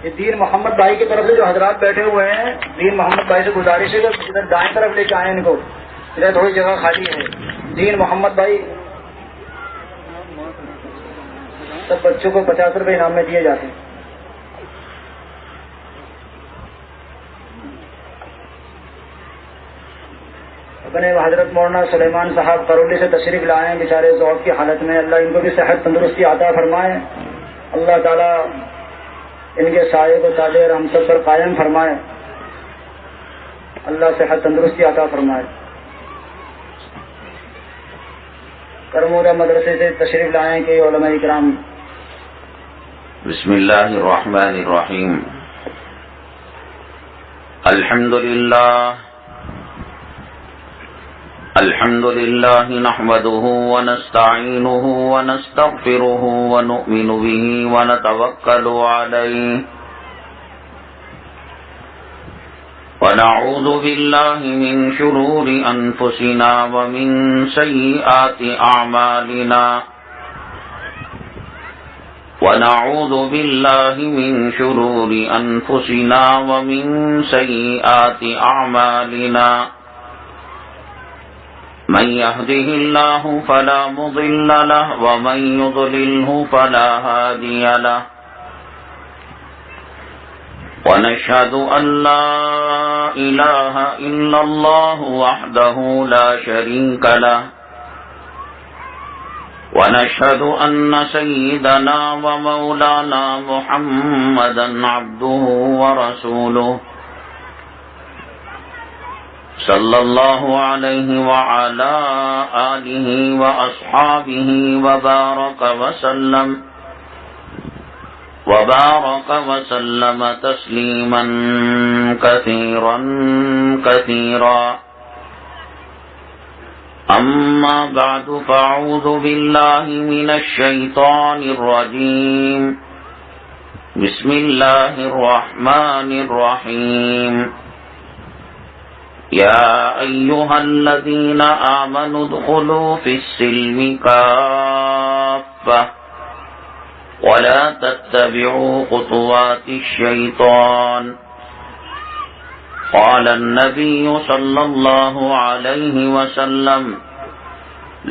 یہ دین محمد بھائی کی طرف سے جو حضرات بیٹھے ہوئے ہیں، دین محمد بھائی سے گزارش ہے کہ ادھر دائیں طرف لے کے آئیں ان کو، ادھر تھوڑی جگہ خالی ہے. دین محمد بھائی سب بچوں کو 50 روپے انعام میں دیے جاتے ہیں. اپنے حضرت مولانا سلیمان صاحب کرولی سے تشریف لائے ہیں، بیچارے ذوق کی حالت میں. اللہ ان کو بھی صحت تندرستی عطا فرمائے. اللہ تعالیٰ ان کے سائے کو تاج رحمت پر قائم فرمائے. اللہ صحت تندرستی عطا فرمائے. کرمورہ مدرسے سے تشریف لائے ہیں کہ علماء کرام. بسم اللہ الرحمن الرحیم. الحمد للہ نحمده ونستعینه ونستغفره ونؤمن به ونتوکل علیہ ونعوذ باللہ من شرور انفسنا ومن سیئات اعمالنا ونعوذ باللہ من شرور انفسنا ومن سیئات اعمالنا من يهده الله فلا مضل له ومن يضلله فلا هادي له ونشهد أن لا إله إلا الله وحده لا شريك له ونشهد أن سيدنا ومولانا محمدا عبده ورسوله صلی اللہ علیہ وعلى آلہ وأصحابہ وبارک وسلم تسلیما کثیرا کثیرا. اما بعد فاعوذ باللہ من الشیطان الرجیم. بسم اللہ الرحمن الرحیم. يا أيها الذين آمنوا ادخلوا في السلم كافة ولا تتبعوا خطوات الشيطان. قال النبي صلى الله عليه وسلم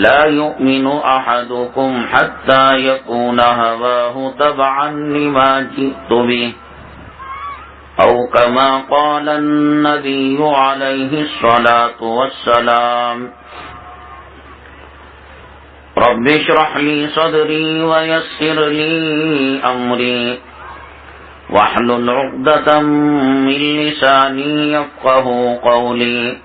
لا يؤمن أحدكم حتى يكون هواه تبعا لما جئت به أو كما قال النبي عليه الصلاة والسلام. رب اشرح لي صدري ويسر لي أمري واحلل عقدة من لساني يفقه قولي.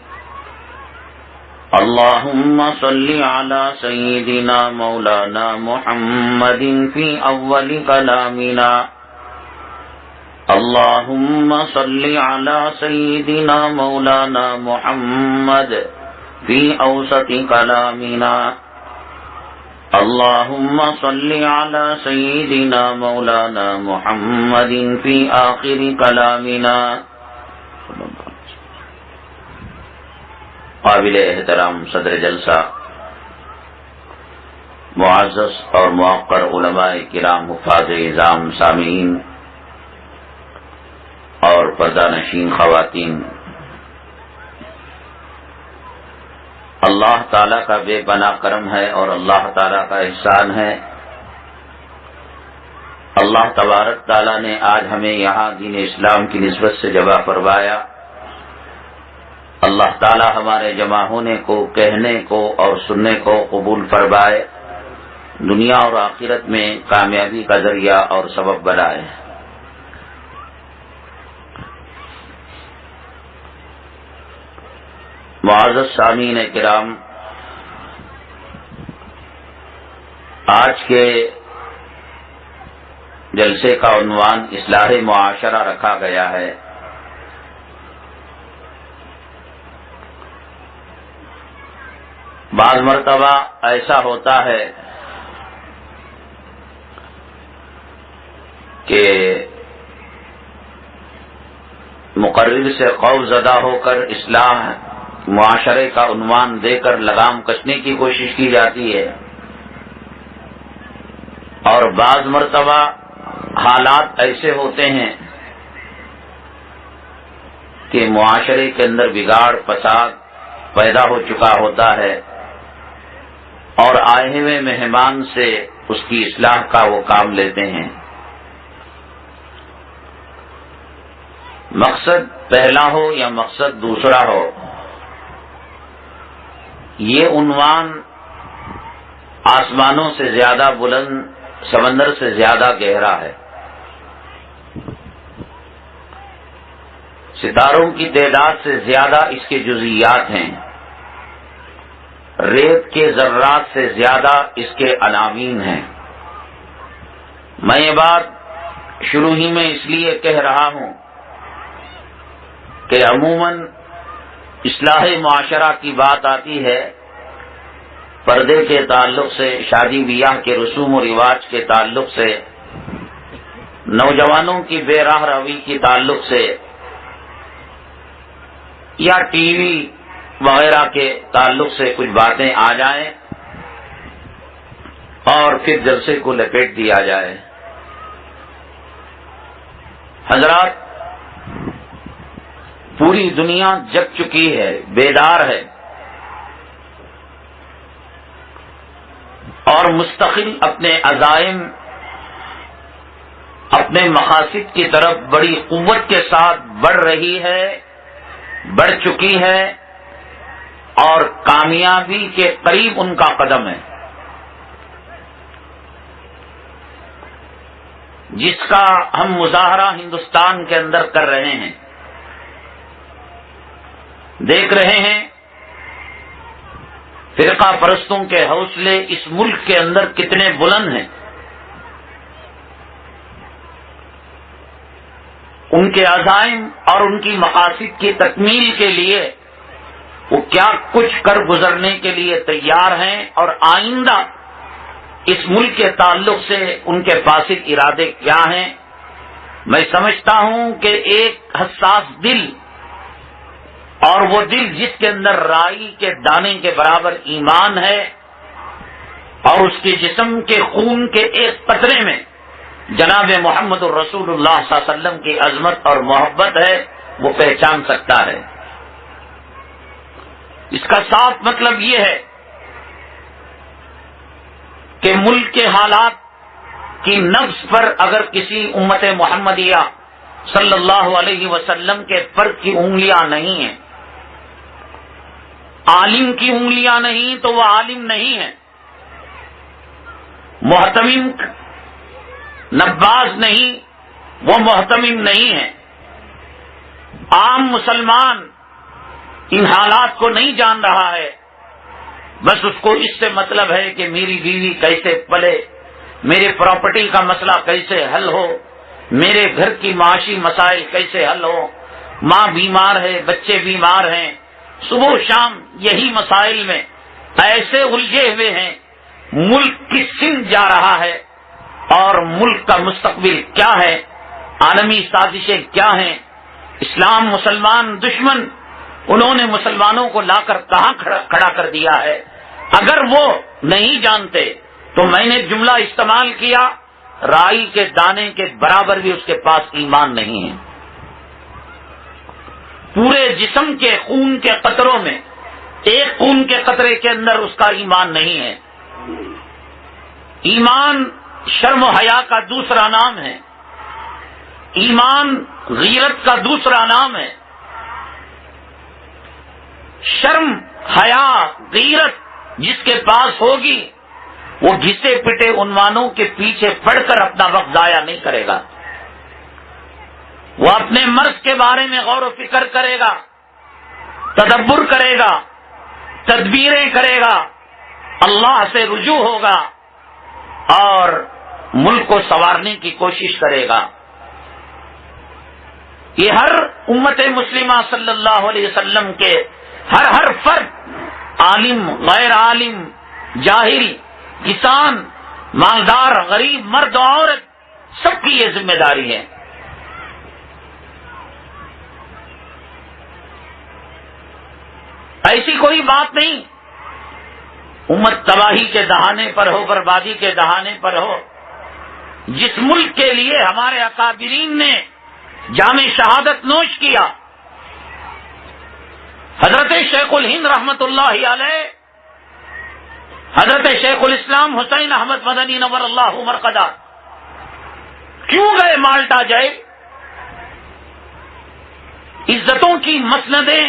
اللهم صل على سيدنا مولانا محمد في أول كلامنا. اللهم صل على سيدنا مولانا محمد في أوسط كلامنا. اللهم صل على سيدنا مولانا محمد في آخر كلامنا. قابل احترام صدر جلسہ، معزز اور موقر علماء کرام، حفاظ اعظام، سامعین اور پردہ نشین خواتین، اللہ تعالیٰ کا بے پناہ کرم ہے اور اللہ تعالیٰ کا احسان ہے. اللہ تبارک تعالیٰ نے آج ہمیں یہاں دین اسلام کی نسبت سے جمع فرمایا. اللہ تعالیٰ ہمارے جمع ہونے کو، کہنے کو اور سننے کو قبول فرمائے، دنیا اور آخرت میں کامیابی کا ذریعہ اور سبب بنائے. معزز سامعین کرام، آج کے جلسے کا عنوان اصلاح معاشرہ رکھا گیا ہے. بعض مرتبہ ایسا ہوتا ہے کہ مقرر سے خوف زدہ ہو کر اصلاح معاشرے کا عنوان دے کر لگام کسنے کی کوشش کی جاتی ہے، اور بعض مرتبہ حالات ایسے ہوتے ہیں کہ معاشرے کے اندر بگاڑ فساد پیدا ہو چکا ہوتا ہے اور آئے ہوئے مہمان سے اس کی اصلاح کا وہ کام لیتے ہیں۔ مقصد پہلا ہو یا مقصد دوسرا ہو، یہ عنوان آسمانوں سے زیادہ بلند، سمندر سے زیادہ گہرا ہے۔ ستاروں کی تعداد سے زیادہ اس کے جزیات ہیں، ریت کے ذرات سے زیادہ اس کے عناوین ہیں۔ میں یہ بات شروع ہی میں اس لیے کہہ رہا ہوں کہ عموماً اصلاح معاشرہ کی بات آتی ہے پردے کے تعلق سے، شادی بیاہ کے رسوم و رواج کے تعلق سے، نوجوانوں کی بے راہ روی کے تعلق سے، یا ٹی وی وغیرہ کے تعلق سے کچھ باتیں آ جائیں اور پھر جلسے کو لپیٹ دیا جائے۔ حضرات، پوری دنیا جگ چکی ہے، بیدار ہے اور مستقل اپنے عزائم، اپنے مقاصد کی طرف بڑی قوت کے ساتھ بڑھ رہی ہے، بڑھ چکی ہے اور کامیابی کے قریب ان کا قدم ہے، جس کا ہم مظاہرہ ہندوستان کے اندر کر رہے ہیں۔ دیکھ رہے ہیں فرقہ پرستوں کے حوصلے اس ملک کے اندر کتنے بلند ہیں، ان کے عزائم اور ان کی مقاصد کی تکمیل کے لیے وہ کیا کچھ کر گزرنے کے لیے تیار ہیں، اور آئندہ اس ملک کے تعلق سے ان کے فاسد ارادے کیا ہیں۔ میں سمجھتا ہوں کہ ایک حساس دل، اور وہ دل جس کے اندر رائی کے دانے کے برابر ایمان ہے اور اس کے جسم کے خون کے ایک قطرے میں جناب محمد الرسول اللہ صلی اللہ علیہ وسلم کی عظمت اور محبت ہے، وہ پہچان سکتا ہے۔ اس کا صاف مطلب یہ ہے کہ ملک کے حالات کی نبض پر اگر کسی امت محمدیہ صلی اللہ علیہ وسلم کے فرد کی انگلیاں نہیں ہیں، عالم کی انگلیاں نہیں، تو وہ عالم نہیں ہے، محتمم نباز نہیں، وہ محتمم نہیں ہے، عام مسلمان ان حالات کو نہیں جان رہا ہے، بس اس کو اس سے مطلب ہے کہ میری بیوی کیسے پلے، میرے پراپرٹی کا مسئلہ کیسے حل ہو، میرے گھر کی معاشی مسائل کیسے حل ہو، ماں بیمار ہے، بچے بیمار ہیں، صبح و شام یہی مسائل میں ایسے الجھے ہوئے ہیں۔ ملک کس سمت جا رہا ہے اور ملک کا مستقبل کیا ہے، عالمی سازشیں کیا ہیں، اسلام مسلمان دشمن انہوں نے مسلمانوں کو لا کر کہاں کھڑا کر دیا ہے، اگر وہ نہیں جانتے تو میں نے جملہ استعمال کیا، رائی کے دانے کے برابر بھی اس کے پاس ایمان نہیں ہے۔ پورے جسم کے خون کے قطروں میں ایک خون کے قطرے کے اندر اس کا ایمان نہیں ہے۔ ایمان شرم و حیا کا دوسرا نام ہے، ایمان غیرت کا دوسرا نام ہے۔ شرم، حیا، غیرت جس کے پاس ہوگی وہ گھسے پٹے عنوانوں کے پیچھے پڑ کر اپنا وقت ضائع نہیں کرے گا، وہ اپنے مرض کے بارے میں غور و فکر کرے گا، تدبر کرے گا، تدبیریں کرے گا، اللہ سے رجوع ہوگا اور ملک کو سنوارنے کی کوشش کرے گا۔ یہ ہر امت مسلمہ صلی اللہ علیہ وسلم کے ہر فرد، عالم، غیر عالم، جاہل، کسان، مالدار، غریب، مرد و عورت، سب کی یہ ذمہ داری ہے۔ ایسی کوئی بات نہیں امت تباہی کے دہانے پر ہو، بربادی کے دہانے پر ہو۔ جس ملک کے لیے ہمارے اکابرین نے جام شہادت نوش کیا، حضرت شیخ الہند رحمت اللہ علیہ، حضرت شیخ الاسلام حسین احمد مدنی نور اللہ مرقدہ کیوں گئے مالٹا جیل؟ عزتوں کی مسندیں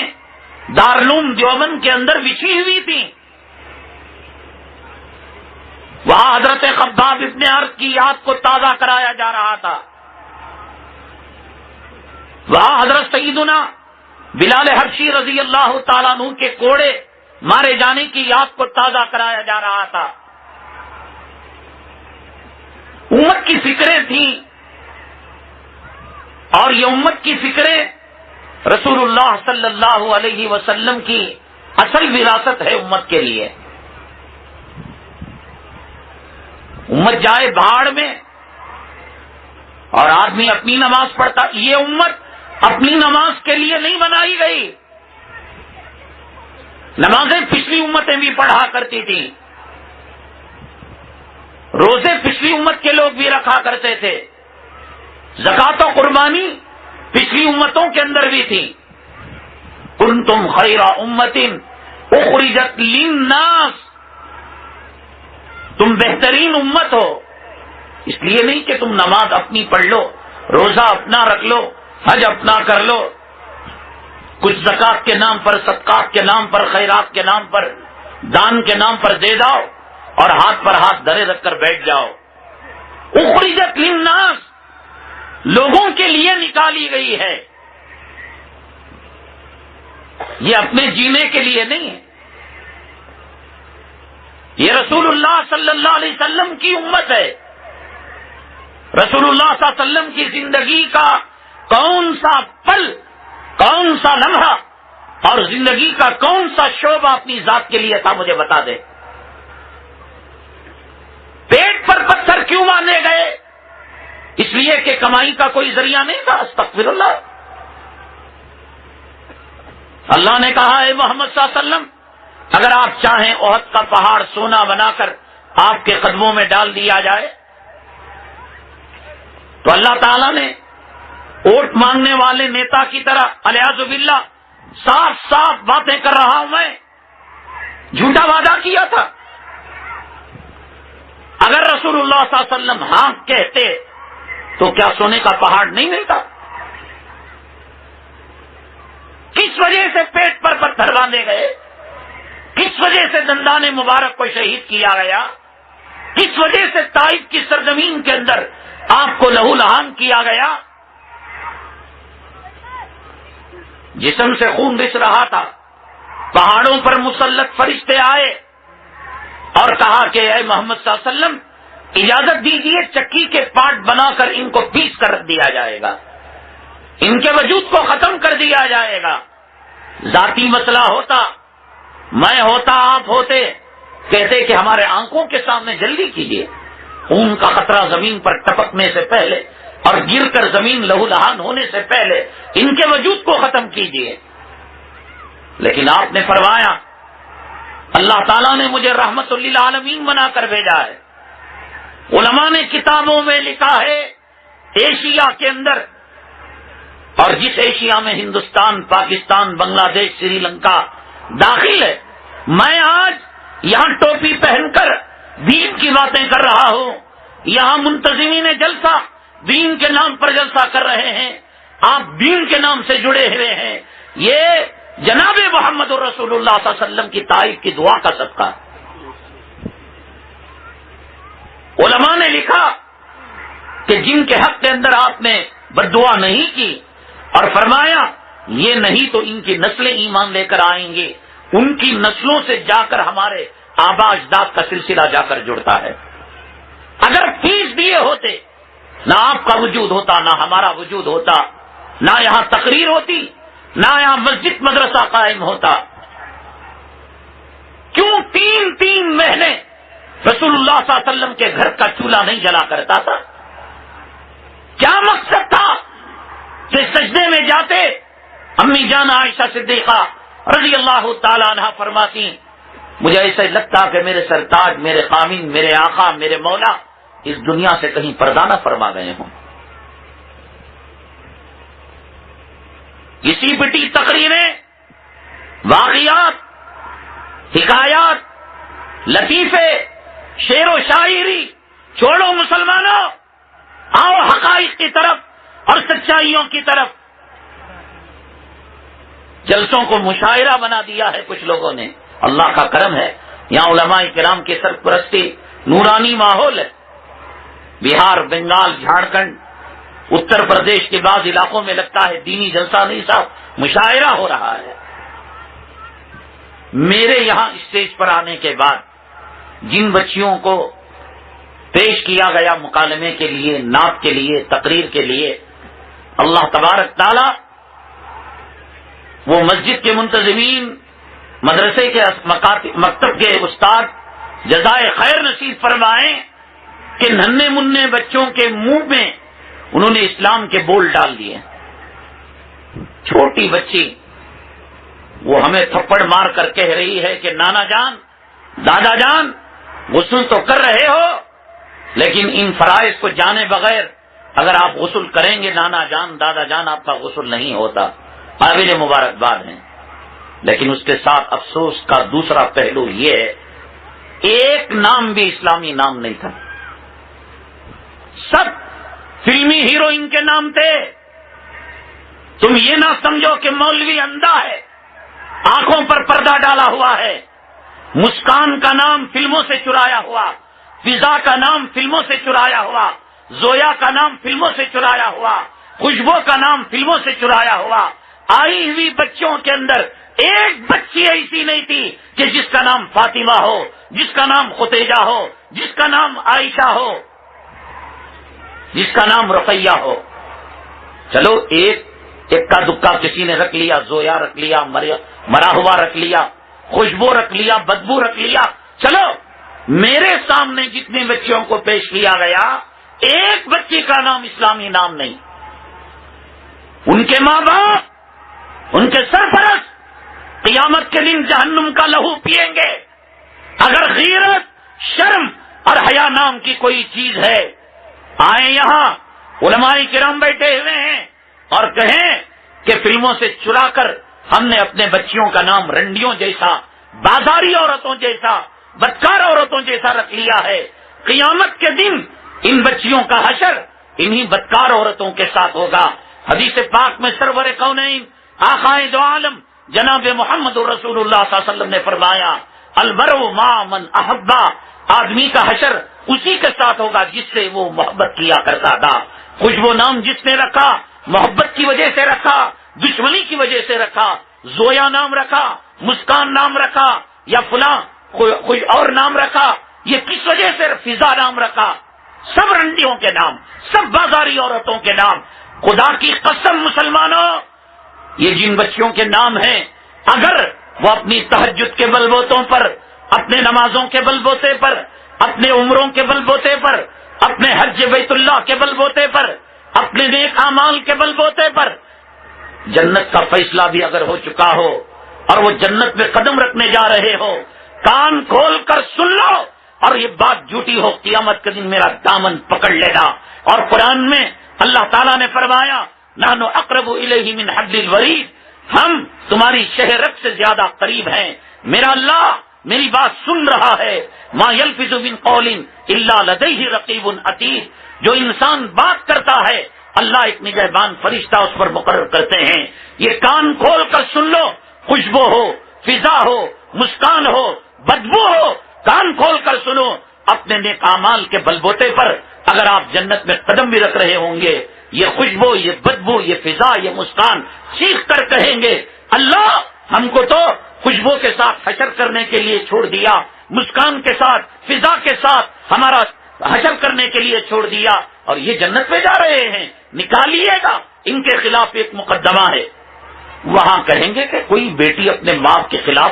دارالعلوم دیوبند کے اندر بچھی ہوئی تھیں، وہاں حضرت خباب ابن ارد کی یاد کو تازہ کرایا جا رہا تھا، وہاں حضرت سیدنا بلال حبشی رضی اللہ تعالیٰ عنہ کے کوڑے مارے جانے کی یاد کو تازہ کرایا جا رہا تھا۔ امت کی فکریں تھیں، اور یہ امت کی فکریں رسول اللہ صلی اللہ علیہ وسلم کی اصل وراثت ہے امت کے لیے۔ امت جائے بھاڑ میں اور آدمی اپنی نماز پڑھتا، یہ امت اپنی نماز کے لیے نہیں بنائی گئی۔ نمازیں پچھلی امتیں بھی پڑھا کرتی تھیں، روزے پچھلی امت کے لوگ بھی رکھا کرتے تھے، زکوٰۃ و قربانی پچھلی امتوں کے اندر بھی تھی۔ کنتم خیر امت اخرجت للناس، تم بہترین امت ہو، اس لیے نہیں کہ تم نماز اپنی پڑھ لو، روزہ اپنا رکھ لو، حج اپنا کر لو، کچھ زکوٰۃ کے نام پر، صدقات کے نام پر، خیرات کے نام پر، دان کے نام پر دے داؤ اور ہاتھ پر ہاتھ دھرے رکھ کر بیٹھ جاؤ۔ اخرجت للناس، لوگوں کے لیے نکالی گئی ہے، یہ اپنے جینے کے لیے نہیں ہے۔ یہ رسول اللہ صلی اللہ علیہ وسلم کی امت ہے۔ رسول اللہ صلی اللہ علیہ وسلم کی زندگی کا کون سا پل، کون سا لمحہ اور زندگی کا کون سا شعبہ اپنی ذات کے لیے تھا، مجھے بتا دے۔ پیٹ پر پتھر کیوں باندھے گئے؟ اس لیے کہ کمائی کا کوئی ذریعہ نہیں تھا، استغفر اللہ۔ اللہ نے کہا اے محمد صلی اللہ علیہ وسلم، اگر آپ چاہیں احد کا پہاڑ سونا بنا کر آپ کے قدموں میں ڈال دیا جائے، تو اللہ تعالیٰ نے ووٹ مانگنے والے نیتا کی طرح الیاذ باللہ صاف صاف باتیں کر رہا ہوں میں، جھوٹا وعدہ کیا تھا۔ اگر رسول اللہ صلی اللہ علیہ وسلم ہاں کہتے تو کیا سونے کا پہاڑ نہیں ملتا؟ کس وجہ سے پیٹ پر پتھر باندھے گئے؟ کس وجہ سے دندان مبارک کو شہید کیا گیا؟ کس وجہ سے طائف کی سرزمین کے اندر آپ کو لہو لہان کیا گیا؟ جسم سے خون رس رہا تھا، پہاڑوں پر مسلط فرشتے آئے اور کہا کہ اے محمد صلی اللہ علیہ وسلم اجازت دیجیے، چکی کے پارٹ بنا کر ان کو پیس کر رکھ دیا جائے گا، ان کے وجود کو ختم کر دیا جائے گا۔ ذاتی مسئلہ ہوتا، میں ہوتا، آپ ہوتے، کہتے کہ ہمارے آنکھوں کے سامنے جلدی کیجیے، خون کا قطرہ زمین پر ٹپکنے سے پہلے اور گر کر زمین لہو لہان ہونے سے پہلے ان کے وجود کو ختم کیجیے۔ لیکن آپ نے فرمایا اللہ تعالیٰ نے مجھے رحمت للعالمین بنا کر بھیجا ہے۔ علماء نے کتابوں میں لکھا ہے ایشیا کے اندر، اور جس ایشیا میں ہندوستان، پاکستان، بنگلہ دیش، سری لنکا داخل ہے، میں آج یہاں ٹوپی پہن کر دین کی باتیں کر رہا ہوں، یہاں منتظمین جلسہ دین کے نام پر جلسہ کر رہے ہیں، آپ دین کے نام سے جڑے ہوئے ہیں، یہ جناب محمد رسول اللہ صلی اللہ علیہ وسلم کی تعریف کی دعا کا صدقہ۔ علماء نے لکھا کہ جن کے حق کے اندر آپ نے بددعا نہیں کی اور فرمایا یہ نہیں تو ان کی نسلیں ایمان لے کر آئیں گے، ان کی نسلوں سے جا کر ہمارے آبا اجداد کا سلسلہ جا کر جڑتا ہے۔ اگر فیس دیے ہوتے، نہ آپ کا وجود ہوتا، نہ ہمارا وجود ہوتا، نہ یہاں تقریر ہوتی، نہ یہاں مسجد مدرسہ قائم ہوتا۔ کیوں 3 مہینے رسول اللہ صلی اللہ علیہ وسلم کے گھر کا چولہا نہیں جلا کرتا تھا؟ کیا مقصد تھا کہ سجدے میں جاتے؟ امی جان عائشہ صدیقہ رضی اللہ تعالی عنہ فرماتی مجھے ایسے لگتا کہ میرے سرتاج، میرے خامن، میرے آقا، میرے مولا اس دنیا سے کہیں پردہ نہ فرما گئے ہوں۔ گھسی پٹی تقریریں، واقعات، حکایات، لطیفے، شعر و شاعری چھوڑو مسلمانوں، آؤ حقائق کی طرف اور سچائیوں کی طرف۔ جلسوں کو مشاعرہ بنا دیا ہے کچھ لوگوں نے، اللہ کا کرم ہے یہاں علماء کرام کی سرپرستی، نورانی ماحول ہے۔ بہار، بنگال، جھارکھنڈ، اتر پردیش کے بعض علاقوں میں لگتا ہے دینی جلسہ نہیں صاحب، مشاعرہ ہو رہا ہے۔ میرے یہاں اسٹیج پر آنے کے بعد جن بچیوں کو پیش کیا گیا مکالمے کے لیے، نعت کے لیے، تقریر کے لیے، اللہ تبارک تعالی وہ مسجد کے منتظمین، مدرسے کے مکتب کے استاد جزائے خیر نصیب فرمائیں کہ ننھے منھے بچوں کے منہ میں انہوں نے اسلام کے بول ڈال دیے۔ چھوٹی بچی وہ ہمیں تھپڑ مار کر کہہ رہی ہے کہ نانا جان، دادا جان، غسل تو کر رہے ہو لیکن ان فرائض کو جانے بغیر اگر آپ غسل کریں گے نانا جان، دادا جان، آپ کا غسل نہیں ہوتا۔ قابل مبارکباد ہیں، لیکن اس کے ساتھ افسوس کا دوسرا پہلو یہ ہے ایک نام بھی اسلامی نام نہیں تھا، سب فلمی ہیروئن کے نام تھے۔ تم یہ نہ سمجھو کہ مولوی اندھا ہے، آنکھوں پر پردہ ڈالا ہوا ہے۔ مسکان کا نام فلموں سے چرایا ہوا، فضا کا نام فلموں سے چرایا ہوا، زویا کا نام فلموں سے چرایا ہوا، خوشبو کا نام فلموں سے چرایا ہوا۔ آئی ہوئی بچوں کے اندر ایک بچی ایسی نہیں تھی کہ جس کا نام فاطمہ ہو، جس کا نام ختیجہ ہو، جس کا نام عائشہ ہو، جس کا نام رقیہ ہو۔ چلو ایک کا دکا کسی نے رکھ لیا، زویا رکھ لیا، مرا ہوا رکھ لیا، خوشبو رکھ لیا، بدبو رکھ لیا۔ چلو میرے سامنے جتنے بچیوں کو پیش کیا گیا ایک بچی کا نام اسلامی نام نہیں۔ ان کے ماں باپ، ان کے سرپرست قیامت کے دن جہنم کا لہو پیئیں گے۔ اگر غیرت، شرم اور حیا نام کی کوئی چیز ہے، آئیں یہاں علماء کرام بیٹھے ہوئے ہیں اور کہیں کہ فلموں سے چرا کر ہم نے اپنے بچیوں کا نام رنڈیوں جیسا، بازاری عورتوں جیسا، بدکار عورتوں جیسا رکھ لیا ہے۔ قیامت کے دن ان بچیوں کا حشر انہی بدکار عورتوں کے ساتھ ہوگا۔ حدیث پاک میں سرور کونین آقائے دو عالم جناب محمد رسول اللہ صلی اللہ علیہ وسلم نے فرمایا المرء مع من احبا، آدمی کا حشر اسی کے ساتھ ہوگا جس سے وہ محبت کیا کرتا تھا۔ خوشبو نام جس نے رکھا محبت کی وجہ سے رکھا، دشمنی کی وجہ سے رکھا۔ زویا نام رکھا، مسکان نام رکھا، یا فلاں کوئی اور نام رکھا، یہ کس وجہ سے فضا نام رکھا؟ سب رنڈیوں کے نام، سب بازاری عورتوں کے نام۔ خدا کی قسم مسلمانوں، یہ جن بچیوں کے نام ہیں اگر وہ اپنی تہجد کے بلبوتوں پر، اپنے نمازوں کے بلبوتے پر، اپنے عمروں کے بلبوتے پر، اپنے حج بیت اللہ کے بلبوتے پر، اپنے نیک اعمال کے بلبوتے پر جنت کا فیصلہ بھی اگر ہو چکا ہو اور وہ جنت میں قدم رکھنے جا رہے ہو، کان کھول کر سن لو اور یہ بات جھوٹی ہو قیامت کے دن میرا دامن پکڑ لینا۔ اور قرآن میں اللہ تعالیٰ نے فرمایا نحن اقرب الیہ من حبل الورید، ہم تمہاری شہ رگ سے زیادہ قریب ہیں۔ میرا اللہ میری بات سن رہا ہے۔ ما یلفظ من قول الا لدیہ رقیب عتید، جو انسان بات کرتا ہے اللہ ایک نگہبان فرشتہ اس پر مقرر کرتے ہیں۔ یہ کان کھول کر سن لو، خوشبو ہو، فضا ہو، مسکان ہو، بدبو ہو، کان کھول کر سنو۔ اپنے نیک اعمال کے بلبوتے پر اگر آپ جنت میں قدم بھی رکھ رہے ہوں گے، یہ خوشبو، یہ بدبو، یہ فضا، یہ مسکان چیخ کر کہیں گے اللہ ہم کو تو خوشبو کے ساتھ حشر کرنے کے لیے چھوڑ دیا، مسکان کے ساتھ، فضا کے ساتھ ہمارا حشر کرنے کے لیے چھوڑ دیا، اور یہ جنت میں جا رہے ہیں، نکالیے گا۔ ان کے خلاف ایک مقدمہ ہے۔ وہاں کہیں گے کہ کوئی بیٹی اپنے باپ کے خلاف،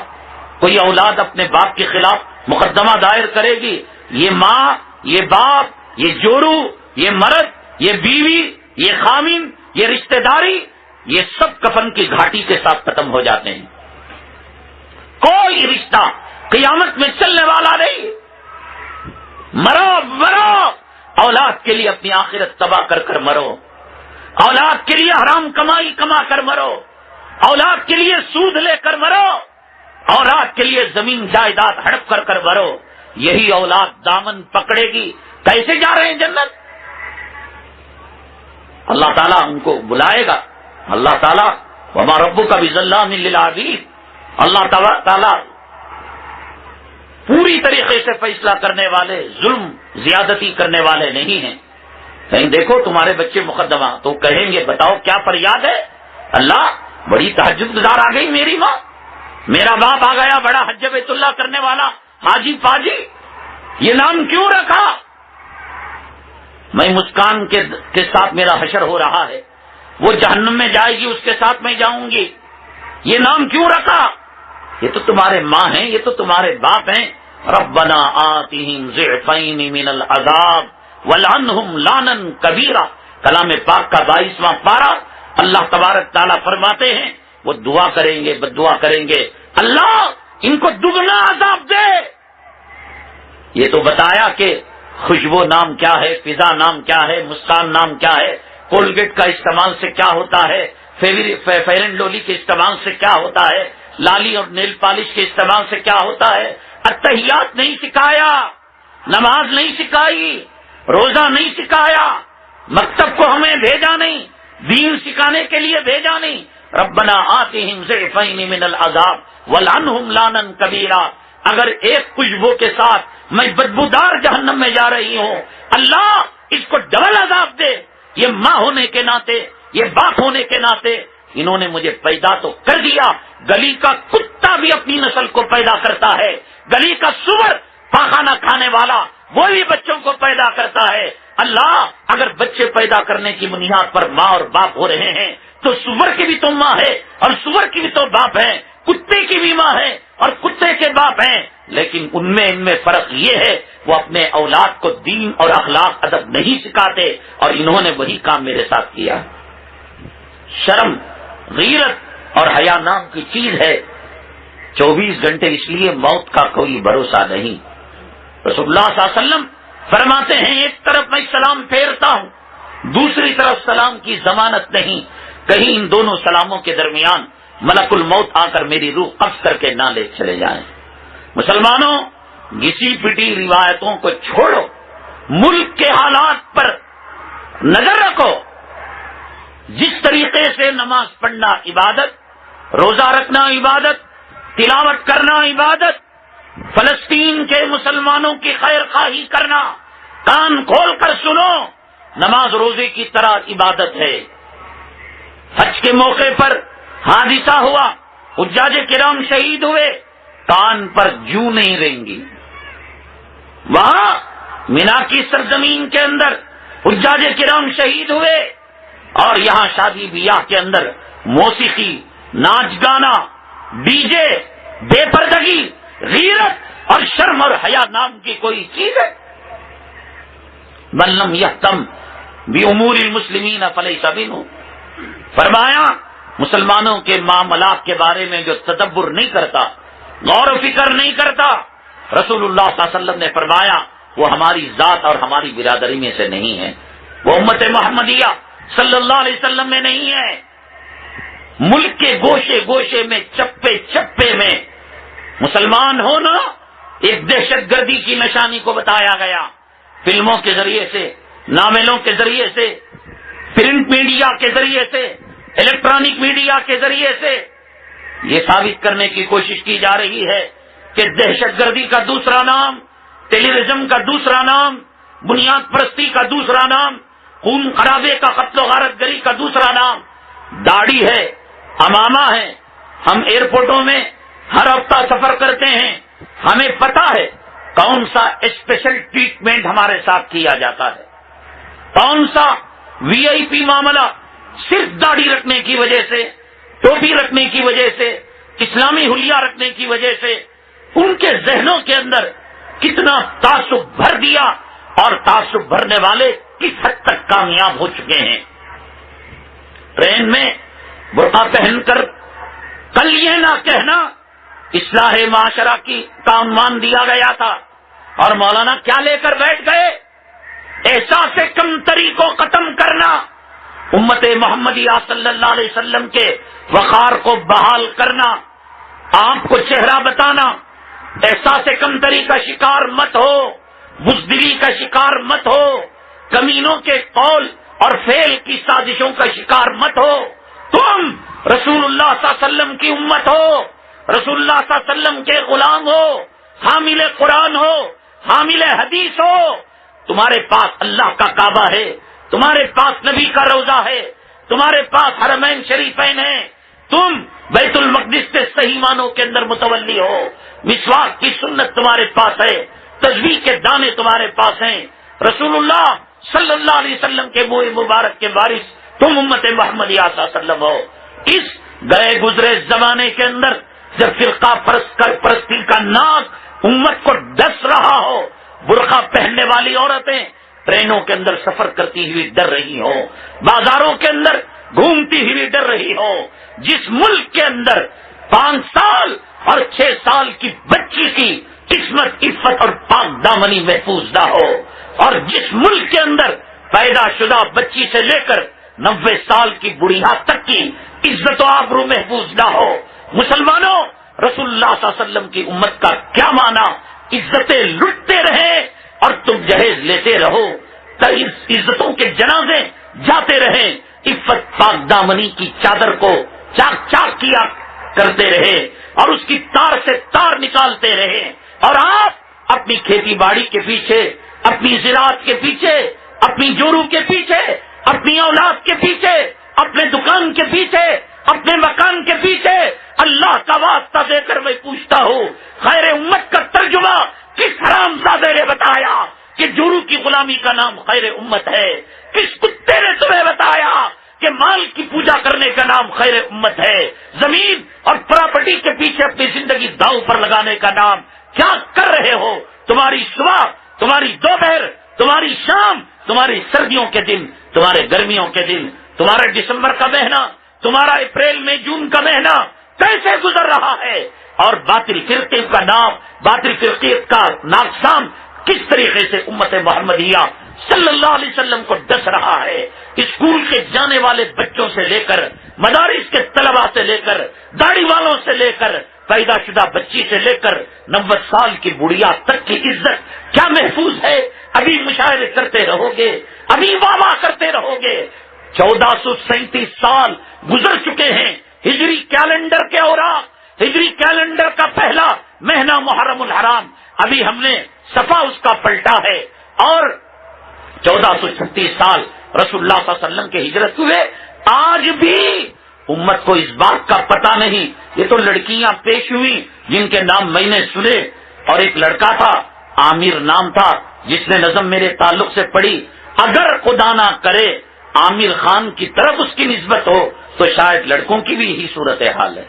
کوئی اولاد اپنے باپ کے خلاف مقدمہ دائر کرے گی، یہ ماں، یہ باپ، یہ جوڑو، یہ مرد، یہ بیوی، یہ خامن، یہ رشتہ داری، یہ سب کفن کی گھاٹی کے ساتھ ختم ہو جاتے ہیں۔ کوئی رشتہ قیامت میں چلنے والا نہیں۔ مرو اولاد کے لیے اپنی آخرت تباہ کر کر مرو، اولاد کے لیے حرام کمائی کما کر مرو، اولاد کے لیے سود لے کر مرو، اولاد کے لیے زمین جائیداد ہڑپ کر کر مرو، یہی اولاد دامن پکڑے گی، کیسے جا رہے ہیں جنت؟ اللہ تعالیٰ ان کو بلائے گا. اللہ تعالیٰ وما ربک بظلام للعبید، اللہ تعالیٰ پوری طریقے سے فیصلہ کرنے والے، ظلم زیادتی کرنے والے نہیں ہیں. کہیں دیکھو تمہارے بچے مقدمہ، تو کہیں گے بتاؤ کیا فریاد ہے؟ اللہ بڑی تہجد گزار آ گئی میری ماں، میرا باپ آ گیا بڑا حج بیت اللہ کرنے والا حاجی پاجی، یہ نام کیوں رکھا؟ میں مسکان کے ساتھ میرا حشر ہو رہا ہے، وہ جہنم میں جائے گی اس کے ساتھ میں جاؤں گی، یہ نام کیوں رکھا؟ یہ تو تمہارے ماں ہیں، یہ تو تمہارے باپ ہیں. ربنا آتہم ضعفین من العذاب ولعنہم لعنا کبیرا، کلام پاک کا 22واں پارہ. اللہ تبارک تعالیٰ فرماتے ہیں وہ دعا کریں گے، بد دعا کریں گے، اللہ ان کو دگنا عذاب دے. یہ تو بتایا کہ خوشبو نام کیا ہے، فضا نام کیا ہے، مسکان نام کیا ہے، کولگیٹ کا استعمال سے کیا ہوتا ہے، فیئر اینڈ لولی کے استعمال سے کیا ہوتا ہے، لالی اور نیل پالش کے استعمال سے کیا ہوتا ہے. اتحیات نہیں سکھایا، نماز نہیں سکھائی، روزہ نہیں سکھایا، مکتب کو ہمیں بھیجا نہیں، دین سکھانے کے لیے بھیجا نہیں. ربنا آتہم ضعفین من العذاب ولعنہم لعنا کبیرا. اگر ایک خوشبو کے ساتھ میں بدبودار جہنم میں جا رہی ہوں، اللہ اس کو ڈبل عذاب دے. یہ ماں ہونے کے ناطے، یہ باپ ہونے کے ناطے انہوں نے مجھے پیدا تو کر دیا. گلی کا کتا بھی اپنی نسل کو پیدا کرتا ہے، گلی کا سور پاخانہ کھانے والا وہ بھی بچوں کو پیدا کرتا ہے. اللہ اگر بچے پیدا کرنے کی بنیاد پر ماں اور باپ ہو رہے ہیں تو سور کی بھی تو ماں ہے اور سور کی بھی تو باپ ہے، کتے کی بھی ماں ہے اور کتے کے باپ ہیں. لیکن ان میں فرق یہ ہے وہ اپنے اولاد کو دین اور اخلاق ادب نہیں سکھاتے، اور انہوں نے وہی کام میرے ساتھ کیا. شرم، غیرت اور حیا نام کی چیز ہے. 24 گھنٹے اس لیے موت کا کوئی بھروسہ نہیں. رسول اللہ صلی اللہ علیہ وسلم فرماتے ہیں ایک طرف میں سلام پھیرتا ہوں، دوسری طرف سلام کی ضمانت نہیں، کہیں ان دونوں سلاموں کے درمیان ملک الموت آ کر میری روح قبض کر کے نہ لے چلے جائیں. مسلمانوں گھسی پٹی روایتوں کو چھوڑو، ملک کے حالات پر نظر رکھو. جس طریقے سے نماز پڑھنا عبادت، روزہ رکھنا عبادت، تلاوت کرنا عبادت، فلسطین کے مسلمانوں کی خیر خواہی کرنا، کان کھول کر سنو، نماز روزے کی طرح عبادت ہے. حج کے موقع پر حادثہ ہوا، حجاج کرام شہید ہوئے، کان پر جوں نہیں رہیں گی. وہاں مینا کی سرزمین کے اندر حجاج کرام شہید ہوئے، اور یہاں شادی بیاہ کے اندر موسیقی، ناچ گانا، ڈی جے، بے پردگی، غیرت اور شرم اور حیا نام کی کوئی چیز ہے؟ من لم یہتم بامور المسلمین فلیس منہم. فرمایا مسلمانوں کے معاملات کے بارے میں جو تدبر نہیں کرتا، غور و فکر نہیں کرتا، رسول اللہ صلی اللہ علیہ وسلم نے فرمایا وہ ہماری ذات اور ہماری برادری میں سے نہیں ہے، وہ امت محمدیہ صلی اللہ علیہ وسلم میں نہیں ہے. ملک کے گوشے گوشے میں، چپے چپے میں مسلمان ہونا ایک دہشت گردی کی نشانی کو بتایا گیا. فلموں کے ذریعے سے، ناولوں کے ذریعے سے، پرنٹ میڈیا کے ذریعے سے، الیکٹرانک میڈیا کے ذریعے سے یہ ثابت کرنے کی کوشش کی جا رہی ہے کہ دہشت گردی کا دوسرا نام، ٹیررزم کا دوسرا نام، بنیاد پرستی کا دوسرا نام، خون خرابے کا، قتل و غارت گری کا دوسرا نام داڑھی ہے، امامہ ہے. ہم ایئرپورٹوں میں ہر ہفتہ سفر کرتے ہیں، ہمیں پتا ہے کون سا اسپیشل ٹریٹمنٹ ہمارے ساتھ کیا جاتا ہے، کون سا وی آئی پی معاملہ صرف داڑھی رکھنے کی وجہ سے، ٹوپی رکھنے کی وجہ سے، اسلامی حلیہ رکھنے کی وجہ سے ان کے ذہنوں کے اندر کتنا تعصب بھر دیا، اور تعصب بھرنے والے کس حد تک کامیاب ہو چکے ہیں. ٹرین میں برقع پہن کر کل یہ نہ کہنا اصلاح معاشرہ کا عنوان دیا گیا تھا، اور مولانا کیا لے کر بیٹھ گئے؟ احساس کمتری کو ختم کرنا، امت محمدیہ صلی اللہ علیہ وسلم کے وقار کو بحال کرنا، آپ کو چہرہ بتانا، احساس کمتری کا شکار مت ہو، بزدلی کا شکار مت ہو، کمینوں کے قول اور فعل کی سازشوں کا شکار مت ہو۔ تم رسول اللہ صلی اللہ علیہ وسلم کی امت ہو، رسول اللہ صلی اللہ علیہ وسلم کے غلام ہو، حامل قرآن ہو، حامل حدیث ہو۔ تمہارے پاس اللہ کا کعبہ ہے، تمہارے پاس نبی کا روضہ ہے، تمہارے پاس حرمین شریفین ہیں، تم بیت المقدس کے صحیح معنوں کے اندر متولی ہو، مسواک کی سنت تمہارے پاس ہے، تسبیح کے دانے تمہارے پاس ہیں، رسول اللہ صلی اللہ علیہ وسلم کے منہ مبارک کے وارث تم امت محمدیہ صلی اللہ علیہ وسلم ہو۔ اس گئے گزرے زمانے کے اندر جب فرقہ پرستی کا ناک امت کو ڈس رہا ہو، برقع پہننے والی عورتیں ٹرینوں کے اندر سفر کرتی ہوئی ڈر رہی ہو، بازاروں کے اندر گھومتی ہوئی ڈر رہی ہو، جس ملک کے اندر 5 سال اور 6 سال کی بچی کی عصمت عفت اور پاک دامنی محفوظ نہ ہو، اور جس ملک کے اندر پیدا شدہ بچی سے لے کر 90 سال کی بڑھیا تک کی عزت و آبرو محفوظ نہ ہو۔ مسلمانوں، رسول اللہ صلی اللہ علیہ وسلم کی امت کا کیا معنی؟ عزتیں لٹتے رہیں اور تم جہیز لیتے رہو، عزتوں کے جنازے جاتے رہیں، عفت پاک دامنی کی چادر کو چاک چاک کیا کرتے رہے اور اس کی تار سے تار نکالتے رہے، اور آپ اپنی کھیتی باڑی کے پیچھے، اپنی زراعت کے پیچھے، اپنی جورو کے پیچھے، اپنی اولاد کے پیچھے، اپنے دکان کے پیچھے، اپنے مکان کے پیچھے، اللہ کا واسطہ دے کر میں پوچھتا ہوں، خیر امت کا ترجمہ کس حرام زادے نے بتایا کہ جورو کی غلامی کا نام خیر امت ہے؟ کس کتے نے تمہیں بتایا کہ مال کی پوجا کرنے کا نام خیر امت ہے؟ زمین اور پراپرٹی کے پیچھے اپنی زندگی داؤ پر لگانے کا نام کیا کر رہے ہو؟ تمہاری صبح، تمہاری دوپہر، تمہاری شام، تمہاری سردیوں کے دن، تمہارے گرمیوں کے دن، تمہارا دسمبر کا مہینہ، تمہارا اپریل میں جون کا مہینہ کیسے گزر رہا ہے؟ اور باطل فرقے کا نام، باطل فرقے کا ناقصان کس طریقے سے امت محمدیہ صلی اللہ علیہ وسلم کو ڈس رہا ہے۔ اسکول کے جانے والے بچوں سے لے کر، مدارس کے طلباء سے لے کر، داڑھی والوں سے لے کر، پیدا شدہ بچی سے لے کر 90 سال کی بڑھیا تک کی عزت کیا محفوظ ہے؟ ابھی مشاہدے کرتے رہو گے، ابھی واہ کرتے رہو گے۔ 1437 سال گزر چکے ہیں ہجری کیلنڈر کے اوراق، ہجری کیلنڈر کا پہلا مہینہ محرم الحرام، ابھی ہم نے صفحہ اس کا پلٹا ہے، اور 1436 سال رسول اللہ صلی اللہ علیہ وسلم کے ہجرت ہوئے، آج بھی امت کو اس بات کا پتہ نہیں۔ یہ تو لڑکیاں پیش ہوئی جن کے نام میں نے سنے، اور ایک لڑکا تھا عامر نام تھا جس نے نظم میرے تعلق سے پڑھی، اگر خدا نہ کرے عامر خان کی طرف اس کی نسبت ہو تو شاید لڑکوں کی بھی یہی صورتحال ہے۔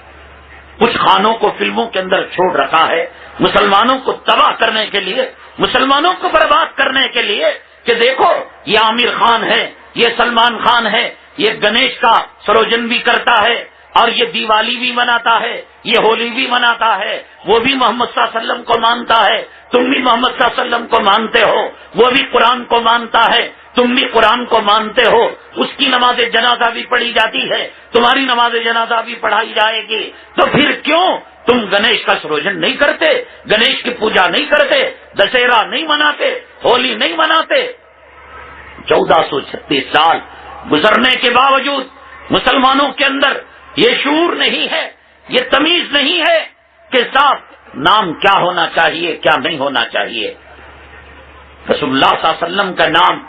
کچھ خانوں کو فلموں کے اندر چھوڑ رکھا ہے مسلمانوں کو تباہ کرنے کے لیے، مسلمانوں کو برباد کرنے کے لیے، کہ دیکھو یہ عامر خان ہے، یہ سلمان خان ہے، یہ گنیش کا سروجن بھی کرتا ہے، اور یہ دیوالی بھی مناتا ہے، یہ ہولی بھی مناتا ہے، وہ بھی محمد صلی اللہ علیہ وسلم کو مانتا ہے، تم بھی محمد صلی اللہ علیہ وسلم کو مانتے ہو، وہ بھی قرآن کو مانتا ہے، تم بھی قرآن کو مانتے ہو، اس کی نماز جنازہ بھی پڑھی جاتی ہے، تمہاری نماز جنازہ بھی پڑھائی جائے گی، تو پھر کیوں تم گنیش کا سروجن نہیں کرتے، گنیش کی پوجا نہیں کرتے، دشہرا نہیں مناتے، ہولی نہیں مناتے؟ 1436 سال گزرنے کے باوجود مسلمانوں کے اندر یہ شعور نہیں ہے، یہ تمیز نہیں ہے کہ صاحب نام کیا ہونا چاہیے، کیا نہیں ہونا چاہیے۔ رسول اللہ صلی اللہ علیہ وسلم کا نام،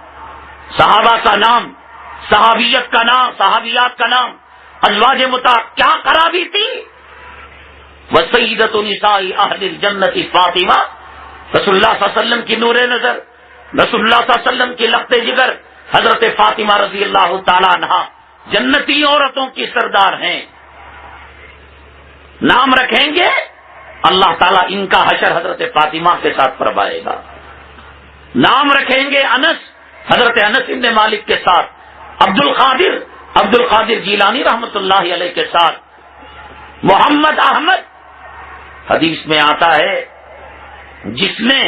صحابہ کا نام، صحابیت کا نام، صحابیات کا نام، ازواج مطہرہ کیا خرابی تھی؟ وسیدۃ نساء اہل الجنت فاطمہ، رسول اللہ صلی اللہ علیہ وسلم کی نور نظر، رسول اللہ صلی اللہ علیہ وسلم کی لخت جگر حضرت فاطمہ رضی اللہ تعالی عنہا جنتی عورتوں کی سردار ہیں۔ نام رکھیں گے اللہ تعالیٰ ان کا حشر حضرت فاطمہ کے ساتھ فرمائے گا۔ نام رکھیں گے انس، حضرت انس بن مالک کے ساتھ، عبد القادر جیلانی رحمت اللہ علیہ کے ساتھ، محمد احمد، حدیث میں آتا ہے جس نے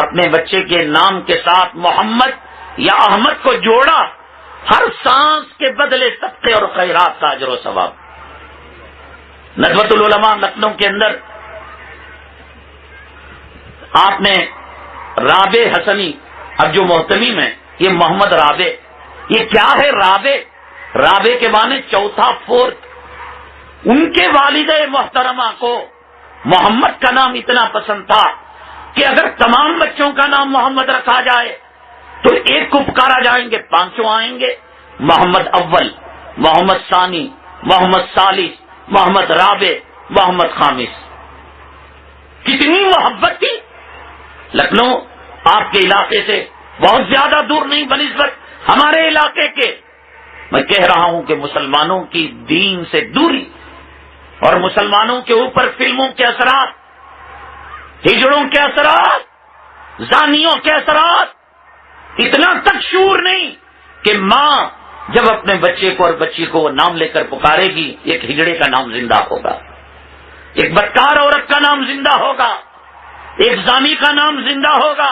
اپنے بچے کے نام کے ساتھ محمد یا احمد کو جوڑا ہر سانس کے بدلے صدقے اور خیرات کا اجر و ثواب. ندوۃ العلماء لکھنؤ کے اندر آپ نے رابع حسنی، اب جو محتمیم ہے یہ محمد رابع، یہ کیا ہے رابع؟ رابع کے معنی چوتھا، فورتھ. ان کے والد محترمہ کو محمد کا نام اتنا پسند تھا کہ اگر تمام بچوں کا نام محمد رکھا جائے تو ایک کو پکارا جائیں گے، 500 آئیں گے. محمد اول، محمد ثانی، محمد ثالث، محمد رابع، محمد خامس. کتنی محبت تھی. لکھنؤ آپ کے علاقے سے بہت زیادہ دور نہیں بنسبت ہمارے علاقے کے. میں کہہ رہا ہوں کہ مسلمانوں کی دین سے دوری اور مسلمانوں کے اوپر فلموں کے اثرات، ہجڑوں کے اثرات، زانیوں کے اثرات، اتنا تک شعور نہیں کہ ماں جب اپنے بچے کو اور بچی کو وہ نام لے کر پکارے گی، ایک ہجڑے کا نام زندہ ہوگا، ایک بدکار عورت کا نام زندہ ہوگا، ایک زانی کا نام زندہ ہوگا.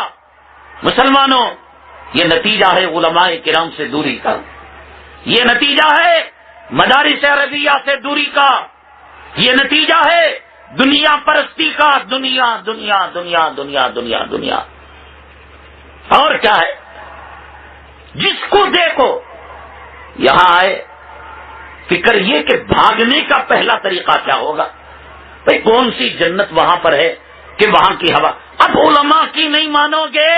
مسلمانوں، یہ نتیجہ ہے علماء کرام سے دوری کا، یہ نتیجہ ہے مدارس عربیہ سے دوری کا، یہ نتیجہ ہے دنیا پرستی کا. دنیا دنیا دنیا دنیا دنیا دنیا. اور کیا ہے؟ جس کو دیکھو یہاں آئے، فکر یہ کہ بھاگنے کا پہلا طریقہ کیا ہوگا. بھئی کون سی جنت وہاں پر ہے کہ وہاں کی ہوا. اب علماء کی نہیں مانو گے.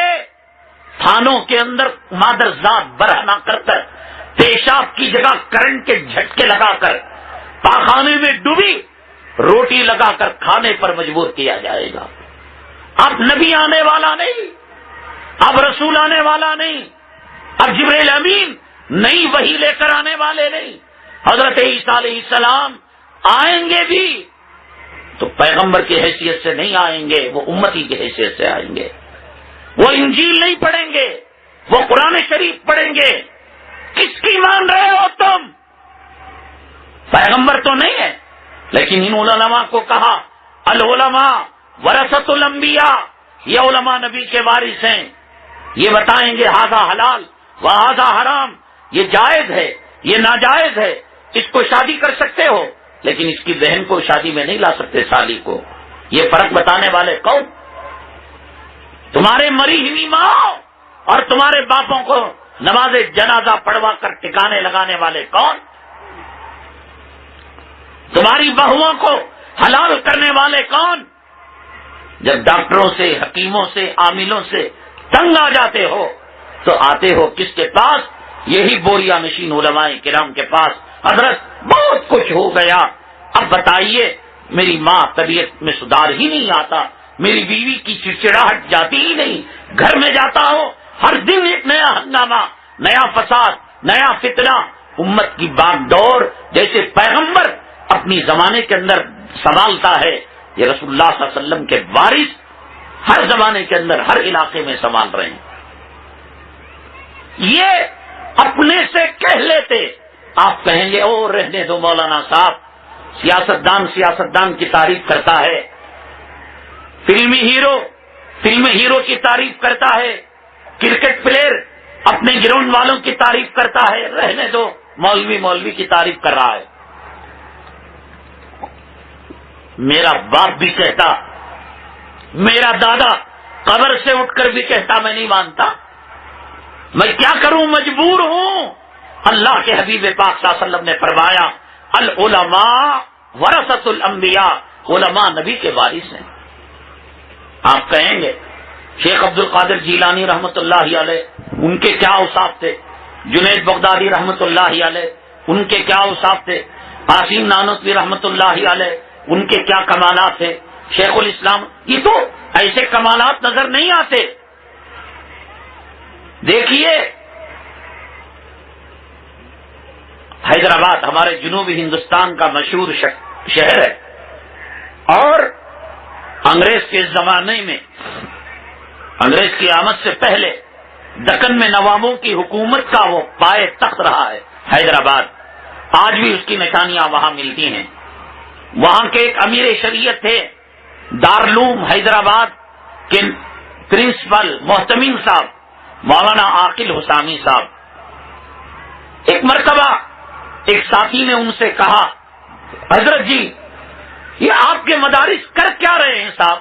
تھانوں کے اندر مادرزاد برہنہ کر کر، پیشاب کی جگہ کرنٹ کے جھٹکے لگا کر، پاخانے میں ڈوبی روٹی لگا کر کھانے پر مجبور کیا جائے گا. اب نبی آنے والا نہیں، اب رسول آنے والا نہیں، اب جبرائیل امین نئی وحی لے کر آنے والے نہیں. حضرت عیسیٰ علیہ السلام آئیں گے بھی تو پیغمبر کی حیثیت سے نہیں آئیں گے، وہ امتی کی حیثیت سے آئیں گے. وہ انجیل نہیں پڑھیں گے، وہ قرآن شریف پڑھیں گے. کس کی مان رہے ہو تم؟ پیغمبر تو نہیں ہے، لیکن ان علماء کو کہا العلماء ورثۃ الانبیاء، یہ علماء نبی کے وارث ہیں، یہ بتائیں گے ہذا حلال وہذا حرام، یہ جائز ہے یہ ناجائز ہے. اس کو شادی کر سکتے ہو لیکن اس کی بہن کو شادی میں نہیں لا سکتے، سالی کو. یہ فرق بتانے والے کون؟ تمہارے مری ہوئی ماں اور تمہارے باپوں کو نماز جنازہ پڑھوا کر ٹکانے لگانے والے کون؟ تمہاری بہوؤں کو حلال کرنے والے کون؟ جب ڈاکٹروں سے، حکیموں سے، عاملوں سے تنگ آ جاتے ہو تو آتے ہو کس کے پاس؟ یہی بوریا نشین علماء کرام کے پاس. حضرت بہت کچھ ہو گیا، اب بتائیے میری ماں طبیعت میں سدھار ہی نہیں آتا، میری بیوی کی چڑچڑاہٹ جاتی ہی نہیں، گھر میں جاتا ہو ہر دن ایک نیا ہنگامہ، نیا فساد، نیا فتنہ. امت کی باغ دوڑ جیسے پیغمبر اپنی زمانے کے اندر سنبھالتا ہے، یہ رسول اللہ صلی اللہ علیہ وسلم کے وارث ہر زمانے کے اندر ہر علاقے میں سنبھال رہے ہیں. یہ اپنے سے کہہ لیتے. آپ کہیں گے او رہنے دو مولانا صاحب، سیاستدان کی تعریف کرتا ہے، فلمی ہیرو کی تعریف کرتا ہے، کرکٹ پلیئر اپنے گراؤنڈ والوں کی تعریف کرتا ہے. رہنے دو، مولوی کی تعریف کر رہا ہے. میرا باپ بھی کہتا، میرا دادا قبر سے اٹھ کر بھی کہتا، میں نہیں مانتا. میں کیا کروں، مجبور ہوں. اللہ کے حبیب پاک صلی اللہ علیہ وسلم نے فرمایا العلماء ورثۃ الانبیاء، علماء نبی کے وارث ہیں. آپ کہیں گے شیخ عبد القادر جیلانی رحمت اللہ علیہ، ان کے کیا اوصاف تھے؟ جنید بغدادی رحمت اللہ علیہ، ان کے کیا اوصاف تھے؟ قاسم نانوتوی رحمت اللہ علیہ، ان کے کیا کمالات تھے؟ شیخ الاسلام، یہ تو ایسے کمالات نظر نہیں آتے. دیکھیے حیدرآباد ہمارے جنوبی ہندوستان کا مشہور شہر ہے، اور انگریز کے زمانے میں، انگریز کی آمد سے پہلے دکن میں نوابوں کی حکومت کا وہ پائے تخت رہا ہے حیدرآباد. آج بھی اس کی نشانیاں وہاں ملتی ہیں. وہاں کے ایک امیر شریعت تھے، دارالعلوم حیدرآباد کے پرنسپل محتمین صاحب مولانا عاقل حسامی صاحب. ایک مرتبہ ایک ساتھی نے ان سے کہا حضرت جی یہ آپ کے مدارس کر کیا رہے ہیں صاحب؟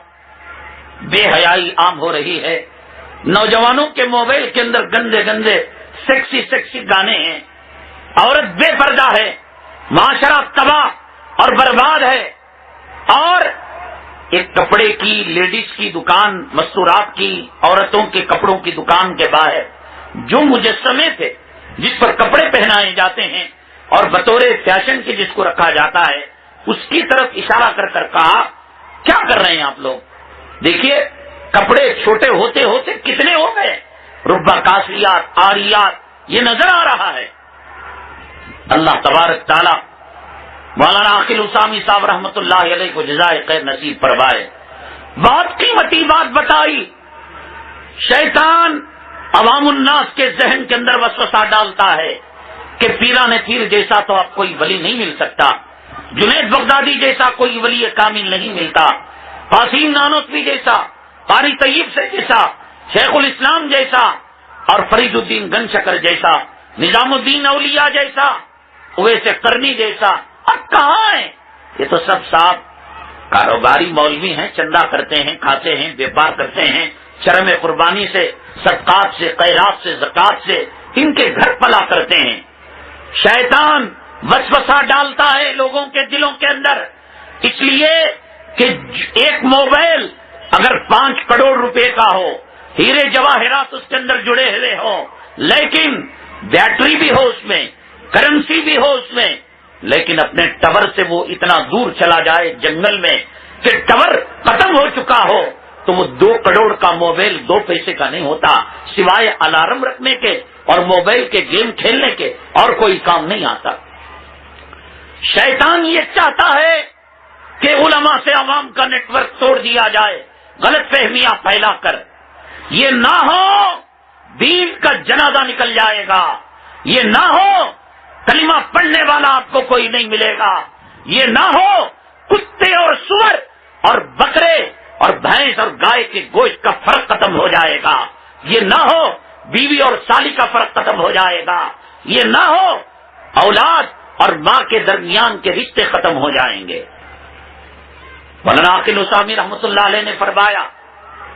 بے حیائی عام ہو رہی ہے، نوجوانوں کے موبائل کے اندر گندے گندے سیکسی گانے ہیں، عورت بے پردہ ہے، معاشرہ تباہ اور برباد ہے، اور ایک کپڑے کی لیڈیز کی دکان، مستورات کی عورتوں کے کپڑوں کی دکان کے باہر جو مجسمے تھے جس پر کپڑے پہنائے جاتے ہیں اور بطور فیشن کے جس کو رکھا جاتا ہے اس کی طرف اشارہ کر کر کہا کیا کر رہے ہیں آپ لوگ؟ دیکھیے کپڑے چھوٹے ہوتے ہوتے کتنے ہو گئے، ربا کاسیات آریات، یہ نظر آ رہا ہے۔ اللہ تبارک تعالی مولانا عاقل اسامی صاحب رحمۃ اللہ علیہ کو جزائے خیر نصیب فرمائے۔ بہت قیمتی بات بتائی، شیطان عوام الناس کے ذہن کے اندر وسوسہ ڈالتا ہے کہ پیران پیر جیسا تو اب کوئی ولی نہیں مل سکتا، جنید بغدادی جیسا کوئی ولی کامل نہیں ملتا، قاسم نانوتوی جیسا، قاری طیب سے جیسا، شیخ الاسلام جیسا اور فرید الدین گن شکر جیسا، نظام الدین اولیاء جیسا، اویس قرنی جیسا، اب کہاں ہے؟ یہ تو سب صاحب کاروباری مولوی ہیں، چندہ کرتے ہیں، کھاتے ہیں، بیپار کرتے ہیں، شرم قربانی سے، صدقات سے، خیرات سے، زکات سے ان کے گھر پلا کرتے ہیں۔ شیطان وسوسہ ڈالتا ہے لوگوں کے دلوں کے اندر، اس لیے کہ ایک موبائل اگر 5 کروڑ روپے کا ہو، ہیرے جواہرات اس کے اندر جڑے ہوئے ہوں، لیکن بیٹری بھی ہو اس میں، کرنسی بھی ہو اس میں، لیکن اپنے ٹاور سے وہ اتنا دور چلا جائے جنگل میں کہ ٹاور ختم ہو چکا ہو، تو وہ 2 کروڑ کا موبائل 2 پیسے کا نہیں ہوتا، سوائے الارم رکھنے کے اور موبائل کے گیم کھیلنے کے اور کوئی کام نہیں آتا۔ شیطان یہ چاہتا ہے کہ علماء سے عوام کا نیٹ ورک توڑ دیا جائے، غلط فہمیاں پھیلا کر، یہ نہ ہو دین کا جنازہ نکل جائے گا، یہ نہ ہو کلمہ پڑھنے والا آپ کو کوئی نہیں ملے گا، یہ نہ ہو کتے اور سور اور بکرے اور بھینس اور گائے کے گوشت کا فرق ختم ہو جائے گا، یہ نہ ہو بیوی اور سالی کا فرق ختم ہو جائے گا، یہ نہ ہو اولاد اور ماں کے درمیان کے رشتے ختم ہو جائیں گے۔ مولانا عاقل اسامی رحمۃ اللہ علیہ نے فرمایا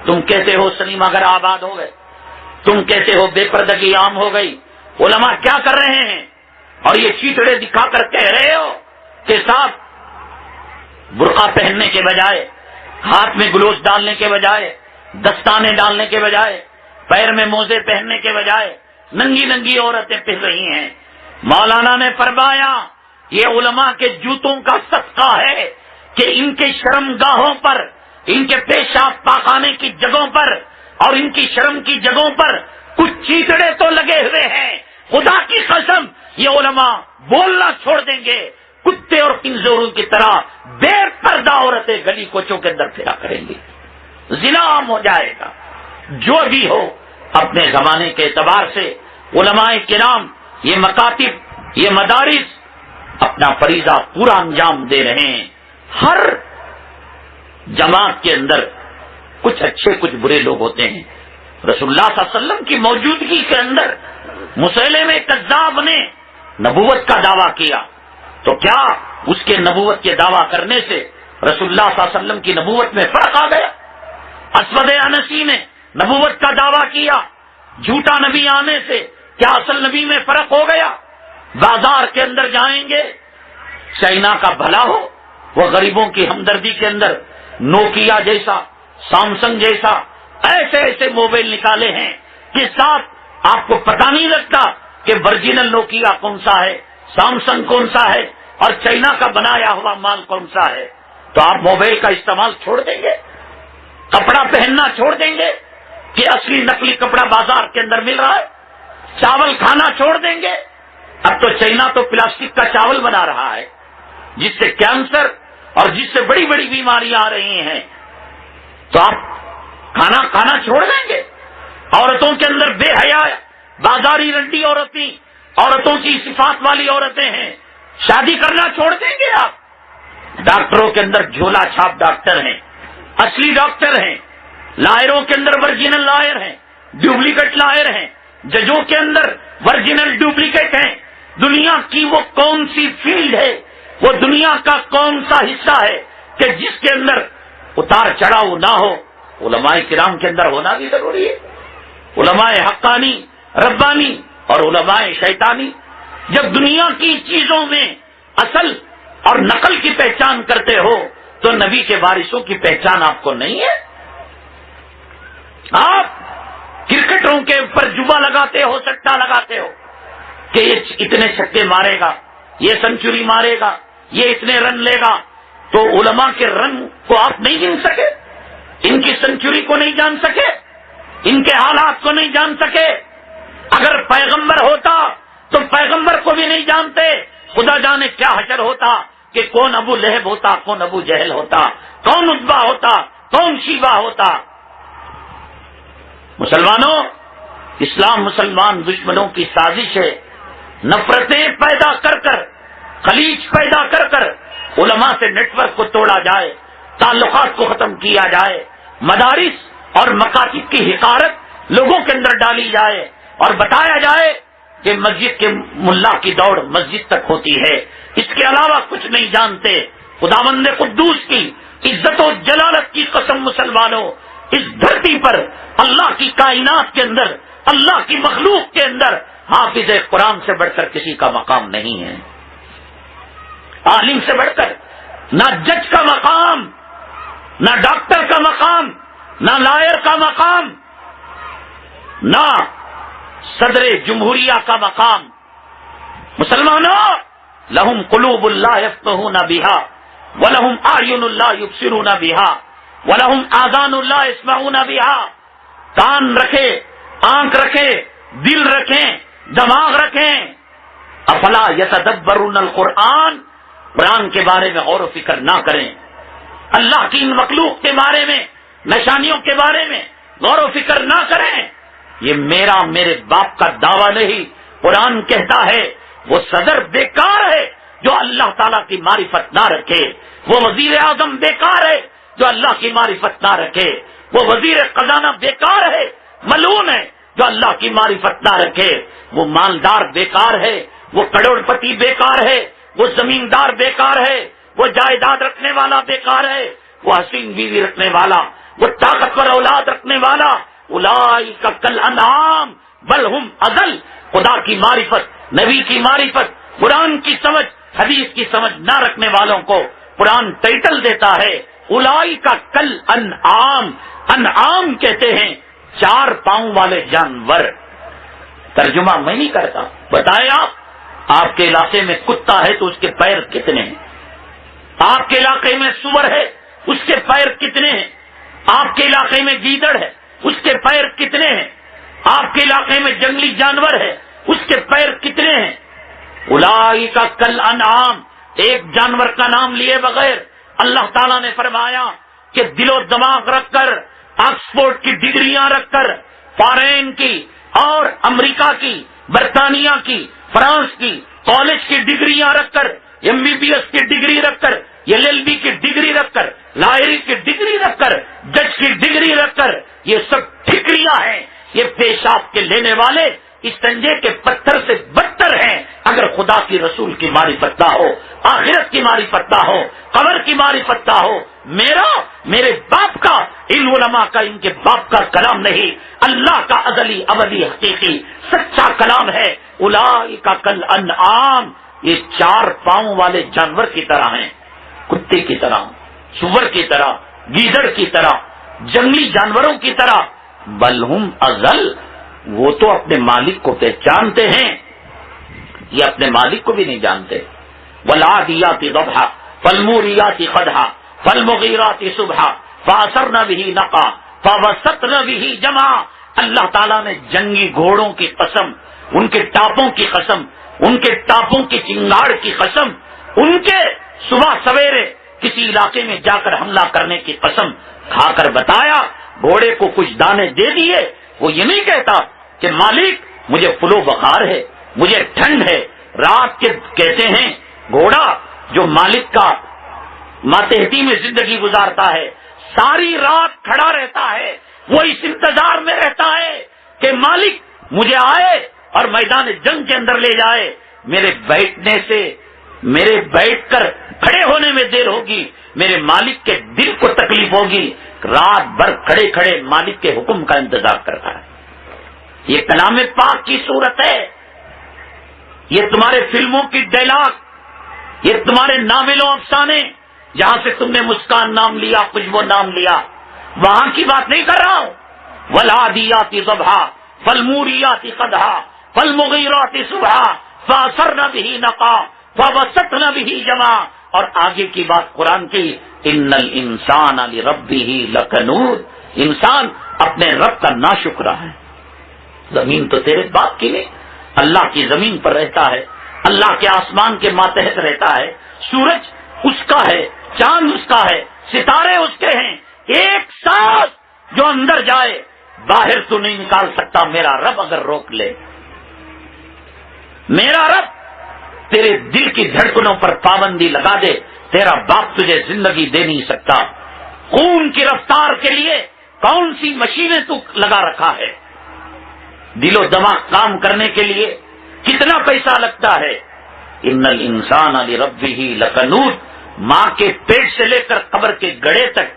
تم کہتے ہو سنیما گھر آباد ہو گئے، تم کہتے ہو بے پردگی عام ہو گئی، علماء کیا کر رہے ہیں؟ اور یہ چیتڑے دکھا کر کہہ رہے ہو کہ صاحب برقع پہننے کے بجائے، ہاتھ میں گلوز ڈالنے کے بجائے، دستانے ڈالنے کے بجائے، پیر میں موزے پہننے کے بجائے ننگی ننگی عورتیں پہن رہی ہیں۔ مولانا نے فرمایا یہ علماء کے جوتوں کا صدقہ ہے کہ ان کے شرم گاہوں پر، ان کے پیشاب پاخانے کی جگہوں پر اور ان کی شرم کی جگہوں پر کچھ چیتڑے تو لگے ہوئے ہیں، خدا کی قسم یہ علماء بولنا چھوڑ دیں گے، کتے اور کنزوروں کی طرح بے پردہ عورتیں گلی کوچوں کے اندر پھرا کریں گی، زنا عام ہو جائے گا۔ جو بھی ہو اپنے زمانے کے اعتبار سے علماء کرام، یہ مکاتب، یہ مدارس اپنا فریضہ پورا انجام دے رہے ہیں۔ ہر جماعت کے اندر کچھ اچھے کچھ برے لوگ ہوتے ہیں۔ رسول اللہ صلی اللہ علیہ وسلم کی موجودگی کے اندر مسیلمہ کذاب نے نبوت کا دعویٰ کیا، تو کیا اس کے نبوت کے دعویٰ کرنے سے رسول اللہ صلی اللہ علیہ وسلم کی نبوت میں فرق آ گیا؟ اسود انسی نے نبوت کا دعویٰ کیا، جھوٹا نبی آنے سے کیا اصل نبی میں فرق ہو گیا؟ بازار کے اندر جائیں گے، چائنا کا بھلا ہو، وہ غریبوں کی ہمدردی کے اندر نوکیا جیسا، سامسنگ جیسا ایسے ایسے موبائل نکالے ہیں کہ ساتھ آپ کو پتہ نہیں لگتا کہ ورجنل نوکیا کون سا ہے، سامسنگ کون سا ہے اور چائنا کا بنایا ہوا مال کون سا ہے۔ تو آپ موبائل کا استعمال چھوڑ دیں گے، کپڑا پہننا چھوڑ دیں گے کہ اصلی نقلی کپڑا بازار کے اندر مل رہا ہے، چاول کھانا چھوڑ دیں گے۔ اب تو چائنا تو پلاسٹک کا چاول بنا رہا ہے جس سے کینسر اور جس سے بڑی بڑی بیماریاں آ رہی ہیں، تو آپ کھانا کھانا چھوڑ دیں گے؟ عورتوں کے اندر بے حیا بازاری رنڈی عورتوں کی صفات والی عورتیں ہیں، شادی کرنا چھوڑ دیں گے آپ؟ ڈاکٹروں کے اندر جھولا چھاپ ڈاکٹر ہیں، اصلی ڈاکٹر ہیں، لائروں کے اندر ورجنل لائر ہیں، ڈپلیکیٹ لائر ہیں، ججوں کے اندر ورجنل ڈپلیکیٹ ہیں، دنیا کی وہ کون سی فیلڈ ہے، وہ دنیا کا کون سا حصہ ہے کہ جس کے اندر اتار چڑھاؤ نہ ہو؟ علماء کرام کے اندر ہونا بھی ضروری ہے، علماء حقانی ربانی اور علماء شیطانی۔ جب دنیا کی چیزوں میں اصل اور نقل کی پہچان کرتے ہو تو نبی کے وارثوں کی پہچان آپ کو نہیں ہے؟ آپ کرکٹروں کے اوپر جوا لگاتے ہو، سٹا لگاتے ہو کہ یہ اتنے چھکے مارے گا، یہ سنچری مارے گا، یہ اتنے رن لے گا، تو علماء کے رن کو آپ نہیں گن سکے، ان کی سنچری کو نہیں جان سکے، ان کے حالات کو نہیں جان سکے۔ اگر پیغمبر ہوتا تو پیغمبر کو بھی نہیں جانتے، خدا جانے کیا حشر ہوتا کہ کون ابو لہب ہوتا، کون ابو جہل ہوتا، کون عتبہ ہوتا، کون شیبہ ہوتا۔ مسلمانوں، اسلام مسلمان دشمنوں کی سازش ہے، نفرتیں پیدا کر کر، خلیج پیدا کر کر علماء سے نیٹ ورک کو توڑا جائے، تعلقات کو ختم کیا جائے، مدارس اور مکاتب کی حقارت لوگوں کے اندر ڈالی جائے اور بتایا جائے کہ مسجد کے ملا کی دوڑ مسجد تک ہوتی ہے، اس کے علاوہ کچھ نہیں جانتے۔ خداوند قدوس کی عزت و جلالت کی قسم مسلمانوں، اس دھرتی پر اللہ کی کائنات کے اندر، اللہ کی مخلوق کے اندر حافظ قرآن سے بڑھ کر کسی کا مقام نہیں ہے، عالم سے بڑھ کر نہ جج کا مقام، نہ ڈاکٹر کا مقام، نہ لائر کا مقام، نہ صدر جمہوریہ کا مقام۔ مسلمانوں، لہم قلوب لا یفقہون بہا ولہم اعین لا یبصرون بہا ولہم آذان لا یسمعون بہا۔ کان رکھے، آنکھ رکھے، دل رکھیں، دماغ رکھیں۔ افلا یتدبرون القرآن، قرآن کے بارے میں غور و فکر نہ کریں، اللہ کی ان مخلوق کے بارے میں، نشانیوں کے بارے میں غور و فکر نہ کریں۔ یہ میرے باپ کا دعویٰ نہیں، قرآن کہتا ہے وہ صدر بیکار ہے جو اللہ تعالیٰ کی معرفت نہ رکھے، وہ وزیر اعظم بیکار ہے جو اللہ کی معرفت نہ رکھے، وہ وزیر خزانہ بیکار ہے، ملعون ہے جو اللہ کی معرفت نہ رکھے، وہ مالدار بیکار ہے، وہ کروڑ پتی بیکار ہے، وہ زمیندار بیکار ہے، وہ جائیداد رکھنے والا بیکار ہے، وہ حسین بیوی رکھنے والا، وہ طاقتور اولاد رکھنے والا، اولئک کالانعام بل ہم اضل۔ خدا کی معرفت، نبی کی معرفت، قرآن کی سمجھ، حدیث کی سمجھ نہ رکھنے والوں کو قرآن ٹائٹل دیتا ہے اولئک کالانعام۔ انعام کہتے ہیں چار پاؤں والے جانور۔ ترجمہ میں نہیں کرتا، بتائیں آپ کے علاقے میں کتا ہے تو اس کے پیر کتنے ہیں؟ آپ کے علاقے میں سور ہے، اس کے پیر کتنے ہیں؟ آپ کے علاقے میں گیدڑ ہے، اس کے پیر کتنے ہیں؟ آپ کے علاقے میں جنگلی جانور ہے، اس کے پیر کتنے ہیں؟ اولئک کالانعام، ایک جانور کا نام لیے بغیر اللہ تعالیٰ نے فرمایا کہ دل و دماغ رکھ کر، آکسفورڈ کی ڈگریاں رکھ کر، فارین کی اور امریکہ کی، برطانیہ کی، فرانس کی کالج کی ڈگریاں رکھ کر، MBBS کی ڈگری رکھ کر، LLB کی ڈگری رکھ کر، لائری کی ڈگری رکھ کر، جج کی ڈگری رکھ کر، یہ سب ٹھکریاں ہیں، یہ پیشاب کے لینے والے استنجے کے پتھر سے بدتر ہیں۔ اگر خدا کی رسول کی معرفت نہ ہو، آخرت کی معرفت نہ ہو، قبر کی معرفت نہ ہو، میرے باپ کا، ان علماء کا، ان کے باپ کا کلام نہیں، اللہ کا ازلی ابدی حقیقی سچا کلام ہے۔ اولئک کالانعام، یہ چار پاؤں والے جانور کی طرح ہیں، کتے کی طرح، سور کی طرح، گیدڑ کی طرح، جنگلی جانوروں کی طرح۔ بل ہم اضل، وہ تو اپنے مالک کو پہچانتے ہیں، یہ اپنے مالک کو بھی نہیں جانتے۔ والعادیات ضبحا فالموریات قدحا فالمغیرات صبحا فاثرن به نقعا فوسطن به جمعا۔ اللہ تعالیٰ نے جنگی گھوڑوں کی قسم، ان کے ٹاپوں کی قسم، ان کے ٹاپوں کی چنگاڑ کی قسم، ان کے صبح سویرے کسی علاقے میں جا کر حملہ کرنے کی قسم کھا کر بتایا، گھوڑے کو کچھ دانے دے دیے، وہ یہ نہیں کہتا کہ مالک مجھے فلو بخار ہے، مجھے ٹھنڈ ہے۔ رات کے کہتے ہیں گھوڑا جو مالک کا ماتحتی میں زندگی گزارتا ہے، ساری رات کھڑا رہتا ہے، وہ اس انتظار میں رہتا ہے کہ مالک مجھے آئے اور میدان جنگ کے اندر لے جائے۔ میرے بیٹھنے سے، میرے بیٹھ کر کھڑے ہونے میں دیر ہوگی، میرے مالک کے دل کو تکلیف ہوگی، رات بھر کھڑے کھڑے مالک کے حکم کا انتظار کرتا ہے۔ یہ کلام پاک کی صورت ہے، یہ تمہارے فلموں کی ڈائلاگ، یہ تمہارے ناولوں افسانے، جہاں سے تم نے مسکان نام لیا، خوشبو نام لیا، وہاں کی بات نہیں کر رہا ہوں۔ والعادیات ضبحا فالموریات قدحا فالمغیرات صبحا فاثرن به نقا فوسطن به جمعا، اور آگے کی بات قرآن کی، ان الانسان لربہ لکنود، انسان اپنے رب کا ناشکرا ہے۔ زمین تو تیرے باپ کی نہیں، اللہ کی زمین پر رہتا ہے، اللہ کے آسمان کے ماتحت رہتا ہے، سورج اس کا ہے، چاند اس کا ہے، ستارے اس کے ہیں، ایک سانس جو اندر جائے باہر تو نہیں نکال سکتا، میرا رب اگر روک لے، میرا رب تیرے دل کی دھڑکنوں پر پابندی لگا دے، تیرا باپ تجھے زندگی دے نہیں سکتا۔ خون کی رفتار کے لیے کون سی مشینیں تو لگا رکھا ہے، دل و دماغ کام کرنے کے لیے کتنا پیسہ لگتا ہے۔ ان الانسان لربہ لکنود، ماں کے پیٹ سے لے کر قبر کے گڑے تک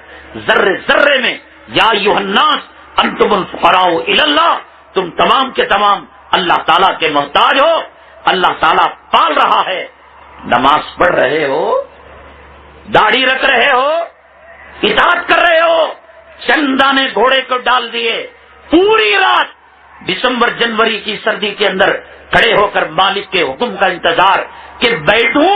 ذرے ذرے میں، یا ایھا الناس انتم الفقراء الی اللہ، تم تمام کے تمام اللہ تعالیٰ کے محتاج ہو، اللہ تعالیٰ پال رہا ہے۔ نماز پڑھ رہے ہو، داڑھی رکھ رہے ہو، اطاعت کر رہے ہو، چند دانے گھوڑے کو ڈال دیے، پوری رات دسمبر جنوری کی سردی کے اندر کھڑے ہو کر مالک کے حکم کا انتظار کہ بیٹھوں،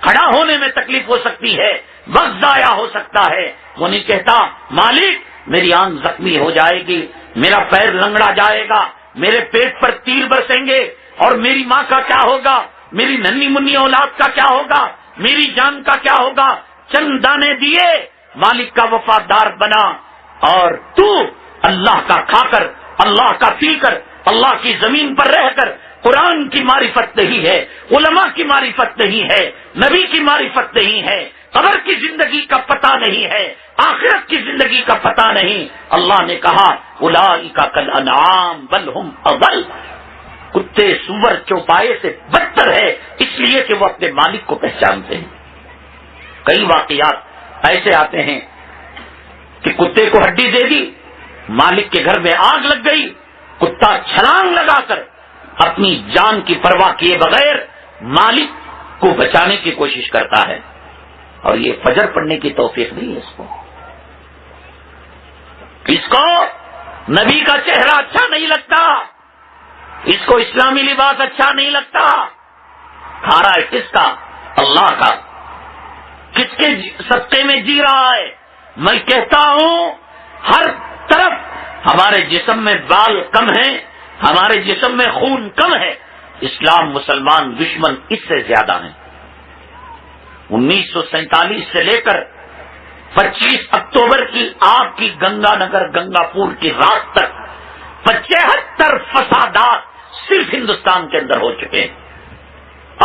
کھڑا ہونے میں تکلیف ہو سکتی ہے، وقت ضائع ہو سکتا ہے، وہ نہیں کہتا مالک میری آنکھ زخمی ہو جائے گی، میرا پیر لنگڑا جائے گا، میرے پیٹ پر تیر برسیں گے، اور میری ماں کا کیا ہوگا، میری ننھی منی اولاد کا کیا ہوگا، میری جان کا کیا ہوگا۔ چند دانے دیے، مالک کا وفادار بنا، اور تو اللہ کا کھا کر، اللہ کا پی کر، اللہ کی زمین پر رہ کر قرآن کی معرفت نہیں ہے، علماء کی معرفت نہیں ہے، نبی کی معرفت نہیں ہے، قبر کی زندگی کا پتہ نہیں ہے، آخرت کی زندگی کا پتہ نہیں۔ اللہ نے کہا اولئک کالانعام بل ہم اضل، کتے سور چوپائے سے بدتر ہے، اس لیے کہ وہ اپنے مالک کو پہچانتے ہیں۔ کئی واقعات ایسے آتے ہیں کہ کتے کو ہڈی دے دی، مالک کے گھر میں آگ لگ گئی، کتا چھلانگ لگا کر اپنی جان کی پرواہ کیے بغیر مالک کو بچانے کی کوشش کرتا ہے، اور یہ فجر پڑھنے کی توفیق نہیں ہے اس کو نبی کا چہرہ اچھا نہیں لگتا، اس کو اسلامی لباس اچھا نہیں لگتا، کھا رہا ہے کس کا؟ اللہ کا، کس کے سطح میں جی رہا ہے؟ میں کہتا ہوں ہر طرف ہمارے جسم میں بال کم ہیں، ہمارے جسم میں خون کم ہے، اسلام مسلمان دشمن اس سے زیادہ ہیں۔ 1947 سے لے کر 25 اکتوبر کی آپ کی گنگا نگر گنگا پور کی رات تک 75 فسادات صرف ہندوستان کے اندر ہو چکے ہیں،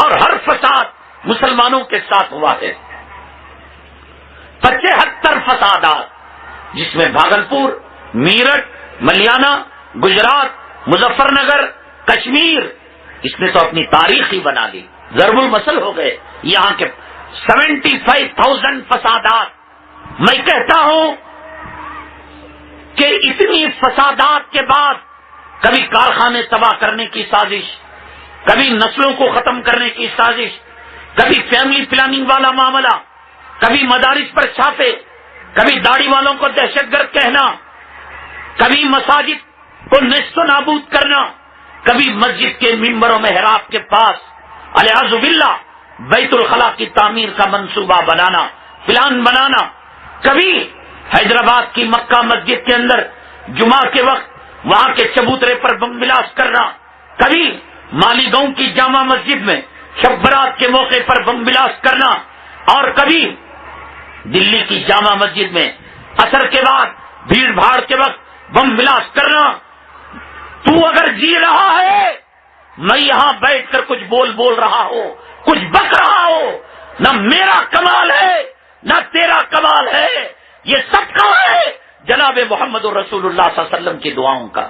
اور ہر فساد مسلمانوں کے ساتھ ہوا ہے۔ 75 فسادات، جس میں بھاگلپور، میرٹھ، ملیانہ، گجرات، مظفر نگر، کشمیر، اس نے تو اپنی تاریخ ہی بنا لی، ضرب المثل ہو گئے یہاں کے 75,000 فسادات۔ میں کہتا ہوں کہ اتنی فسادات کے بعد کبھی کارخانے تباہ کرنے کی سازش، کبھی نسلوں کو ختم کرنے کی سازش، کبھی فیملی پلاننگ والا معاملہ، کبھی مدارس پر چھاپے، کبھی داڑھی والوں کو دہشت گرد کہنا، کبھی مساجد کو نیست و نابود کرنا، کبھی مسجد کے ممبر و محراب کے پاس الیاذ باللہ بیت الخلا کی تعمیر کا منصوبہ بنانا، پلان بنانا، کبھی حیدرآباد کی مکہ مسجد کے اندر جمعہ کے وقت وہاں کے چبوترے پر بم بلاسٹ کرنا، کبھی مالیگاؤں کی جامع مسجد میں شب برات کے موقع پر بم بلاسٹ کرنا، اور کبھی دلی کی جامع مسجد میں عصر کے بعد بھیڑ بھاڑ کے وقت بم بلاسٹ کرنا۔ تو اگر جی رہا ہے، میں یہاں بیٹھ کر کچھ بول رہا ہوں، کچھ بک رہا ہوں، نہ میرا کمال ہے نہ تیرا کمال ہے، یہ سب کا ہے جناب محمد رسول اللہ صلی اللہ علیہ وسلم کی دعاؤں کا۔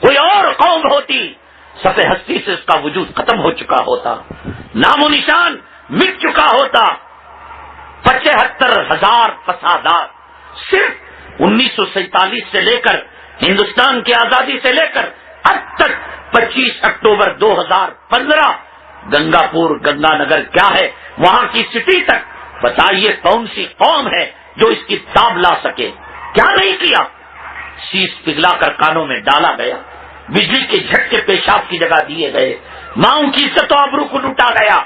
کوئی اور قوم ہوتی صف ہستی سے اس کا وجود ختم ہو چکا ہوتا، نام و نشان مٹ چکا ہوتا۔ 75,000 فسادات صرف 1947 سے لے کر ہندوستان کی آزادی سے لے کر اب تک 25 اکتوبر 2015 گنگاپور گنگا نگر کیا ہے وہاں کی سٹی تک بتائیے کون سی قوم ہے جو اس کی تاب لا سکے؟ کیا نہیں کیا؟ شیش پگھلا کر کانوں میں ڈالا گیا، بجلی کے جھٹکے پیشاب کی جگہ دیے گئے، ماؤں کی عزت و آبرو کو لوٹا گیا۔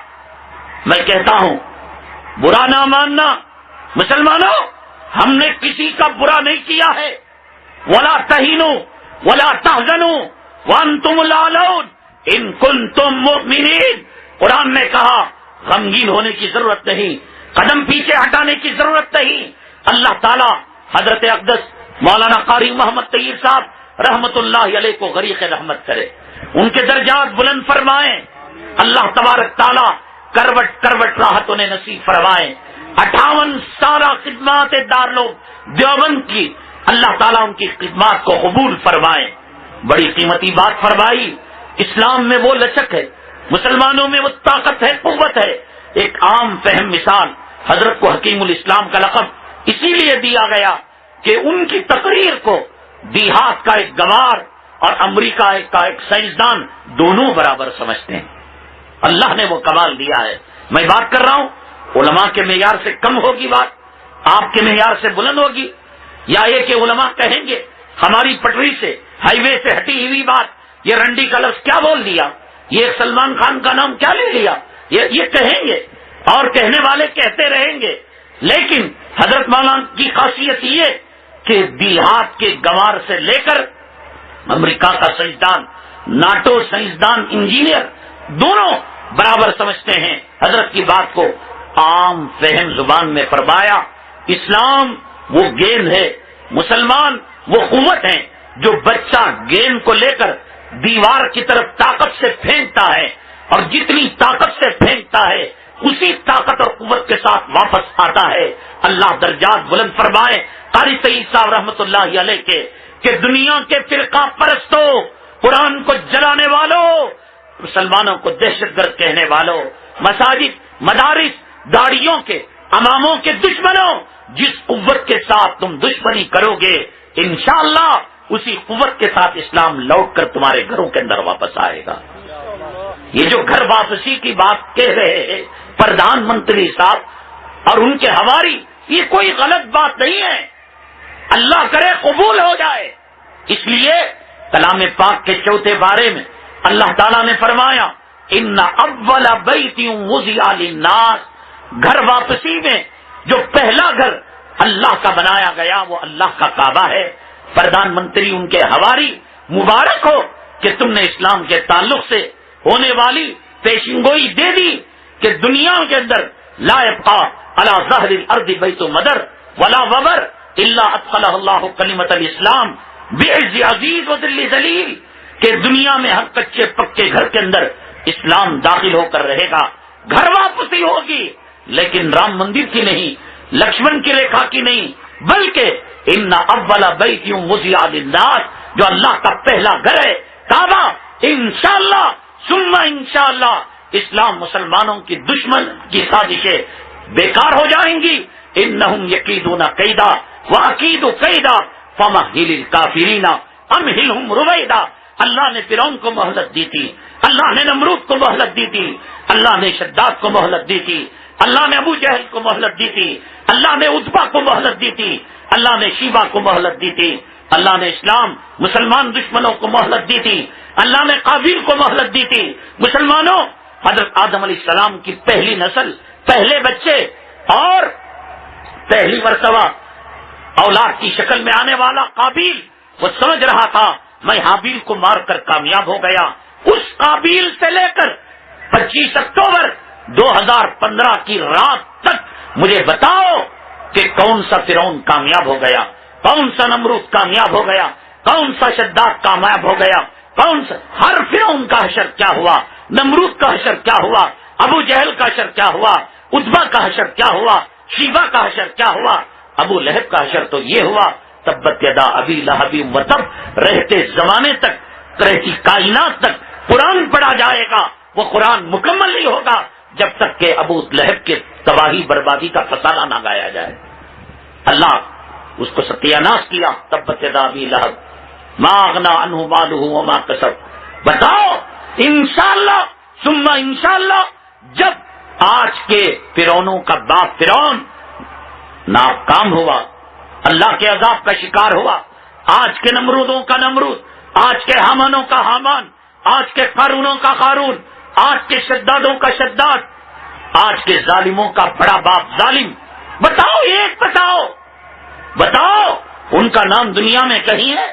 میں کہتا ہوں برا نہ ماننا مسلمانوں، ہم نے کسی کا برا نہیں کیا ہے۔ ولا تہینوا ولا تحزنوا وانتم الاعلون ان کنتم مؤمنین۔ قرآن نے کہا غمگین ہونے کی ضرورت نہیں، قدم پیچھے ہٹانے کی ضرورت نہیں۔ اللہ تعالی حضرت اقدس مولانا قاری محمد طیب صاحب رحمت اللہ علیہ کو غریق رحمت کرے، ان کے درجات بلند فرمائیں۔ اللہ تبارک تعالی کروٹ کروٹ راحت انہیں نصیب فرمائیں۔ 58 سالہ خدمات دارالعلوم دیوبند کی اللہ تعالیٰ ان کی خدمات کو قبول فرمائیں۔ بڑی قیمتی بات فرمائی، اسلام میں وہ لچک ہے، مسلمانوں میں وہ طاقت ہے، قوت ہے۔ ایک عام فہم مثال، حضرت کو حکیم الاسلام کا لقب اسی لیے دیا گیا کہ ان کی تقریر کو دیہات کا ایک گوار اور امریکہ کا ایک سائنسدان دونوں برابر سمجھتے ہیں۔ اللہ نے وہ کمال دیا ہے۔ میں بات کر رہا ہوں علماء کے معیار سے کم ہوگی بات، آپ کے معیار سے بلند ہوگی، یا یہ کہ علماء کہیں گے ہماری پٹری سے ہائی وے سے ہٹی ہوئی بات، یہ رنڈی کا لفظ کیا بول دیا، یہ سلمان خان کا نام کیا لے لیا، یہ کہیں گے اور کہنے والے کہتے رہیں گے۔ لیکن حضرت مولانا کی خاصیت یہ کہ دیہات کے گوار سے لے کر امریکہ کا سائنسدان، ناٹو سائنسدان، انجینئر دونوں برابر سمجھتے ہیں۔ حضرت کی بات کو عام فہم زبان میں فرمایا، اسلام وہ گیند ہے، مسلمان وہ قوت ہیں جو بچہ گیند کو لے کر دیوار کی طرف طاقت سے پھینکتا ہے، اور جتنی طاقت سے پھینکتا ہے اسی طاقت اور قوت کے ساتھ واپس آتا ہے۔ اللہ درجات بلند فرمائے قاری سعید صاحب رحمت اللہ علیہ کے کہ دنیا کے فرقہ پرستوں، قرآن کو جلانے والوں، مسلمانوں کو دہشت گرد کہنے والوں، مساجد مدارس داڑیوں کے اماموں کے دشمنوں، جس قوت کے ساتھ تم دشمنی کرو گے انشاءاللہ اسی قوت کے ساتھ اسلام لوٹ کر تمہارے گھروں کے اندر واپس آئے گا۔ یہ جو گھر واپسی کی بات کہہ رہے ہیں پردھان منتری صاحب اور ان کے حواری، یہ کوئی غلط بات نہیں ہے، اللہ کرے قبول ہو جائے۔ اس لیے کلام پاک کے چوتھے بارے میں اللہ تعالیٰ نے فرمایا ان اول بیت وضع للناس، گھر واپسی میں جو پہلا گھر اللہ کا بنایا گیا وہ اللہ کا کعبہ ہے۔ پردھان منتری ان کے حواری، مبارک ہو کہ تم نے اسلام کے تعلق سے ہونے والی پیشنگوئی دے دی کہ دنیا کے اندر لا یبقى علی ظہر الارض بیت مدر ولا وبر الا ادخلہ اللہ کلمۃ الاسلام بعز عزیز و ذل ذلیل، کہ دنیا میں ہر کچے پکے گھر کے اندر اسلام داخل ہو کر رہے گا، گھر واپسی ہوگی، لیکن رام مندر کی نہیں، لکشمن کی ریکھا کی نہیں، بلکہ ان اول بیت وضع للناس، جو اللہ کا پہلا گھر ہے کعبہ، انشاءاللہ ثم انشاءاللہ اسلام مسلمانوں کی دشمن کی سازشیں بیکار ہو جائیں گی۔ انہم یکیدون کیدا واکید کیدا فمہل الکافرین امہلہم رویدا۔ اللہ نے فرعون کو مہلت دی تھی، اللہ نے نمرود کو مہلت دی تھی، اللہ نے شداد کو مہلت دی تھی، اللہ نے ابو جہل کو مہلت دی تھی، اللہ نے عتبہ کو مہلت دی تھی، اللہ نے شیبہ کو مہلت دی تھی، اللہ نے اسلام مسلمان دشمنوں کو مہلت دی تھی، اللہ نے قابیل کو مہلت دی تھی۔ مسلمانوں، حضرت آدم علیہ السلام کی پہلی نسل، پہلے بچے اور پہلی مرتبہ اولاد کی شکل میں آنے والا قابیل، وہ سمجھ رہا تھا میں حابیل کو مار کر کامیاب ہو گیا۔ اس قابیل سے لے کر 25 اکتوبر 2015 کی رات تک مجھے بتاؤ کہ کون سا فرعون کامیاب ہو گیا، کون سا نمرود کامیاب ہو گیا، کون سا شداد کامیاب ہو گیا، کون سا ہر فرعون کا حشر کیا ہوا، نمرود کا حشر کیا ہوا، ابو جہل کا حشر کیا ہوا، عتبہ کا حشر کیا ہوا، شیبہ کا حشر کیا ہوا، ابو لہب کا حشر تو یہ ہوا تبت یدا ابی لہب وتب، رہتے زمانے تک، رہتی کائنات تک قرآن پڑھا جائے گا وہ قرآن مکمل نہیں ہوگا جب تک کہ ابو لہب کے تباہی بربادی کا فسانہ نہ گایا جائے۔ اللہ اس کو ستیہ ناش کیا، تبت یدا ابی لہب ما اغنی عنہ مالہ وما کسب۔ بتاؤ انشاءاللہ ثم انشاءاللہ جب آج کے فرعونوں کا باپ فرعون ناکام ہوا، اللہ کے عذاب کا شکار ہوا، آج کے نمرودوں کا نمرود، آج کے حامانوں کا حامان، آج کے قارونوں کا قارون، آج کے شدادوں کا شداد، آج کے ظالموں کا بڑا باپ ظالم، بتاؤ ایک بتاؤ ان کا نام دنیا میں کہیں ہے؟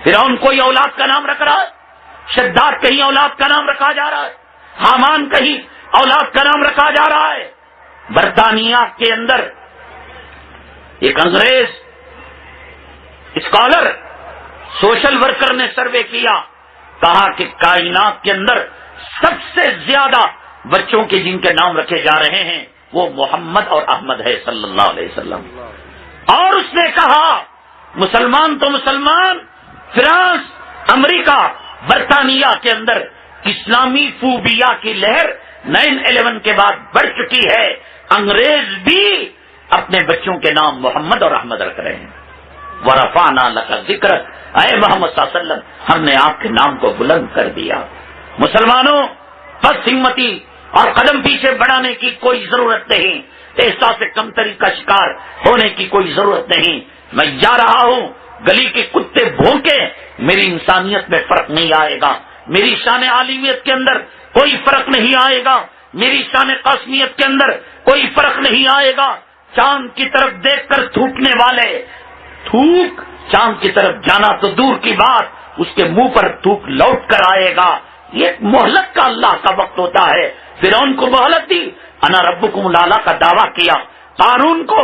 فرعون کوئی اولاد کا نام رکھ رہا ہے؟ شداد کہیں اولاد کا نام رکھا جا رہا ہے؟ حامان کہیں اولاد کا نام رکھا جا رہا ہے؟ برطانیہ کے اندر ایک انگریز اسکالر سوشل ورکر نے سروے کیا، کہا کہ کائنات کے اندر سب سے زیادہ بچوں کے جن کے نام رکھے جا رہے ہیں وہ محمد اور احمد ہے صلی اللہ علیہ وسلم۔ اور اس نے کہا مسلمان تو مسلمان، فرانس، امریکہ، برطانیہ کے اندر اسلامی فوبیا کی لہر 9/11 کے بعد بڑھ چکی ہے، انگریز بھی اپنے بچوں کے نام محمد اور احمد رکھ رہے ہیں۔ وَرَفَعْنَا لَكَ ذِكْرَكَ، اے محمد صلی اللہ علیہ وسلم ہم نے آپ کے نام کو بلند کر دیا۔ مسلمانوں بس ہمتی اور قدم پیچھے بڑھانے کی کوئی ضرورت نہیں، احساس کمتری کا شکار ہونے کی کوئی ضرورت نہیں۔ میں جا رہا ہوں، گلی کے کتے بھونکے، میری انسانیت میں فرق نہیں آئے گا، میری شان عالمیت کے اندر کوئی فرق نہیں آئے گا، میری شان قاسمیت کے اندر کوئی فرق نہیں آئے گا۔ چاند کی طرف دیکھ کر تھوکنے والے، تھوک چاند کی طرف جانا تو دور کی بات، اس کے منہ پر تھوک لوٹ کر آئے گا۔ یہ ایک مہلت کا اللہ کا وقت ہوتا ہے۔ فرعون کو مہلت دی، انا ربکم الاعلی کا دعویٰ کیا، قارون کو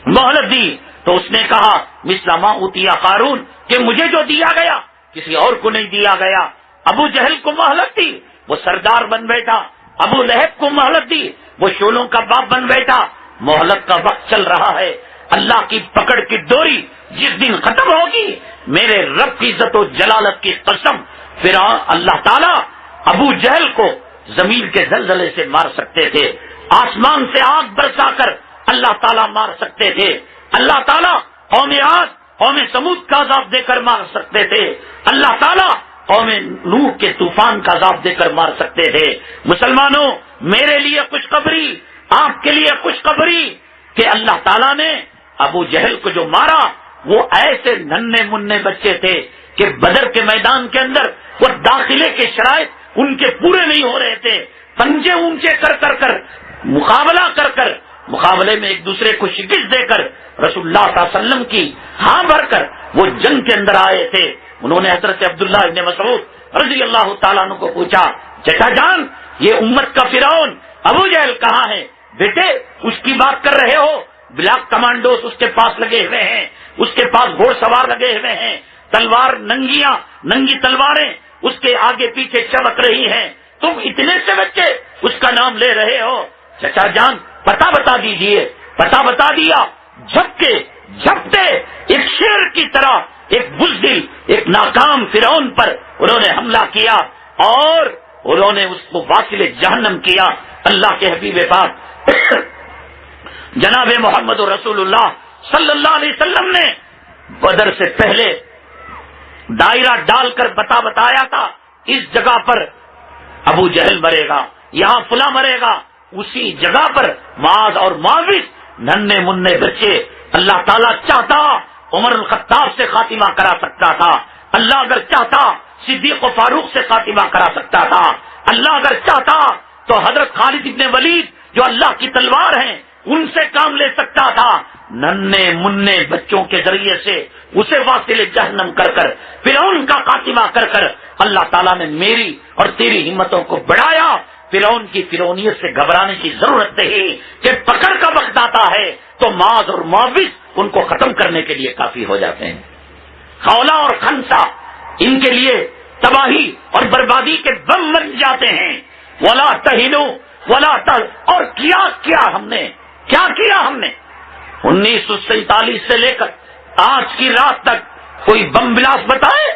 مہلت دی تو اس نے کہا مثل ما اوتی قارون کہ مجھے جو دیا گیا کسی اور کو نہیں دیا گیا۔ ابو جہل کو مہلت دی، وہ سردار بن بیٹھا۔ ابو لہب کو مہلت دی، وہ شولوں کا باپ بن بیٹھا۔ مہلت کا وقت چل رہا ہے، اللہ کی پکڑ کی ڈوری جس دن ختم ہوگی، میرے رب کی عزت و جلالت کی قسم، پھر اللہ تعالیٰ ابو جہل کو زمین کے زلزلے سے مار سکتے تھے، آسمان سے آگ برسا کر اللہ تعالیٰ مار سکتے تھے، اللہ تعالیٰ قوم عاد قوم سمود کا عذاب دے کر مار سکتے تھے، اللہ تعالیٰ قوم نوح کے طوفان کا عذاب دے کر مار سکتے تھے۔ مسلمانوں میرے لیے خوشخبری، آپ کے لیے خوشخبری کہ اللہ تعالیٰ نے ابو جہل کو جو مارا وہ ایسے ننھے منھے بچے تھے کہ بدر کے میدان کے اندر وہ داخلے کے شرائط ان کے پورے نہیں ہو رہے تھے، پنجے اونچے کر مقابلہ کر مقابلے میں ایک دوسرے کو شکست دے کر رسول اللہ صلی اللہ علیہ وسلم کی ہاں بھر کر وہ جنگ کے اندر آئے تھے۔ انہوں نے حضرت عبداللہ ابن مسعود رضی اللہ تعالیٰ عنہ کو پوچھا، چچا جان یہ امت کا فرعون ابو جہل کہاں ہے؟ بیٹے اس کی بات کر رہے ہو، بلاک کمانڈوز اس کے پاس لگے ہوئے ہیں، اس کے پاس گھوڑ سوار لگے ہوئے ہیں، تلوار ننگی تلواریں اس کے آگے پیچھے چمک رہی ہیں، تم اتنے سے بچے اس کا نام لے رہے ہو؟ چچا جان پتہ بتا دیجئے۔ پتہ بتا دیا، جھپٹے ایک شیر کی طرح ایک بزدل ایک ناکام فرعون پر انہوں نے حملہ کیا اور انہوں نے اس کو واصل جہنم کیا۔ اللہ کے حبیب پاک جناب محمد رسول اللہ صلی اللہ علیہ وسلم نے بدر سے پہلے دائرہ ڈال کر بتایا تھا اس جگہ پر ابو جہل مرے گا، یہاں فلاں مرے گا، اسی جگہ پر معاذ اور معاوض ننھے منھے بچے۔ اللہ تعالیٰ چاہتا عمر الخطاب سے خاتمہ کرا سکتا تھا، اللہ اگر چاہتا صدیق و فاروق سے خاتمہ کرا سکتا تھا، اللہ اگر چاہتا تو حضرت خالد ابن ولید جو اللہ کی تلوار ہیں ان سے کام لے سکتا تھا۔ ننھے منھے بچوں کے ذریعے سے اسے واصل جہنم کر فرعون کا خاتمہ کر اللہ تعالیٰ نے میری اور تیری ہمتوں کو بڑھایا۔ فرعون کی فرعونیت سے گھبرانے کی ضرورت نہیں کہ پکڑ کا وقت آتا ہے تو معاذ اور معاوض ان کو ختم کرنے کے لیے کافی ہو جاتے ہیں۔ خولا اور خنسا ان کے لیے تباہی اور بربادی کے بم بن جاتے ہیں۔ ولا تہنوا ولا اور کیا ہم نے 1947 سے لے کر آج کی رات تک کوئی بم بلاس بتائے؟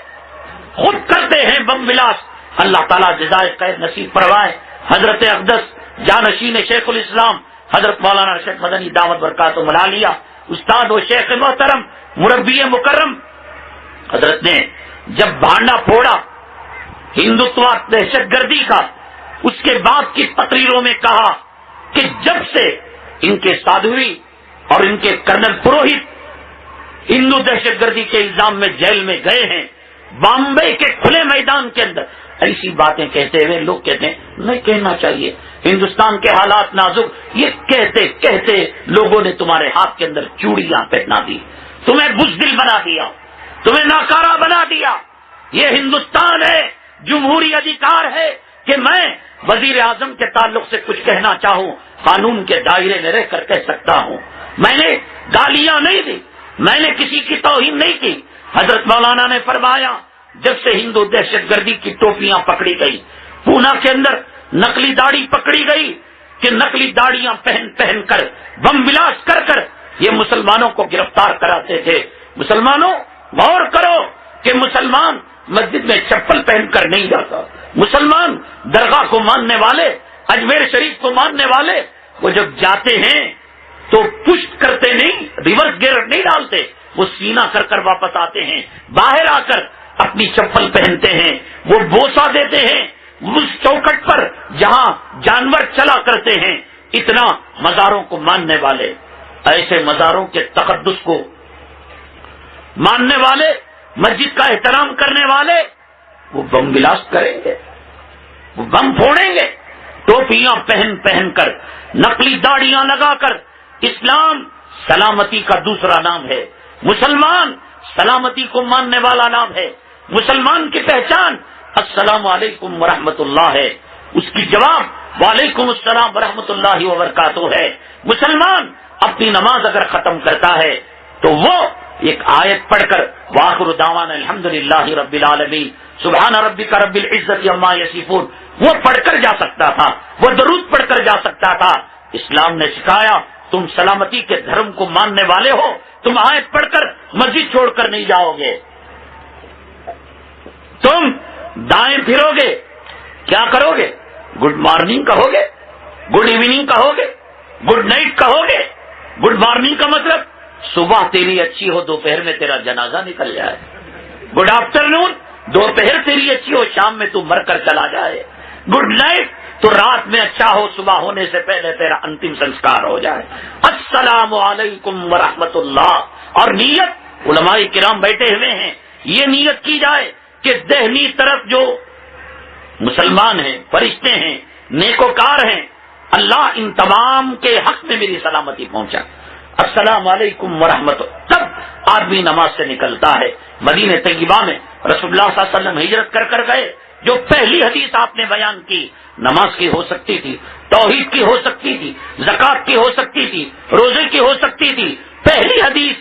خود کرتے ہیں بم بلاس، اللہ تعالیٰ جزائے خیر نصیب فرمائے حضرت اقدس جانشین شیخ الاسلام حضرت مولانا ارشد مدنی دعوت برکاتہ ملالیہ استاد و شیخ محترم مربی مکرم حضرت نے جب بھانڈا پھوڑا ہندوتوا دہشت گردی کا، اس کے بعد کی تقریروں میں کہا کہ جب سے ان کے سادھوی اور ان کے کرنل پروہت ہندو دہشت گردی کے الزام میں جیل میں گئے ہیں، بامبے کے کھلے میدان کے اندر ایسی باتیں کہتے ہوئے لوگ کہتے ہیں نہیں کہنا چاہیے، ہندوستان کے حالات نازک، یہ کہتے کہتے لوگوں نے تمہارے ہاتھ کے اندر چوڑیاں پہنا دی، تمہیں بزدل بنا دیا، تمہیں ناکارہ بنا دیا۔ یہ ہندوستان ہے، جمہوری ادھیکار ہے کہ میں وزیر اعظم کے تعلق سے کچھ کہنا چاہوں قانون کے دائرے میں رہ کر کہہ سکتا ہوں۔ میں نے گالیاں نہیں دی، میں نے کسی کی توہین نہیں کی۔ حضرت مولانا نے فرمایا جب سے ہندو دہشت گردی کی ٹوپیاں پکڑی گئی، پونا کے اندر نقلی داڑھی پکڑی گئی کہ نقلی داڑیاں پہن پہن کر بم بلاس کر کر یہ مسلمانوں کو گرفتار کراتے تھے۔ مسلمانوں غور کرو کہ مسلمان مسجد میں چپل پہن کر نہیں جاتا، مسلمان درگاہ کو ماننے والے، اجمیر شریف کو ماننے والے، وہ جب جاتے ہیں تو پشت کرتے نہیں، ریورس گیئر نہیں ڈالتے، وہ سینہ کر کر واپس آتے ہیں، باہر آ کر اپنی چپل پہنتے ہیں، وہ بوسہ دیتے ہیں اس چوکٹ پر جہاں جانور چلا کرتے ہیں۔ اتنا مزاروں کو ماننے والے، ایسے مزاروں کے تقدس کو ماننے والے، مسجد کا احترام کرنے والے، وہ بم بلاسٹ کریں گے، وہ بم پھوڑیں گے، ٹوپیاں پہن پہن کر، نقلی داڑیاں لگا کر۔ اسلام سلامتی کا دوسرا نام ہے، مسلمان سلامتی کو ماننے والا نام ہے۔ مسلمان کی پہچان السلام علیکم ورحمۃ اللہ ہے، اس کی جواب وعلیکم السلام ورحمۃ اللہ وبرکاتہ ہے۔ مسلمان اپنی نماز اگر ختم کرتا ہے تو وہ ایک آیت پڑھ کر وآخر دعوانا الحمدللہ رب العالمین سبحان ربک رب العزت عما یصفون وہ پڑھ کر جا سکتا تھا، وہ درود پڑھ کر جا سکتا تھا۔ اسلام نے سکھایا تم سلامتی کے دھرم کو ماننے والے ہو، تم آیت پڑھ کر مسجد چھوڑ کر نہیں جاؤ گے، تم دائیں پھرو گے، کیا کرو گے؟ گڈ مارننگ کہو گے، گڈ ایوننگ کہو گے، گڈ نائٹ کہو گے۔ گڈ مارننگ کا مطلب صبح تیری اچھی ہو، دوپہر میں تیرا جنازہ نکل جائے۔ گڈ آفٹرنون دوپہر تیری اچھی ہو، شام میں تو مر کر چلا جائے۔ گڈ نائٹ تو رات میں اچھا ہو، صبح ہونے سے پہلے تیرا انتم سنسکار ہو جائے۔ السلام علیکم ورحمۃ اللہ۔ اور نیت علماء کرام بیٹھے ہوئے ہیں، یہ نیت کی جائے کہ دہنی طرف جو مسلمان ہیں، فرشتے ہیں، نیکوکار ہیں، اللہ ان تمام کے حق میں میری سلامتی پہنچا۔ السلام علیکم ورحمۃ اللہ۔ تب آدمی نماز سے نکلتا ہے۔ مدینہ طیبہ میں رسول اللہ صلی اللہ علیہ وسلم ہجرت کر کر گئے، جو پہلی حدیث آپ نے بیان کی نماز کی ہو سکتی تھی، توحید کی ہو سکتی تھی، زکوٰۃ کی ہو سکتی تھی، روزے کی ہو سکتی تھی۔ پہلی حدیث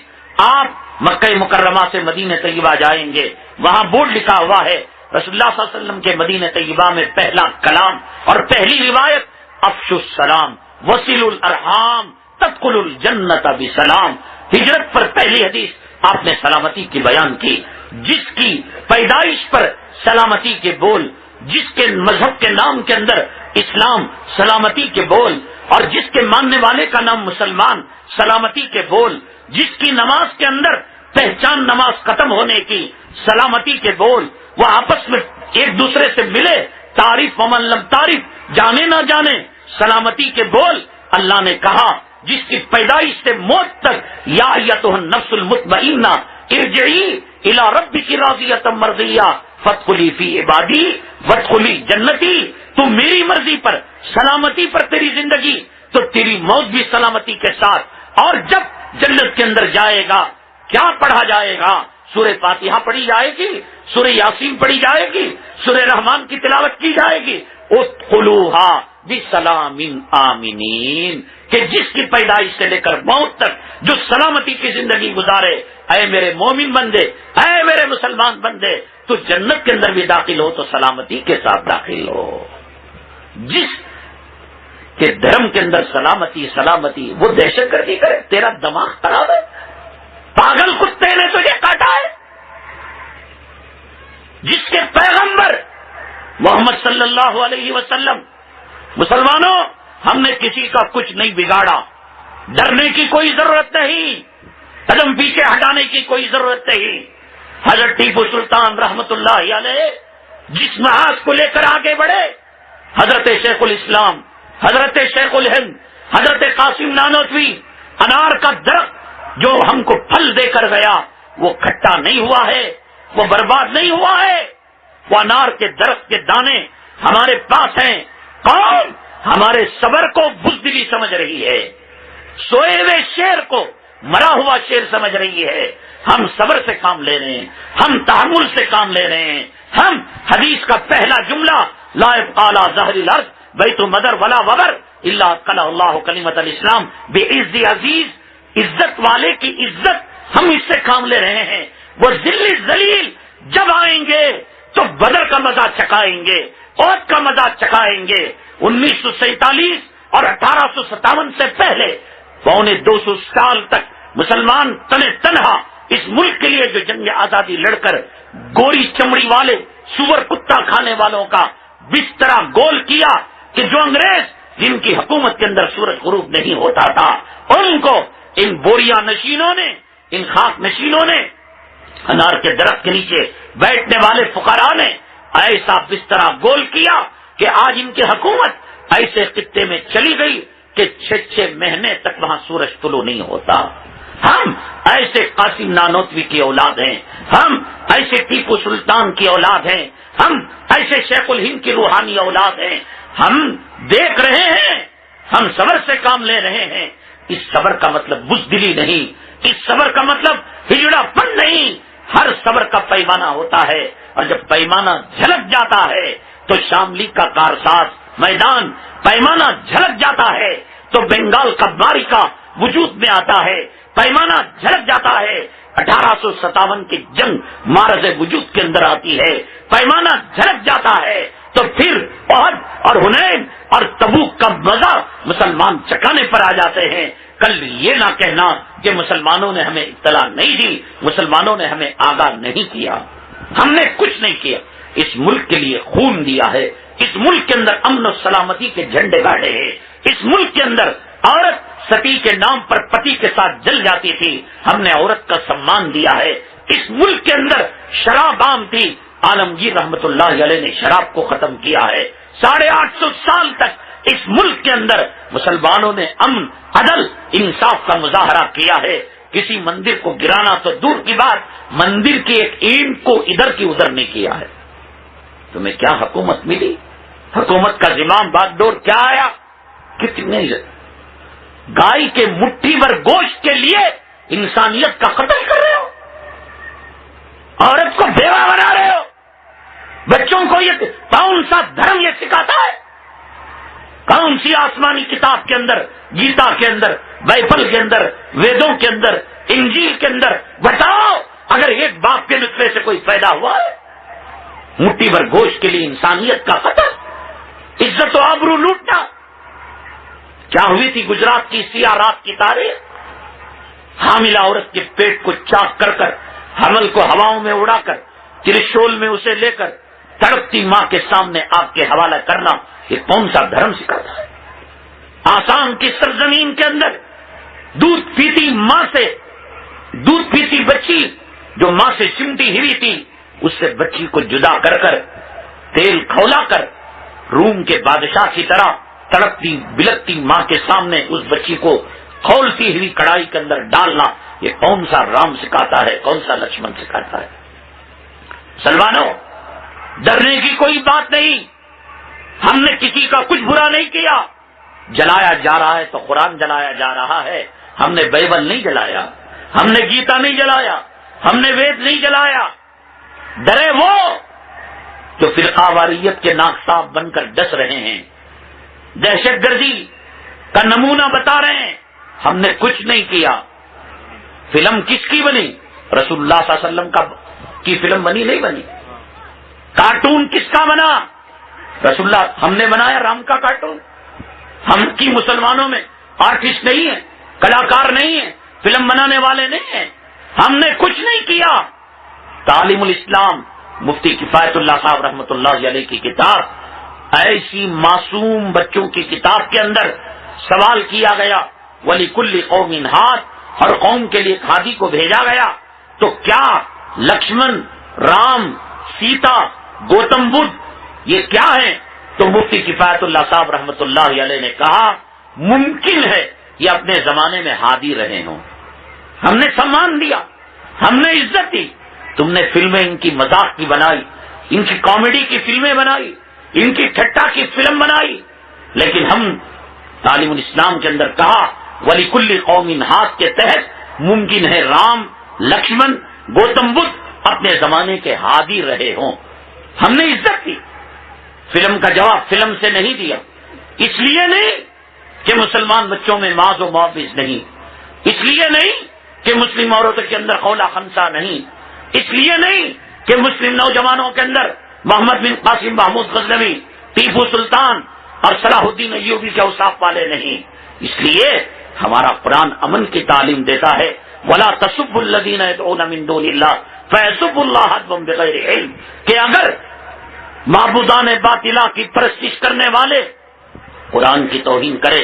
آپ مکہ مکرمہ سے مدینہ طیبہ جائیں گے، وہاں بورڈ لکھا ہوا ہے رسول اللہ صلی اللہ علیہ وسلم کے مدینہ طیبہ میں پہلا کلام اور پہلی روایت افشوا السلام وصلوا الارحام تدخلوا الجنت بسلام۔ ہجرت پر پہلی حدیث آپ نے سلامتی کی بیان کی۔ جس کی پیدائش پر سلامتی کے بول، جس کے مذہب کے نام کے اندر اسلام سلامتی کے بول، اور جس کے ماننے والے کا نام مسلمان سلامتی کے بول، جس کی نماز کے اندر پہچان نماز ختم ہونے کی سلامتی کے بول، وہ آپس میں ایک دوسرے سے ملے، تعریف ومن لم تعریف، جانے نہ جانے، سلامتی کے بول۔ اللہ نے کہا جس کی پیدائش سے موت تک یا ایتھا النفس المطمئنہ ارجعی الی ربک راضیۃ مرضیہ فادخلی فی عبادی وادخلی جنتی۔ تو میری مرضی پر سلامتی پر تیری زندگی تو تیری موت بھی سلامتی کے ساتھ۔ اور جب جنت کے اندر جائے گا کیا پڑھا جائے گا؟ سورہ فاتحہ پڑھی جائے گی، سورہ یاسین پڑھی جائے گی، سورہ رحمان کی تلاوت کی جائے گی۔ ادخلوہا بسلام آمنین، کہ جس کی پیدائش سے لے کر موت تک جو سلامتی کی زندگی گزارے، اے میرے مومن بندے، اے میرے مسلمان بندے، تو جنت کے اندر بھی داخل ہو تو سلامتی کے ساتھ داخل ہو۔ جس کے دھرم کے اندر سلامتی سلامتی، وہ دہشت گردی کرے، تیرا دماغ خراب ہے، پاگل کتے نے تجھے کاٹا ہے۔ جس کے پیغمبر محمد صلی اللہ علیہ وسلم. مسلمانوں، ہم نے کسی کا کچھ نہیں بگاڑا، ڈرنے کی کوئی ضرورت نہیں، قدم پیچھے ہٹانے کی کوئی ضرورت نہیں. حضرت ٹیپو سلطان رحمت اللہ علیہ جس محاذ کو لے کر آگے بڑھے، حضرت شیخ الاسلام، حضرت شیخ الہند، حضرت قاسم نانوتوی، انار کا درخت جو ہم کو پھل دے کر گیا وہ کھٹا نہیں ہوا ہے، وہ برباد نہیں ہوا ہے. وہ انار کے درخت کے دانے ہمارے پاس ہیں. قوم ہمارے صبر کو بزدلی سمجھ رہی ہے، سوئے ہوئے شیر کو مرا ہوا شیر سمجھ رہی ہے. ہم صبر سے کام لے رہے ہیں، ہم تحمل سے کام لے رہے ہیں. ہم حدیث کا پہلا جملہ لا يبقى ظہر الارض بیت مدر ولا وبر الا قلع اللہ کلمۃ الاسلام بعز عزیز، عزت والے کی عزت ہم اس سے کام لے رہے ہیں. وہ ذل ذلیل جب آئیں گے تو بدر کا مزہ چکھائیں گے، عہد کا مزہ چکھائیں گے. 1947 اور 1857 سے پہلے 250 سال تک مسلمان تنے تنہا اس ملک کے لیے جو جنگ آزادی لڑ کر گوری چمڑی والے سور کتا کھانے والوں کا بسترا گول کیا کہ جو انگریز جن کی حکومت کے اندر سورج غروب نہیں ہوتا تھا ان کو ان بوریا نشینوں نے، ان خاک نشینوں نے، انار کے درخت کے نیچے بیٹھنے والے فقراء نے ایسا بسترا گول کیا کہ آج ان کی حکومت ایسے خطے میں چلی گئی کہ 6 مہینے تک وہاں سورج طلوع نہیں ہوتا. ہم ایسے قاسم نانوتوی کی اولاد ہیں، ہم ایسے ٹیپو سلطان کی اولاد ہیں، ہم ایسے شیخ الہند کی روحانی اولاد ہیں. ہم دیکھ رہے ہیں، ہم صبر سے کام لے رہے ہیں. اس صبر کا مطلب بزدلی نہیں، اس صبر کا مطلب ہجڑا پن نہیں. ہر صبر کا پیمانہ ہوتا ہے، اور جب پیمانہ جھلک جاتا ہے تو شاملی کا کارساز میدان پیمانہ جھلک جاتا ہے تو بنگال کا باریکا وجود میں آتا ہے، پیمانہ جھلک جاتا ہے. 1857 کی جنگ معرض وجود کے اندر آتی ہے، پیمانہ جھلک جاتا ہے تو پھر احد اور حنین اور تبوک کا مزہ مسلمان چکانے پر آ جاتے ہیں. کل یہ نہ کہنا کہ مسلمانوں نے ہمیں اطلاع نہیں دی، مسلمانوں نے ہمیں آگاہ نہیں کیا. ہم نے کچھ نہیں کیا، اس ملک کے لیے خون دیا ہے، اس ملک کے اندر امن و سلامتی کے جھنڈے گاڑے ہیں. اس ملک کے اندر عورت ستی کے نام پر پتی کے ساتھ جل جاتی تھی، ہم نے عورت کا سمان دیا ہے. اس ملک کے اندر شراب عام تھی، عالمگیر رحمت اللہ علیہ نے شراب کو ختم کیا ہے. 850 سال تک اس ملک کے اندر مسلمانوں نے امن، عدل، انصاف کا مظاہرہ کیا ہے. کسی مندر کو گرانا تو دور کی بات، مندر کی ایک اینٹ کو ادھر کی ادھر نہیں کیا ہے. تمہیں کیا حکومت ملی؟ حکومت کا زمام باغ ڈور کیا آیا؟ کتنے گائے کے مٹھی بھر گوشت کے لیے انسانیت کا قتل کر رہے ہو، عورت کو بیوہ بنا رہے ہو. بچوں کو یہ کون سا دھرم یہ سکھاتا ہے؟ کون سی آسمانی کتاب کے اندر، گیتا کے اندر، بائبل کے اندر، ویدوں کے اندر، انجیل کے اندر بتاؤ اگر ایک باپ کے نطفے سے کوئی پیدا ہوا ہے؟ مٹھی بھر گوشت کے لیے انسانیت کا قتل، عزت و آبرو لوٹنا. کیا ہوئی تھی گجرات کی سیاہ رات کی تاریخ؟ حاملہ عورت کے پیٹ کو چاک کر کر، حمل کو ہواؤں میں اڑا کر، ترشول میں اسے لے کر تڑپتی ماں کے سامنے آپ کے حوالہ کرنا، یہ کون سا دھرم سکھاتا ہے؟ آسام کی سرزمین کے اندر دودھ پیتی ماں سے، دودھ پیتی بچی جو ماں سے چمٹی ہوئی تھی، اس سے بچی کو جدا کر کر تیل کھولا کر روم کے بادشاہ کی طرح تڑپتی بلکتی ماں کے سامنے اس بچی کو کھولتی ہوئی کڑائی کے اندر ڈالنا، یہ کون سا رام سکھاتا ہے، کون سا لکشمن سکھاتا ہے؟ مسلمانوں، ڈرنے کی کوئی بات نہیں. ہم نے کسی کا کچھ برا نہیں کیا. جلایا جا رہا ہے تو قرآن جلایا جا رہا ہے. ہم نے بائبل نہیں جلایا، ہم نے گیتا نہیں جلایا، ہم نے وید نہیں جلایا. ڈرے وہ جو فرقہ واریت کے ناقصاب بن کر ڈس رہے ہیں، دہشت گردی کا نمونہ بتا رہے ہیں. ہم نے کچھ نہیں کیا. فلم کس کی بنی؟ رسول اللہ صلی اللہ علیہ وسلم کی فلم بنی نہیں بنی. کارٹون کس کا بنا؟ رسول اللہ. ہم نے بنایا رام کا کارٹون؟ ہم کی مسلمانوں میں آرٹسٹ نہیں ہے، کلاکار نہیں ہے، فلم بنانے والے نہیں ہیں. ہم نے کچھ نہیں کیا. تعلیم الاسلام مفتی کفایت اللہ صاحب رحمۃ اللہ علیہ کی کتاب، ایسی معصوم بچوں کی کتاب کے اندر سوال کیا گیا وَلِكُلِّ قَوْمٍ ہَادٍ، ہر قوم کے لیے ایک ہادی کو بھیجا گیا، تو کیا لکشمن، رام، سیتا، گوتم بدھ یہ کیا ہیں؟ تو مفتی کفایت اللہ صاحب رحمۃ اللہ علیہ نے کہا ممکن ہے یہ اپنے زمانے میں ہادی رہے ہوں، ہم نے سمان دیا، ہم نے عزت دی، تم نے فلمیں ان کی مذاق کی بنائی، ان کی کامیڈی کی فلمیں بنائی، ان کی ٹھٹا کی فلم بنائی، لیکن ہم تعلیم الاسلام کے اندر کہا وَلِكُلِّ قَوْمٍ ہَادٍ کے تحت ممکن ہے رام، لکشمن، گوتم بدھ اپنے زمانے کے ہادی رہے ہوں، ہم نے عزت دی۔ فلم کا جواب فلم سے نہیں دیا، اس لیے نہیں کہ مسلمان بچوں میں معاذ و معاوض نہیں، اس لیے نہیں کہ مسلم عورتوں کے اندر خولا خنسا نہیں، اس لیے نہیں کہ مسلم نوجوانوں کے اندر محمد بن قاسم محمود غزنوی، ٹیپو سلطان اور صلاح الدین ایوبی کے اوصاف والے نہیں، اس لیے ہمارا قرآن امن کی تعلیم دیتا ہے وَلَا تَسُبُّوا الَّذِينَ يَدْعُونَ مِن دُونِ اللَّهِ فَيَسُبُّوا اللَّهَ عَدْوًا بِغَيْرِ عِلْمٍ، کہ اگر معبودان باطلہ کی پرستش کرنے والے قرآن کی توہین کرے،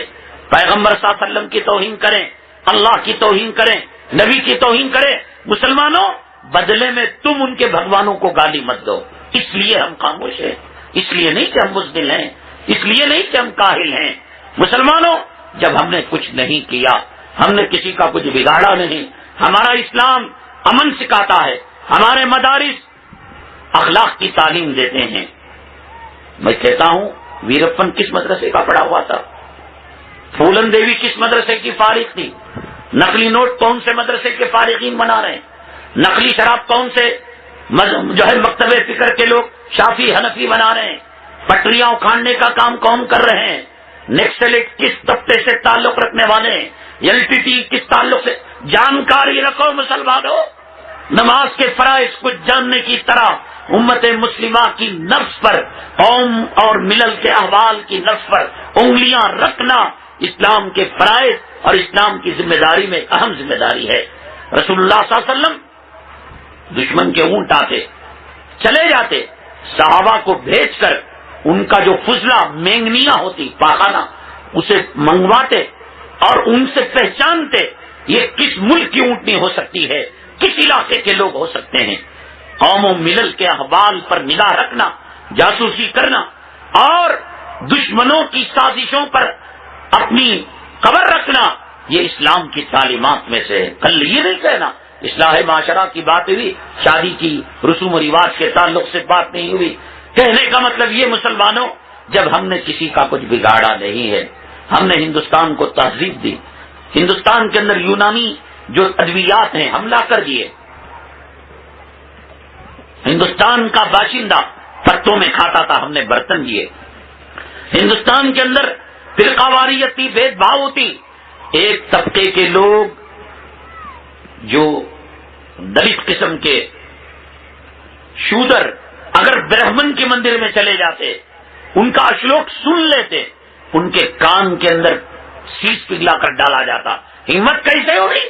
پیغمبر صلی اللہ علیہ وسلم کی توہین کریں، اللہ کی توہین کریں، نبی کی توہین کریں، مسلمانوں بدلے میں تم ان کے بھگوانوں کو گالی مت دو، اس لیے ہم خاموش ہیں، اس لیے نہیں کہ ہم بزدل ہیں، اس لیے نہیں کہ ہم کاہل ہیں۔ مسلمانوں جب ہم نے کچھ نہیں کیا، ہم نے کسی کا کچھ بگاڑا نہیں، ہمارا اسلام امن سکھاتا ہے، ہمارے مدارس اخلاق کی تعلیم دیتے ہیں۔ میں کہتا ہوں ویرپن کس مدرسے کا پڑھا ہوا تھا؟ پھولن دیوی کس مدرسے کی فارغ تھی؟ نقلی نوٹ کون سے مدرسے کے فارغین بنا رہے ہیں؟ نقلی شراب کون سے جو ہے مکتب فکر کے لوگ شافی حنفی بنا رہے ہیں؟ پٹریاں اکھاڑنے کا کام کون کر رہے ہیں؟ نیکسلٹ کس طبقے سے تعلق رکھنے والے ہیں؟ LTT کس تعلق سے؟ جانکاری رکھو مسلمانوں، نماز کے فرائض کو جاننے کی طرح امت مسلمہ کی نفس پر، قوم اور ملل کے احوال کی نفس پر انگلیاں رکھنا اسلام کے فرائض اور اسلام کی ذمہ داری میں اہم ذمہ داری ہے۔ رسول اللہ صلی اللہ علیہ وسلم دشمن کے اونٹ آتے، چلے جاتے، صحابہ کو بھیج کر ان کا جو فضلہ مینگنیاں ہوتی پاخانہ اسے منگواتے اور ان سے پہچانتے یہ کس ملک کی اونٹنی ہو سکتی ہے، کس علاقے کے لوگ ہو سکتے ہیں۔ قوم و ملل کے احوال پر نگاہ رکھنا، جاسوسی کرنا اور دشمنوں کی سازشوں پر اپنی خبر رکھنا یہ اسلام کی تعلیمات میں سے ہے۔ کل یہ نہیں کہنا اصلاح معاشرہ کی بات ہوئی، شادی کی رسوم و رواج کے تعلق سے بات نہیں ہوئی، کہنے کا مطلب یہ مسلمانوں جب ہم نے کسی کا کچھ بگاڑا نہیں ہے، ہم نے ہندوستان کو تہذیب دی، ہندوستان کے اندر یونانی جو ادویات ہیں ہم لا کر دیے، ہندوستان کا باشندہ پتوں میں کھاتا تھا ہم نے برتن دیے، ہندوستان کے اندر فرقہ واریت تھی، بھید بھاؤ تھی، ایک طبقے کے لوگ جو دلت قسم کے شودر اگر برہمن کے مندر میں چلے جاتے ان کا اشلوک سن لیتے، ان کے کان کے اندر سیس پگھلا کر ڈالا جاتا۔ ہمت کیسے ہوگی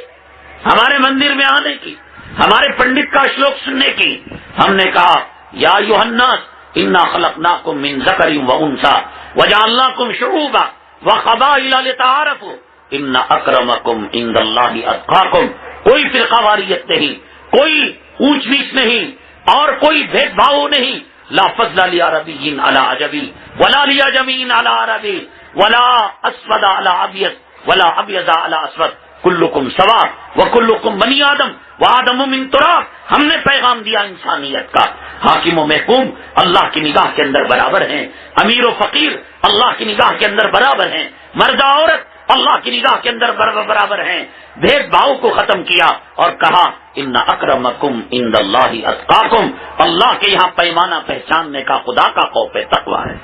ہمارے مندر میں آنے کی، ہمارے پنڈت کا اشلوک سننے کی؟ ہم نے کہا یا ایھا الناس انا خلقناکم من ذکر و انثی وجعلناکم شعوبا وقبائل لتعارفوا ان اکرمکم عند اللہ اتقاکم۔ کوئی فرقہ واریت نہیں، کوئی اونچ نیچ نہیں اور کوئی بھید بھاؤ نہیں۔ لا فضل لعربی علی عجمی ولا لعجمی علی عربی ولا اسود علی ابیض ولا ابیض علی اسود کلکم سوا وکلکم بنی آدم وآدم من تراب۔ ہم نے پیغام دیا انسانیت کا، حاکم و محکوم اللہ کی نگاہ کے اندر برابر ہیں، امیر و فقیر اللہ کی نگاہ کے اندر برابر ہیں، مرد عورت اللہ کی نگاہ کے اندر برابر ہیں۔ بھید بھاؤ کو ختم کیا اور کہا ان اکرمکم عند اللہ اتقاکم، اللہ کے یہاں پیمانہ پہچاننے کا خدا کا خوف تقویٰ ہے،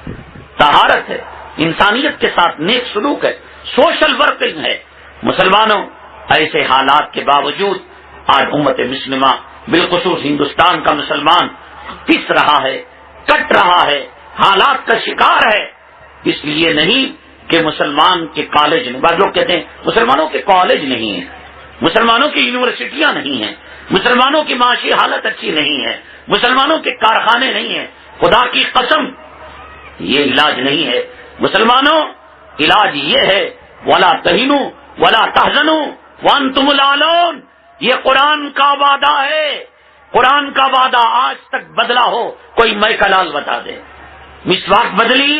طہارت ہے، انسانیت کے ساتھ نیک سلوک ہے، سوشل ورکنگ ہے۔ مسلمانوں ایسے حالات کے باوجود آج امت مسلمہ بالخصوص ہندوستان کا مسلمان پس رہا ہے، کٹ رہا ہے، حالات کا شکار ہے، اس لیے نہیں کہ مسلمان کے کالج، بعض لوگ کہتے ہیں مسلمانوں کے کالج نہیں ہیں، مسلمانوں کی یونیورسٹیاں نہیں ہیں، مسلمانوں کی معاشی حالت اچھی نہیں ہے، مسلمانوں کے کارخانے نہیں ہیں، خدا کی قسم یہ علاج نہیں ہے۔ مسلمانوں علاج یہ ہے وَلَا تَهِنُوا وَلَا تَحْزَنُوا وَأَنْتُمُ الْأَعْلَوْنَ، یہ قرآن کا وعدہ ہے، قرآن کا وعدہ آج تک بدلا ہو کوئی میں کا لال بتا دے؟ مسواک بدلی،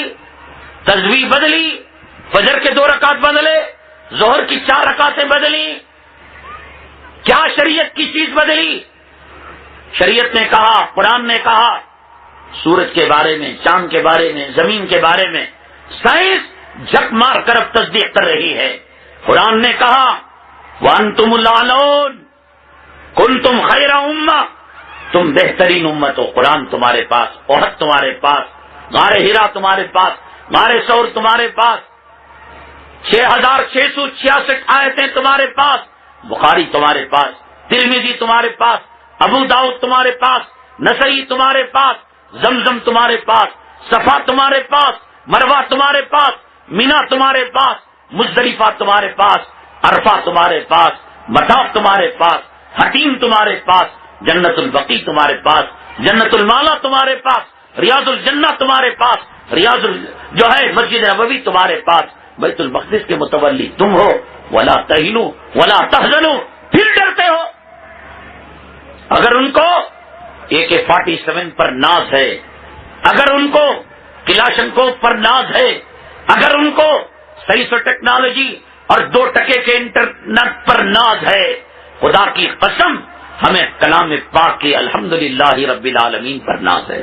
تسبیح بدلی، فجر کے 2 رکعت بدلے، ظہر کی 4 رکعتیں بدلی، کیا شریعت کی چیز بدلی؟ شریعت نے کہا، قرآن نے کہا، سورج کے بارے میں، چاند کے بارے میں، زمین کے بارے میں سائنس جھک مار کر اب تصدیق کر رہی ہے۔ قرآن نے کہا وَأَنْتُمُ الْأَعْلَوْنَ كُنْتُمْ خَيْرَ أُمَّةٍ، تم بہترین امت ہو۔ قرآن تمہارے پاس، احد تمہارے پاس، غار ہرا تمہارے پاس، غار ثور تمہارے پاس، 6666 آیتیں تمہارے پاس، بخاری تمہارے پاس، ترمذی تمہارے پاس، ابو داؤد تمہارے پاس، نسائی تمہارے پاس، زمزم تمہارے پاس، صفا تمہارے پاس، مروہ تمہارے پاس، مینا تمہارے پاس، مزدلفہ تمہارے پاس، عرفہ تمہارے پاس، مطاف تمہارے پاس، حتیم تمہارے پاس، جنت البقیع تمہارے پاس، جنت المالا تمہارے پاس، ریاض الجنہ تمہارے پاس، جو ہے مسجد نبوی تمہارے پاس، بیت المقدس کے متولی تم ہو۔ ولا تہنوا ولا تحزنوا، پھر ڈرتے ہو؟ اگر ان کو AK-47 پر ناز ہے، اگر ان کو کلاشنکوف پر ناز ہے، اگر ان کو سائنس اور ٹیکنالوجی اور 2 ٹکے کے انٹرنیٹ پر ناز ہے، خدا کی قسم ہمیں کلام پاک کی الحمدللہ رب العالمین پر ناز ہے،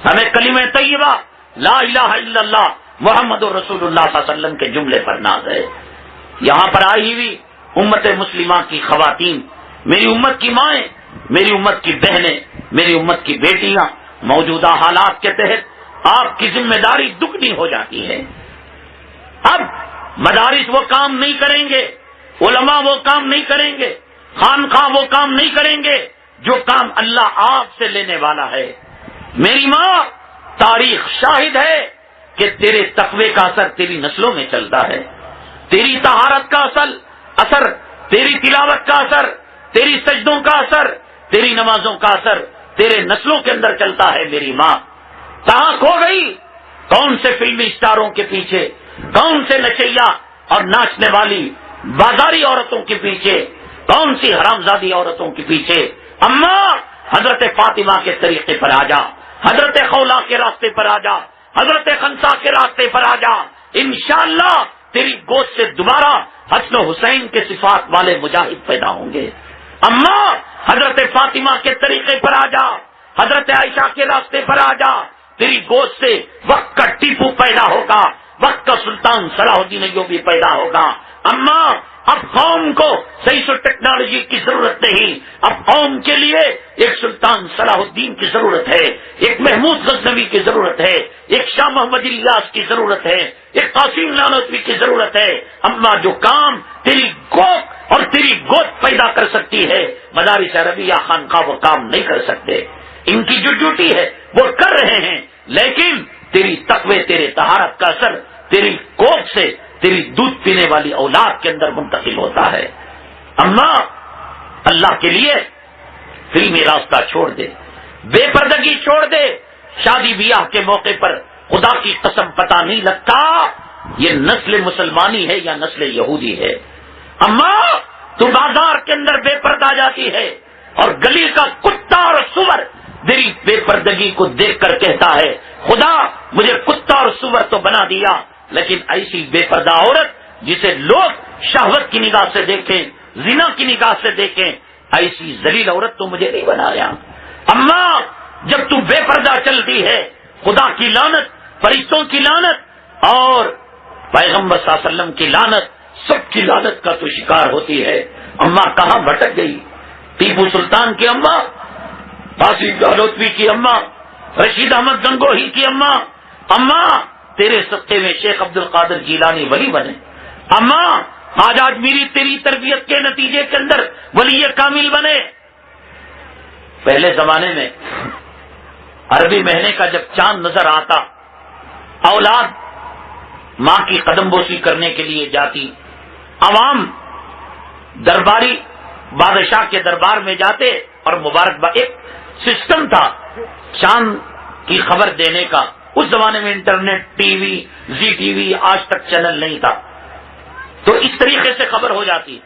ہمیں کلمہ طیبہ لا الہ الا اللہ محمد رسول اللہ صلی اللہ علیہ وسلم کے جملے پر ناز ہے۔ یہاں پر آئی ہوئی امت مسلمہ کی خواتین، میری امت کی مائیں، میری امت کی بہنیں، میری امت کی بیٹیاں، موجودہ حالات کے تحت آپ کی ذمہ داری دگنی ہو جاتی ہے۔ اب مدارس وہ کام نہیں کریں گے، علماء وہ کام نہیں کریں گے، خانقاہ وہ کام نہیں کریں گے جو کام اللہ آپ سے لینے والا ہے۔ میری ماں، تاریخ شاہد ہے کہ تیرے تقوی کا اثر تیری نسلوں میں چلتا ہے، تیری طہارت کا اثر، تیری تلاوت کا اثر، تیری سجدوں کا اثر، تیری نمازوں کا اثر تیرے نسلوں کے اندر چلتا ہے۔ میری ماں کہاں کھو گئی؟ کون سے فلمی اسٹاروں کے پیچھے، کون سے نچیا اور ناچنے والی بازاری عورتوں کے پیچھے، کون سی حرامزادی عورتوں کے پیچھے؟ اماں، حضرت فاطمہ کے طریقے پر آ جا، حضرت خولا کے راستے پر آ جا، حضرت خنسا کے راستے پر آ جا، انشاءاللہ تیری گود سے دوبارہ حسن و حسین کے صفات والے مجاہد پیدا ہوں گے۔ اماں، حضرت فاطمہ کے طریقے پر آ جا، حضرت عائشہ کے راستے پر آ جا، تیری گود سے وقت کا ٹیپو پیدا ہوگا، وقت کا سلطان صلاح الدین ایوبی پیدا ہوگا۔ اماں، اب قوم کو سائنس اور ٹیکنالوجی کی ضرورت نہیں، اب قوم کے لیے ایک سلطان صلاح الدین کی ضرورت ہے، ایک محمود غزنوی کی ضرورت ہے، ایک شاہ محمد الیاس کی ضرورت ہے، ایک قاسم نانوتوی کی ضرورت ہے۔ اماں، جو کام تیری گود اور تیری گود پیدا کر سکتی ہے، مدارس عربیہ خانقاہ وہ کام نہیں کر سکتے۔ ان کی جو ڈیوٹی ہے وہ کر رہے ہیں، لیکن تیری تقوی، تیرے طہارت کا اثر تیری گود سے تیری دودھ پینے والی اولاد کے اندر منتقل ہوتا ہے۔ اماں، اللہ کے لیے فلمی راستہ چھوڑ دے، بے پردگی چھوڑ دے۔ شادی بیاہ کے موقع پر خدا کی قسم پتہ نہیں لگتا یہ نسل مسلمانی ہے یا نسل یہودی ہے۔ اماں، تو بازار کے اندر بے پردہ جاتی ہے اور گلی کا کتا اور سور تیری بے پردگی کو دیکھ کر کہتا ہے خدا مجھے کتا اور سور تو بنا دیا، لیکن ایسی بے پردہ عورت جسے لوگ شہوت کی نگاہ سے دیکھیں، زنا کی نگاہ سے دیکھیں، ایسی ذلیل عورت تو مجھے نہیں بنایا۔ اماں، جب تو بے پردہ چلتی ہے، خدا کی لعنت، فرشتوں کی لعنت اور پیغمبر صلی اللہ علیہ وسلم کی لعنت، سب کی لعنت کا تو شکار ہوتی ہے۔ اماں کہاں بھٹک گئی؟ ٹیپو سلطان کی اماں، قاسم نانوتوی کی اماں، رشید احمد گنگوہی کی اماں، اماں تیرے صدقے میں شیخ عبد القادر جیلانی ولی بنے۔ اماں، آج میری تیری تربیت کے نتیجے کے اندر ولی کامل بنے۔ پہلے زمانے میں عربی مہینے کا جب چاند نظر آتا، اولاد ماں کی قدم بوسی کرنے کے لیے جاتی، عوام درباری بادشاہ کے دربار میں جاتے اور مبارکباد، ایک سسٹم تھا چاند کی خبر دینے کا، اس زمانے میں انٹرنیٹ، ٹی وی، زی ٹی وی، آج تک چینل نہیں تھا، تو اس طریقے سے خبر ہو جاتی۔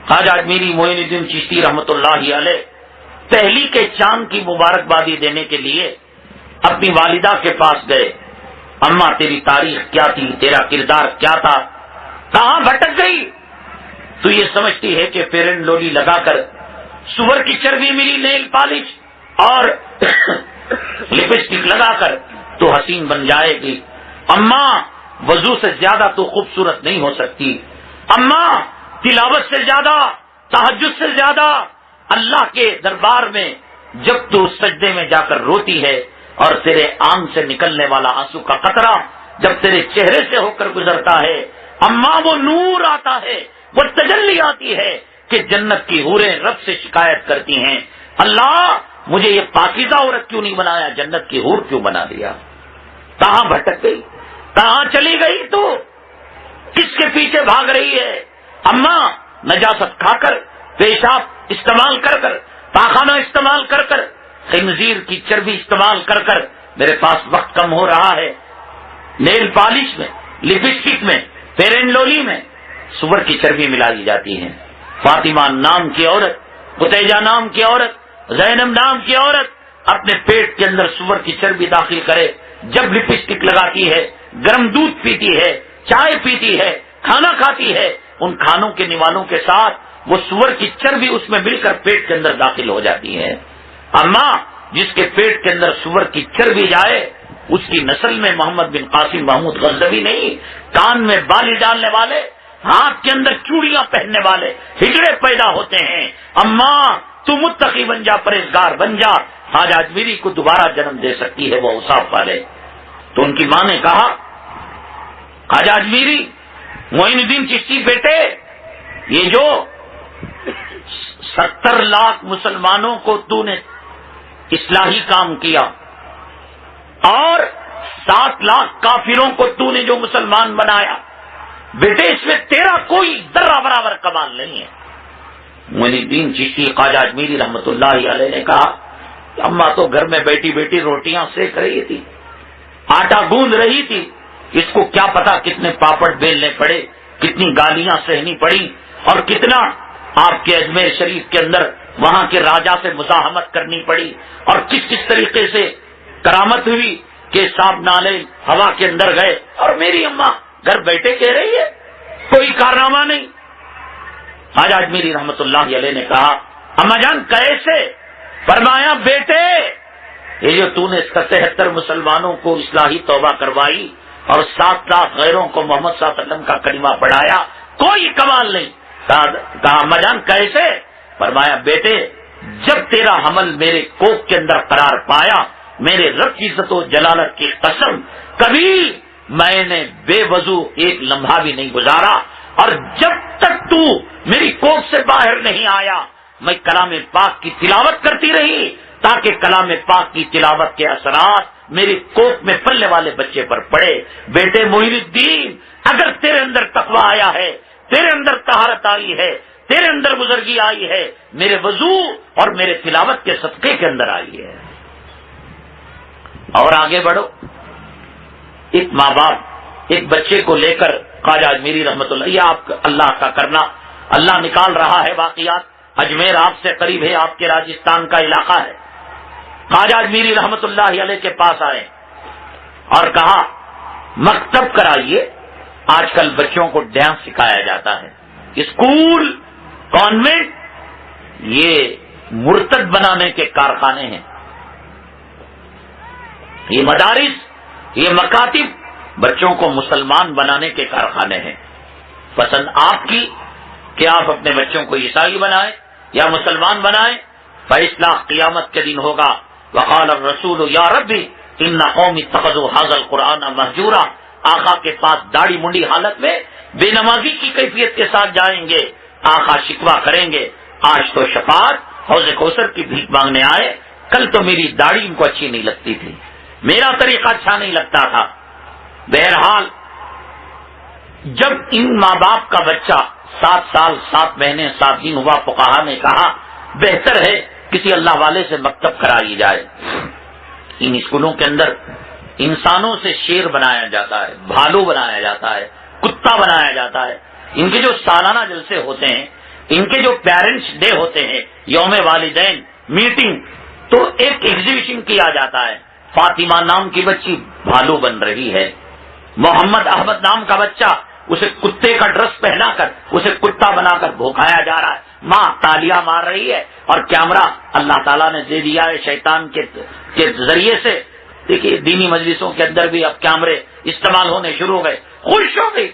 خواجہ اجمیری معین الدین چشتی رحمت اللہ علیہ پہلی کے چاند کی مبارکبادی دینے کے لیے اپنی والدہ کے پاس گئے، اماں تیری تاریخ کیا تھی، تیرا کردار کیا تھا، کہاں بھٹک گئی؟ تو یہ سمجھتی ہے کہ فیئر اینڈ لولی لگا کر، سور کی چربی ملی، نیل پالش اور لپسٹک لگا کر تو حسین بن جائے گی۔ اماں وضو سے زیادہ تو خوبصورت نہیں ہو سکتی، اماں تلاوت سے زیادہ، تہجد سے زیادہ اللہ کے دربار میں جب تو سجدے میں جا کر روتی ہے اور تیرے آنکھ سے نکلنے والا آنسو کا قطرہ جب تیرے چہرے سے ہو کر گزرتا ہے، اماں وہ نور آتا ہے، وہ تجلی آتی ہے کہ جنت کی حوریں رب سے شکایت کرتی ہیں، اللہ مجھے یہ پاکیزہ عورت کیوں نہیں بنایا، جنت کی حور کیوں بنا دیا؟ کہاں بھٹک گئی، کہاں چلی گئی؟ تو کس کے پیچھے بھاگ رہی ہے؟ اماں نجاست کھا کر، پیشاب استعمال کر کر، پاخانہ استعمال کر کر، خنزیر کی چربی استعمال کر کر، میرے پاس وقت کم ہو رہا ہے، نیل پالش میں، لپسٹک میں، فیئر اینڈ لولی میں سور کی چربی ملائی جاتی ہے۔ فاطمہ نام کی عورت، قتیجہ نام کی عورت، زینب نام کی عورت اپنے پیٹ کے اندر سور کی چربی داخل کرے، جب لپسٹک لگاتی ہے، گرم دودھ پیتی ہے، چائے پیتی ہے، کھانا کھاتی ہے، ان کھانوں کے نوالوں کے ساتھ وہ سور کی چربی اس میں مل کر پیٹ کے اندر داخل ہو جاتی ہے۔ اماں جس کے پیٹ کے اندر سور کی چربی جائے اس کی نسل میں محمد بن قاسم محمود غزنوی نہیں، کان میں بالی ڈالنے والے، ہاتھ کے اندر چوڑیاں پہننے والے ہجڑے پیدا ہوتے ہیں۔ اماں تو متقی بن جا، پرہیزگار بن جا، خواجہ اجمیری کو دوبارہ جنم دے سکتی ہے وہ اوصاف والے۔ تو ان کی ماں نے کہا، خواجہ اجمیری معین الدین چشتی بیٹے، یہ جو 70 لاکھ مسلمانوں کو تو نے اصلاحی کام کیا اور 7 لاکھ کافروں کو تو نے جو مسلمان بنایا، بیٹے اس میں تیرا کوئی ذرہ برابر کمال نہیں ہے۔ معین الدین چشتی خواجہ اجمیری رحمت اللہ علیہ نے کہا، اماں تو گھر میں بیٹھی بیٹھی روٹیاں سیک رہی تھی، آٹا گوندھ رہی تھی، اس کو کیا پتا کتنے پاپڑ بیلنے پڑے، کتنی گالیاں سہنی پڑی، اور کتنا آپ کے اجمیر شریف کے اندر وہاں کے راجا سے مزاحمت کرنی پڑی، اور کس کس طریقے سے کرامت ہوئی کہ صاحب نالے ہوا کے اندر گئے، اور میری اماں گھر بیٹھے کہہ رہی ہے کوئی کارنامہ نہیں۔ خواجہ اجمیری رحمت اللہ علیہ نے کہا، اماں جان کیسے؟ فرمایا، بیٹے یہ جو تو نے 77 مسلمانوں کو اصلاحی توبہ کروائی اور 7 لاکھ غیروں کو محمد صلی اللہ علیہ وسلم کا کلمہ پڑھایا، کوئی کمال نہیں۔ کہا اماں جان کیسے؟ فرمایا، بیٹے جب تیرا حمل میرے کوکھ کے اندر قرار پایا، میرے رب کی عزت و جلالت کی قسم کبھی میں نے بے وضو ایک لمحہ بھی نہیں گزارا، اور جب تک تو میری کوکھ سے باہر نہیں آیا میں کلام پاک کی تلاوت کرتی رہی تاکہ کلام پاک کی تلاوت کے اثرات میری کوکھ میں پلنے والے بچے پر پڑے۔ بیٹے معین الدین، اگر تیرے اندر تقویٰ آیا ہے، تیرے اندر طہارت آئی ہے، تیرے اندر بزرگی آئی ہے، میرے وضو اور میرے تلاوت کے صدقے کے اندر آئی ہے۔ اور آگے بڑھو، ایک ماں باپ ایک بچے کو لے کر، خواجہ اجمیری رحمت اللہ، یہ آپ اللہ کا کرنا، اللہ نکال رہا ہے واقعات۔ اجمیر آپ سے قریب ہے، آپ کے راجستھان کا علاقہ ہے۔ خواجہ اجمیری رحمت اللہ علیہ کے پاس آئے اور کہا، مکتب کرائیے، آج کل بچوں کو ڈانس سکھایا جاتا ہے، اسکول، کانوینٹ یہ مرتد بنانے کے کارخانے ہیں، یہ مدارس، یہ مکاتب بچوں کو مسلمان بنانے کے کارخانے ہیں۔ پسند آپ کی کہ آپ اپنے بچوں کو عیسائی بنائیں یا مسلمان بنائیں، فیصلہ قیامت کے دن ہوگا۔ وقال الرسول یا ربی ان قوم اتخذوا هذا القرآن مہجورا، آقا کے پاس داڑھی منڈی حالت میں بے نمازی کی کیفیت کے ساتھ جائیں گے، آقا شکوہ کریں گے، آج تو شفاعت حوض کوثر کی بھیک مانگنے آئے، کل تو میری داڑھی ان کو اچھی نہیں لگتی تھی، میرا طریقہ اچھا نہیں لگتا تھا۔ بہرحال جب ان ماں باپ کا بچہ 7 سال 7 مہینے 7 دن ہوا، فقہا نے کہا بہتر ہے کسی اللہ والے سے مکتب کرائی جائے۔ ان اسکولوں کے اندر انسانوں سے شیر بنایا جاتا ہے، بھالو بنایا جاتا ہے، کتا بنایا جاتا ہے۔ ان کے جو سالانہ جلسے ہوتے ہیں، ان کے جو پیرنٹس ڈے ہوتے ہیں، یوم والدین میٹنگ، تو ایک ایگزیبیشن کیا جاتا ہے۔ فاطمہ نام کی بچی بھالو بن رہی ہے، محمد احمد نام کا بچہ اسے کتے کا ڈریس پہنا کر اسے کتا بنا کر بھوکایا جا رہا ہے، ماں تالیاں مار رہی ہے، اور کیمرہ اللہ تعالیٰ نے دے دیا ہے شیطان کے ذریعے سے۔ دیکھیے دینی مجلسوں کے اندر بھی اب کیمرے استعمال ہونے شروع ہو گئے، خوش ہو گئی۔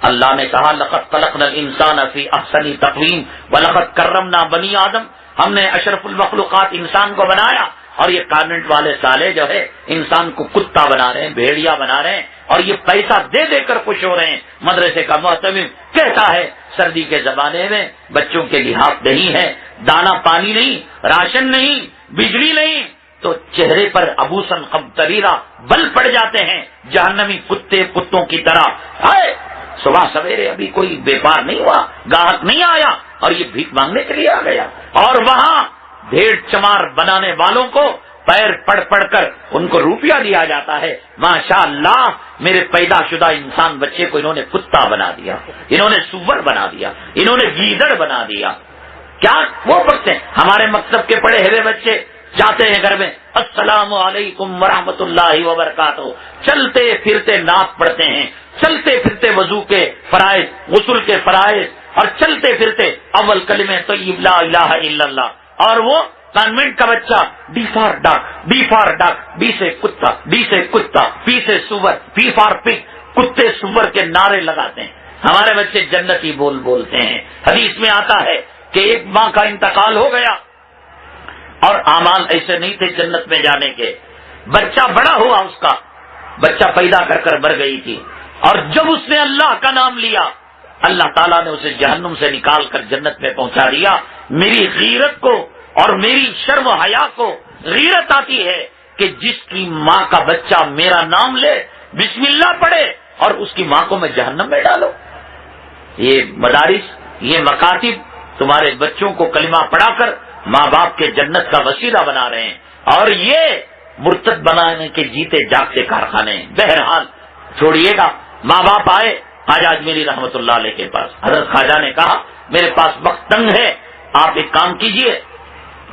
اللہ نے کہا لقد خلقنا الانسان فی احسن تقویم ولقد کرمنا بنی آدم، ہم نے اشرف المخلوقات انسان کو بنایا، اور یہ کانوینٹ والے سالے جو ہے انسان کو کتا بنا رہے ہیں، بھیڑیا بنا رہے ہیں، اور یہ پیسہ دے دے کر خوش ہو رہے ہیں۔ مدرسے کا محتمم کہتا ہے سردی کے زمانے میں بچوں کے لحاظ نہیں ہے، دانا پانی نہیں، راشن نہیں، بجلی نہیں، تو چہرے پر ابوسن قمطریرہ بل پڑ جاتے ہیں جہنمی کتوں کی طرح۔ ہائے صبح سویرے ابھی کوئی بیپار نہیں ہوا، گاہک نہیں آیا، اور یہ بھیک مانگنے کے لیے آ گیا، اور وہاں بھیڑ چمار بنانے والوں کو پیر پڑ پڑ کر ان کو روپیہ دیا جاتا ہے۔ ماشاء اللہ میرے پیدا شدہ انسان بچے کو انہوں نے کتا بنا دیا، انہوں نے سور بنا دیا، انہوں نے گیدڑ بنا دیا۔ کیا وہ پڑھتے ہیں؟ ہمارے مکتب کے پڑھے ہوئے بچے جاتے ہیں گھر میں السلام علیکم ورحمۃ اللہ وبرکاتہ، چلتے پھرتے نعت پڑھتے ہیں، چلتے پھرتے وضو کے فرائض، غسل کے فرائض، اور چلتے پھرتے اول کلمہ طیب لا الہ الا اللہ۔ اور وہ کانوینٹ کا بچہ ڈی فار ڈاک، ڈی فار ڈاک، ڈی سے کتا، ڈی سے کتا، پی سے سور، پی فار پگ، کتے سور کے نعرے لگاتے ہیں۔ ہمارے بچے جنتی بولتے ہیں۔ حدیث میں آتا ہے کہ ایک ماں کا انتقال ہو گیا، اور اعمال ایسے نہیں تھے جنت میں جانے کے، بچہ بڑا ہوا، اس کا بچہ پیدا کر مر گئی تھی، اور جب اس نے اللہ کا نام لیا اللہ تعالیٰ نے اسے جہنم سے نکال کر جنت میں پہنچا دیا۔ میری غیرت کو اور میری شرم و حیا کو غیرت آتی ہے کہ جس کی ماں کا بچہ میرا نام لے، بسم اللہ پڑھے، اور اس کی ماں کو میں جہنم میں ڈالوں۔ یہ مدارس، یہ مکاتب تمہارے بچوں کو کلمہ پڑھا کر ماں باپ کے جنت کا وسیلہ بنا رہے ہیں، اور یہ مرتد بنانے کے جیتے جاگتے کارخانے ہیں۔ بہرحال چھوڑیے گا، ماں باپ آئے خواجہ اجمیری رحمت اللہ علیہ کے پاس۔ حضرت خواجہ نے کہا میرے پاس وقت تنگ ہے، آپ ایک کام کیجئے،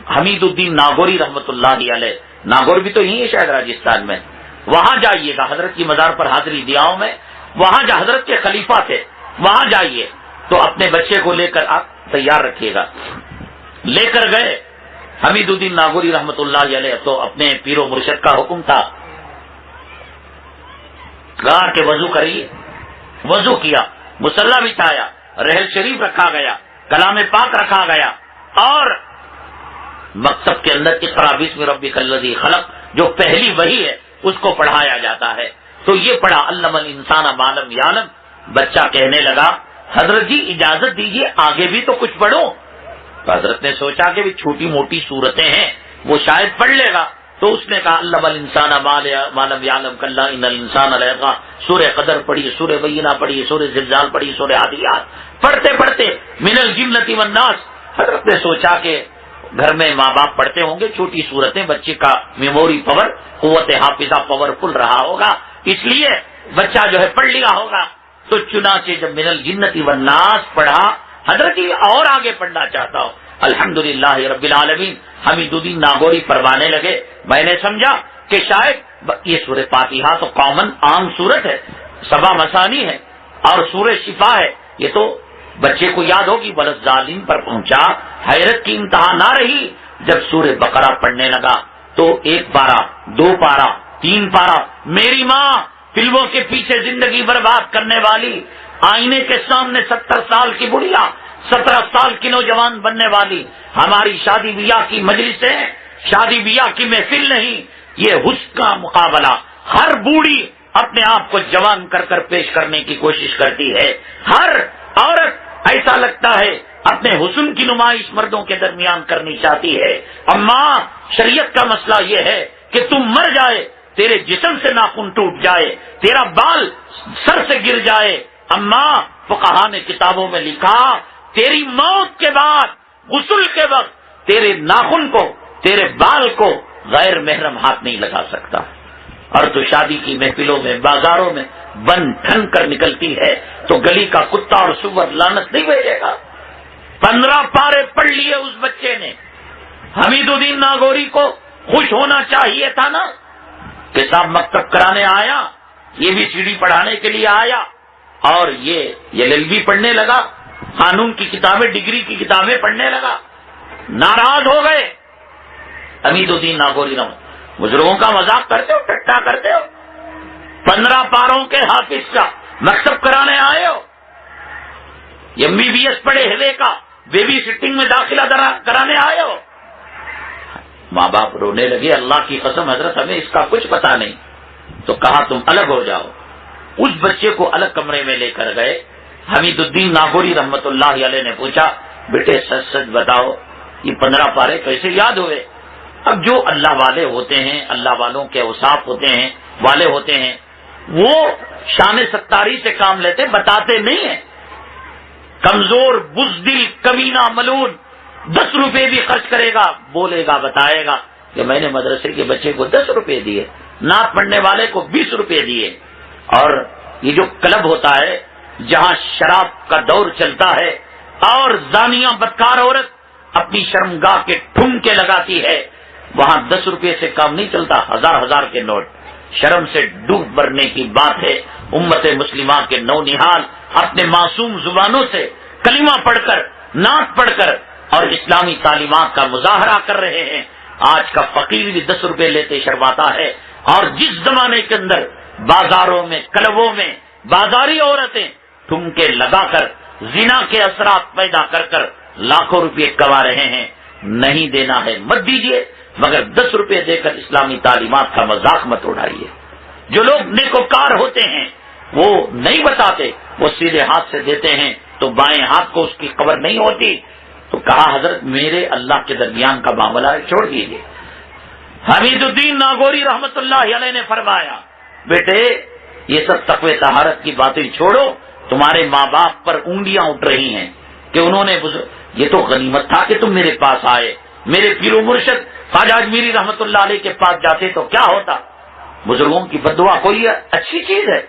حمید الدین ناگوری رحمت اللہ علیہ، ناگور بھی تو یہی ہے شاید راجستھان میں، وہاں جائیے گا، حضرت کی مزار پر حاضری دیاؤں میں، وہاں جو حضرت کے خلیفہ تھے وہاں جائیے، تو اپنے بچے کو لے کر آپ تیار رکھیے گا۔ لے کر گئے حمید الدین ناگوری رحمت اللہ علیہ، تو اپنے پیر و مرشد کا حکم تھا گار کے وضو کریے، وضو کیا، مصلی بچھایا، رحل شریف رکھا گیا، کلام پاک رکھا گیا، اور مکتب کے اندر اقرا بسم ربک الذی خلق جو پہلی وحی ہے اس کو پڑھایا جاتا ہے۔ تو یہ پڑھا علم الانسان ما لم یعلم۔ بچہ کہنے لگا حضرت جی اجازت دیجیے آگے بھی تو کچھ پڑھوں۔ تو حضرت نے سوچا کہ بھی چھوٹی موٹی صورتیں ہیں وہ شاید پڑھ لے گا، تو اس نے کہا علم الانسان ما لم یعلم کلا ان الانسان لیطغی، سورہ قدر پڑھی، سورہ بینہ پڑھی، سورہ زلزال پڑھی، سورہ عادیات، پڑھتے پڑھتے من الجنۃ والناس۔ حضرت نے سوچا کہ گھر میں ماں باپ پڑھتے ہوں گے چھوٹی صورتیں، بچے کا میموری پاور، قوت حافظہ پاورفل رہا ہوگا، اس لیے بچہ جو ہے پڑھ لیا ہوگا۔ تو چنانچہ جب من الجنۃ والناس پڑھا، حضرت جی اور آگے پڑھنا چاہتا ہوں، الحمدللہ رب العالمین۔ حمید الدین ناگوری پروانے لگے، میں نے سمجھا کہ شاید یہ سورہ فاتحہ تو کامن عام سورت ہے، 7 مثانی ہے، اور سورہ شفا ہے، یہ تو بچے کو یاد ہوگی۔ وللضالین پر پہنچا، حیرت کی انتہا نہ رہی جب سورہ بقرہ پڑھنے لگا تو 1 پارہ، 2 پارہ، 3 پارہ، میری ماں فلموں کے پیچھے زندگی برباد کرنے والی، آئینے کے سامنے 70 سال کی بڑھیا، 17 سال کی نوجوان بننے والی، ہماری شادی بیاہ کی مجلسیں، شادی بیاہ کی محفل نہیں، یہ حسن کا مقابلہ۔ ہر بوڑھی اپنے آپ کو جوان کر کر پیش کرنے کی کوشش کرتی ہے، ہر عورت ایسا لگتا ہے اپنے حسن کی نمائش مردوں کے درمیان کرنی چاہتی ہے۔ اما شریعت کا مسئلہ یہ ہے کہ تم مر جائے، تیرے جسم سے ناخن ٹوٹ جائے، تیرا بال سر سے گر جائے، اماں فقہا نے کتابوں میں لکھا تیری موت کے بعد غسل کے وقت تیرے ناخن کو تیرے بال کو غیر محرم ہاتھ نہیں لگا سکتا، اور تو شادی کی محفلوں میں بازاروں میں بن ٹھن کر نکلتی ہے تو گلی کا کتا اور سور لعنت نہیں بھیجے گا؟ 15 پارے پڑھ لیے اس بچے نے۔ حمید الدین ناگوری کو خوش ہونا چاہیے تھا نا کہ صاحب مکتب کرانے آیا، یہ بھی سیڑھی پڑھانے کے لیے آیا، اور یہ LLB پڑھنے لگا، قانون کی کتابیں ڈگری کی کتابیں پڑھنے لگا۔ ناراض ہو گئے حمید الدین ناگوری رحمۃ، بزرگوں کا مذاق کرتے ہو، ٹٹا کرتے ہو، 15 پاروں کے حافظ کا مکتب کرانے آئے ہو، MBBS پڑھے ہوئے کا بیبی سٹنگ میں داخلہ کرانے آئے ہو۔ ماں باپ رونے لگے، اللہ کی قسم حضرت ہمیں اس کا کچھ پتا نہیں، تو کہا تم الگ ہو جاؤ۔ اس بچے کو الگ کمرے میں لے کر گئے۔ حمید الدین ناگوری رحمت اللہ علیہ نے پوچھا بیٹے سچ سچ بتاؤ یہ 15 پارے کیسے یاد ہوئے؟ اب جو اللہ والے ہوتے ہیں، اللہ والوں کے اوصاف ہوتے ہیں، والے ہوتے ہیں، وہ شان ستاری سے کام لیتے، بتاتے نہیں ہیں۔ کمزور بزدل کمینہ ملون 10 روپے بھی خرچ کرے گا، بولے گا، بتائے گا کہ میں نے مدرسے کے بچے کو 10 روپے دیے، نعت پڑھنے والے کو 20 روپے دیے۔ اور یہ جو کلب ہوتا ہے جہاں شراب کا دور چلتا ہے اور زانیہ بدکار عورت اپنی شرمگاہ کے ٹھمکے لگاتی ہے، وہاں 10 روپے سے کام نہیں چلتا، ہزار کے نوٹ۔ شرم سے ڈوب مرنے کی بات ہے۔ امت مسلمہ کے نونہال اپنے معصوم زبانوں سے کلمہ پڑھ کر، نعت پڑھ کر اور اسلامی تعلیمات کا مظاہرہ کر رہے ہیں۔ آج کا فقیر بھی 10 روپے لیتے شرماتا ہے، اور جس زمانے کے اندر بازاروں میں کلبوں میں بازاری عورتیں ٹھمکے لگا کر زنا کے اثرات پیدا کر کر لاکھوں روپے کما رہے ہیں، نہیں دینا ہے مت دیجیے، مگر 10 روپے دے کر اسلامی تعلیمات کا مذاق مت اڑائیے۔ جو لوگ نیکوکار ہوتے ہیں وہ نہیں بتاتے، وہ سیدھے ہاتھ سے دیتے ہیں تو بائیں ہاتھ کو اس کی قبر نہیں ہوتی۔ تو کہا حضرت میرے اللہ کے درمیان کا معاملہ چھوڑ دیجیے۔ حمید الدین ناگوری رحمت اللہ علیہ نے فرمایا بیٹے یہ سب تقوی طہارت کی باتیں چھوڑو، تمہارے ماں باپ پر انگلیاں اٹھ رہی ہیں کہ انہوں نے یہ تو غنیمت تھا کہ تم میرے پاس آئے، میرے پیر و مرشد خواجہ اجمیری رحمت اللہ علیہ کے پاس جاتے تو کیا ہوتا؟ بزرگوں کی بددعا کوئی اچھی چیز ہے؟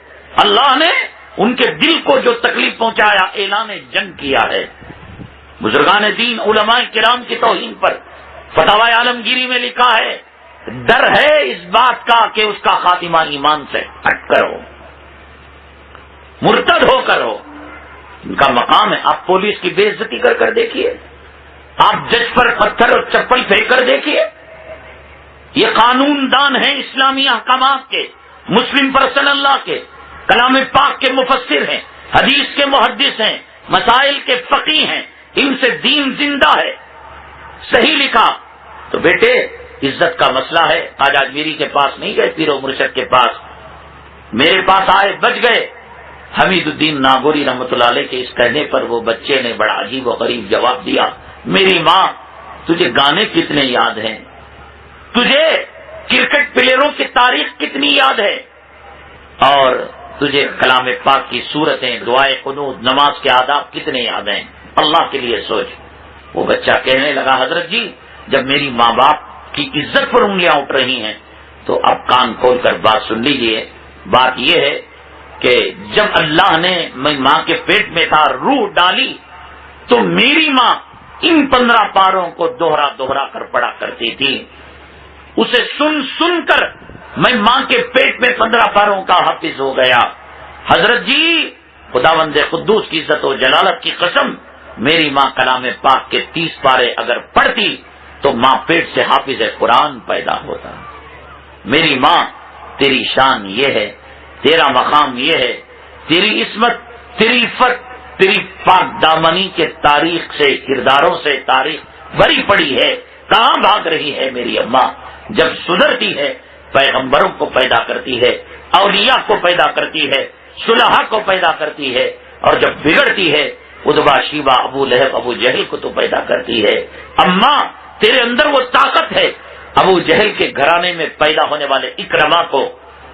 اللہ نے ان کے دل کو جو تکلیف پہنچایا، اعلان جنگ کیا ہے۔ بزرگان دین علماء کرام کی توہین پر فتاوی عالمگیری میں لکھا ہے ڈر ہے اس بات کا کہ اس کا خاتمہ ایمان سے ہٹ کر ہو، مرتد ہو کر ہو۔ ان کا مقام ہے، آپ پولیس کی بے عزتی کر کر دیکھیے، آپ جج پر پتھر اور چپل پھینک کر دیکھیے۔ یہ قانون دان ہیں اسلامی احکامات کے، مسلم پرسن اللہ کے، کلام پاک کے مفسر ہیں، حدیث کے محدث ہیں، مسائل کے فقیہ ہیں، ان سے دین زندہ ہے، صحیح لکھا۔ تو بیٹے عزت کا مسئلہ ہے، خواجہ اجمیری کے پاس نہیں گئے، پیر و مرشد کے پاس، میرے پاس آئے، بچ گئے۔ حمید الدین ناگوری رحمت اللہ علیہ کے اس کہنے پر وہ بچے نے بڑا عجیب و غریب جواب دیا، میری ماں تجھے گانے کتنے یاد ہیں، تجھے کرکٹ پلیئروں کی تاریخ کتنی یاد ہے، اور تجھے کلام پاک کی صورتیں، دعائے قنوت، نماز کے آداب کتنے یاد ہیں، اللہ کے لیے سوچ۔ وہ بچہ کہنے لگا حضرت جی جب میری ماں باپ کی عزت پر انگلیاں اٹھ رہی ہیں تو اب کان کھول کر بات سن لیجئے۔ بات یہ ہے کہ جب اللہ نے میں ماں کے پیٹ میں تھا روح ڈالی تو میری ماں ان 15 پاروں کو دوہرا دوہرا کر پڑھا کرتی تھی، اسے سن سن کر میں ماں کے پیٹ میں 15 پاروں کا حافظ ہو گیا۔ حضرت جی خداوند قدوس کی عزت و جلالت کی قسم، میری ماں کلام پاک کے 30 پارے اگر پڑھتی تو ماں پیٹ سے حافظ قرآن پیدا ہوتا۔ میری ماں تیری شان یہ ہے، تیرا مقام یہ ہے، تیری عصمت، تیری عفت، تیری پاک دامنی کے تاریخ سے، کرداروں سے تاریخ بھری پڑی ہے، کہاں بھاگ رہی ہے میری اماں؟ جب سدھرتی ہے پیغمبروں کو پیدا کرتی ہے، اولیاء کو پیدا کرتی ہے، صلحاء کو پیدا کرتی ہے، اور جب بگڑتی ہے ادبا شیبہ ابو لہب ابو جہل کو تو پیدا کرتی ہے۔ اماں تیرے اندر وہ طاقت ہے، ابو جہل کے گھرانے میں پیدا ہونے والے اکرما کو،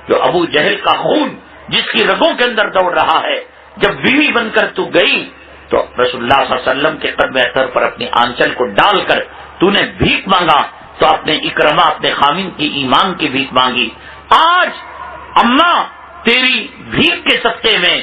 جو ابو جہل کا خون جس کی رگوں کے اندر دوڑ رہا ہے، جب بیوی بن کر تو گئی تو رسول اللہ صلی اللہ علیہ وسلم کے قدم اطہر پر اپنی آنچل کو ڈال کر تو نے بھیک مانگا تو اپنے اکرما اپنے خامن کی ایمان کی بھیک مانگی. آج اماں تیری بھیک کے صدقے میں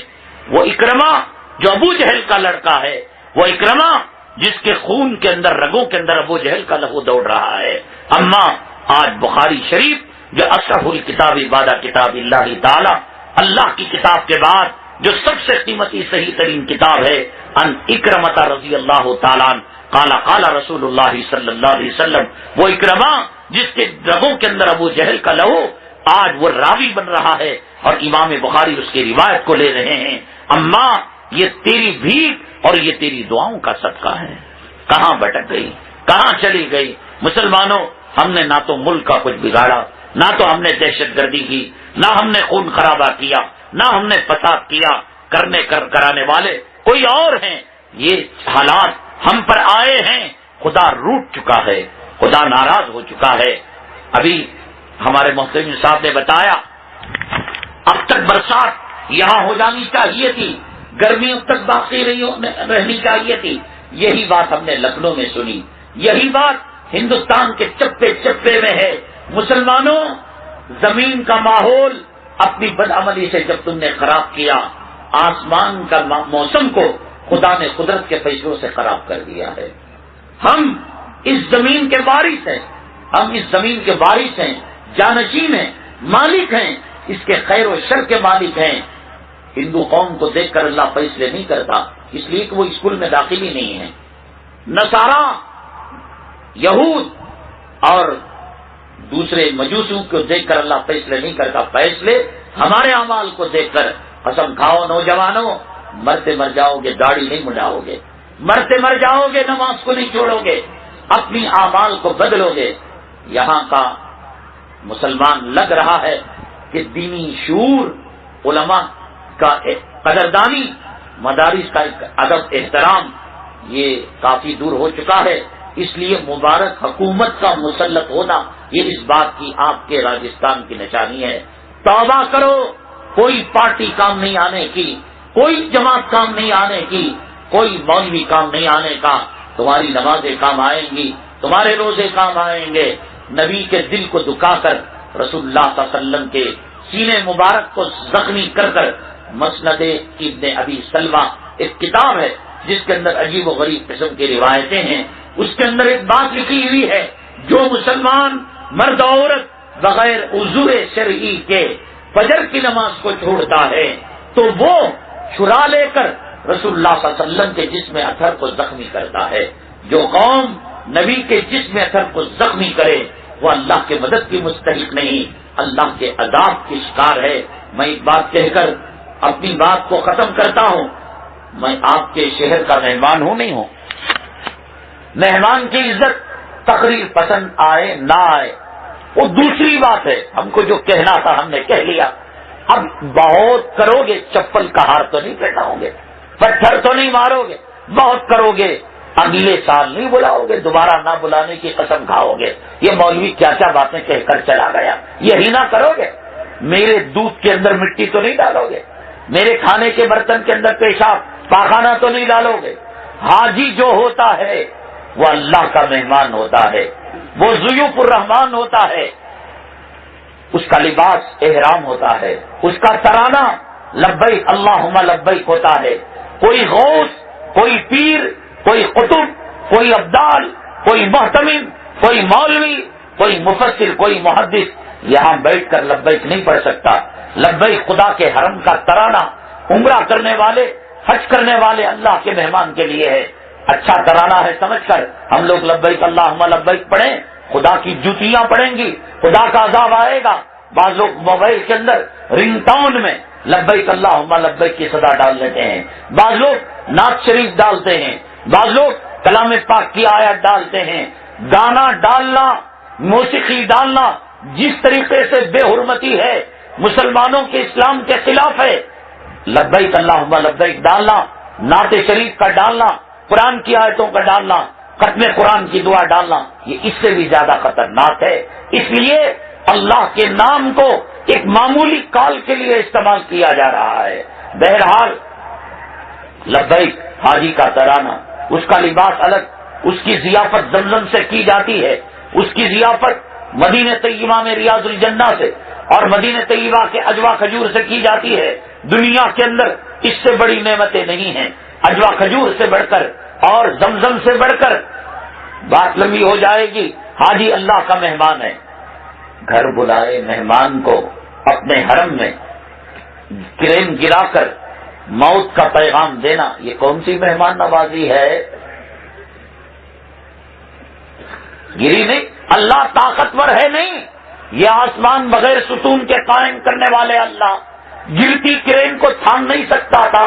وہ اکرما جو ابو جہل کا لڑکا ہے، وہ اکرما جس کے خون کے اندر رگوں کے اندر ابو جہل کا لہو دوڑ رہا ہے، اماں آج بخاری شریف جو اشرف الکتاب بعد کتاب اللہ تعالی، اللہ کی کتاب کے بعد جو سب سے قیمتی صحیح ترین کتاب ہے، ان اکرمۃ رضی اللہ تعالیٰ قال قال رسول اللہ صلی اللہ علیہ وسلم، وہ اکرما جس کے رگوں کے اندر ابو جہل کا لہو آج وہ راوی بن رہا ہے اور امام بخاری اس کی روایت کو لے رہے ہیں. اماں یہ تیری بھیک اور یہ تیری دعاؤں کا صدقہ ہے. کہاں بھٹک گئی، کہاں چلی گئی؟ مسلمانوں، ہم نے نہ تو ملک کا کچھ بگاڑا، نہ تو ہم نے دہشت گردی کی، نہ ہم نے خون خرابہ کیا، نہ ہم نے فساد کیا. کرانے والے کوئی اور ہیں. یہ حالات ہم پر آئے ہیں. خدا روٹ چکا ہے، خدا ناراض ہو چکا ہے. ابھی ہمارے محترم صاحب نے بتایا اب تک برسات یہاں ہو جانی چاہیے تھی، گرمی اب تک باقی رہنی چاہیے تھی. یہی بات ہم نے لکھنؤ میں سنی، یہی بات ہندوستان کے چپے چپے میں ہے. مسلمانوں، زمین کا ماحول اپنی بدعملی سے جب تم نے خراب کیا، آسمان کا موسم کو خدا نے قدرت کے فیصلوں سے خراب کر دیا ہے. ہم اس زمین کے وارث ہیں، ہم اس زمین کے وارث ہیں، جانشین ہیں، مالک ہیں، اس کے خیر و شر کے مالک ہیں. ہندو قوم کو دیکھ کر اللہ فیصلے نہیں کرتا، اس لیے کہ وہ اسکول میں داخل ہی نہیں ہے. نصارا، یہود اور دوسرے مجوسوں کو دیکھ کر اللہ فیصلے نہیں کرتا. فیصلے ہمارے اعمال کو دیکھ کر. قسم کھاؤ نوجوانوں، مرتے مر جاؤ گے داڑھی نہیں مڈاؤ گے، مرتے مر جاؤ گے نماز کو نہیں چھوڑو گے، اپنی اعمال کو بدلو گے. یہاں کا مسلمان لگ رہا ہے کہ دینی شعور، علماء کا قدردانی، مدارس کا ادب احترام یہ کافی دور ہو چکا ہے. اس لیے مبارک حکومت کا مسلط ہونا یہ اس بات کی آپ کے راجستھان کی نشانی ہے. توبہ کرو، کوئی پارٹی کام نہیں آنے کی، کوئی جماعت کام نہیں آنے کی، کوئی مولوی کام نہیں آنے کا. تمہاری نمازیں کام آئیں گی، تمہارے روزے کام آئیں گے. نبی کے دل کو دکھا کر، رسول اللہ صلی اللہ علیہ وسلم کے سینے مبارک کو زخمی کر کر، مسند ابن ابی سلمہ ایک کتاب ہے جس کے اندر عجیب و غریب قسم کی روایتیں ہیں. اس کے اندر ایک بات لکھی ہوئی ہے، جو مسلمان مرد و عورت بغیر عذر شرعی کے فجر کی نماز کو چھوڑتا ہے تو وہ چھرا لے کر رسول اللہ صلی اللہ علیہ وسلم کے جسم اطہر کو زخمی کرتا ہے. جو قوم نبی کے جسم اطہر کو زخمی کرے وہ اللہ کے مدد کی مستحق نہیں، اللہ کے عذاب کی شکار ہے. میں ایک بات کہہ کر اپنی بات کو ختم کرتا ہوں. میں آپ کے شہر کا مہمان ہوں نہیں ہوں. مہمان کی عزت تقریر پسند آئے نہ آئے وہ دوسری بات ہے. ہم کو جو کہنا تھا ہم نے کہہ لیا. اب بہت کرو گے، چپل کا ہار تو نہیں پہناؤ گے، پتھر تو نہیں مارو گے، بہت کرو گے اگلے سال نہیں بلاؤ گے، دوبارہ نہ بلانے کی قسم کھاؤ گے. یہ مولوی کیا کیا باتیں کہہ کر چلا گیا، یہی نہ کرو گے. میرے دودھ کے اندر مٹی تو نہیں ڈالو گے، میرے کھانے کے برتن کے اندر پیشاب پاخانہ تو نہیں ڈالو گے. حاجی جو ہوتا ہے وہ اللہ کا مہمان ہوتا ہے، وہ ضیوف الرحمان ہوتا ہے. اس کا لباس احرام ہوتا ہے، اس کا ترانہ لبیک اللہم لبیک ہوتا ہے. کوئی غوث، کوئی پیر، کوئی قطب، کوئی ابدال، کوئی محتمم، کوئی مولوی، کوئی مفسر، کوئی محدث یہاں بیٹھ کر لبیک نہیں پڑھ سکتا. لبیک خدا کے حرم کا ترانہ عمرہ کرنے والے، حج کرنے والے اللہ کے مہمان کے لیے ہے. اچھا ترانہ ہے سمجھ کر ہم لوگ لبیک اللہم لبیک پڑھیں، خدا کی جوتیاں پڑیں گی، خدا کا عذاب آئے گا. بعض لوگ موبائل کے اندر رنگ ٹون میں لبیک اللہم لبیک کی صدا ڈال لیتے ہیں، بعض لوگ نعت شریف ڈالتے ہیں، بعض لوگ کلام پاک کی آیت ڈالتے ہیں. گانا ڈالنا، موسیقی ڈالنا جس طریقے سے بے حرمتی ہے، مسلمانوں کے اسلام کے خلاف ہے. لبیک اللہم لبیک ڈالنا، نعت شریف کا ڈالنا، قرآن کی آیتوں کا ڈالنا، ختم قرآن کی دعا ڈالنا، یہ اس سے بھی زیادہ خطرناک ہے. اس لیے اللہ کے نام کو ایک معمولی کال کے لیے استعمال کیا جا رہا ہے. بہرحال لبیک حاجی کا ترانہ، اس کا لباس الگ، اس کی ضیافت زمزم سے کی جاتی ہے، اس کی ضیافت مدینہ طیبہ میں ریاض الجنہ سے اور مدینہ طیبہ کے اجوا کھجور سے کی جاتی ہے۔ دنیا کے اندر اس سے بڑی نعمتیں نہیں ہیں، اجوا کھجور سے بڑھ کر اور زمزم سے بڑھ کر۔ بات لمبی ہو جائے گی۔ حاجی اللہ کا مہمان ہے، گھر بلائے مہمان کو اپنے حرم میں کریم گرا کر موت کا پیغام دینا، یہ کون سی مہمان نوازی ہے؟ گری نہیں، اللہ طاقتور ہے نہیں، یہ آسمان بغیر ستون کے قائم کرنے والے اللہ گرتی کرین کو تھام نہیں سکتا تھا؟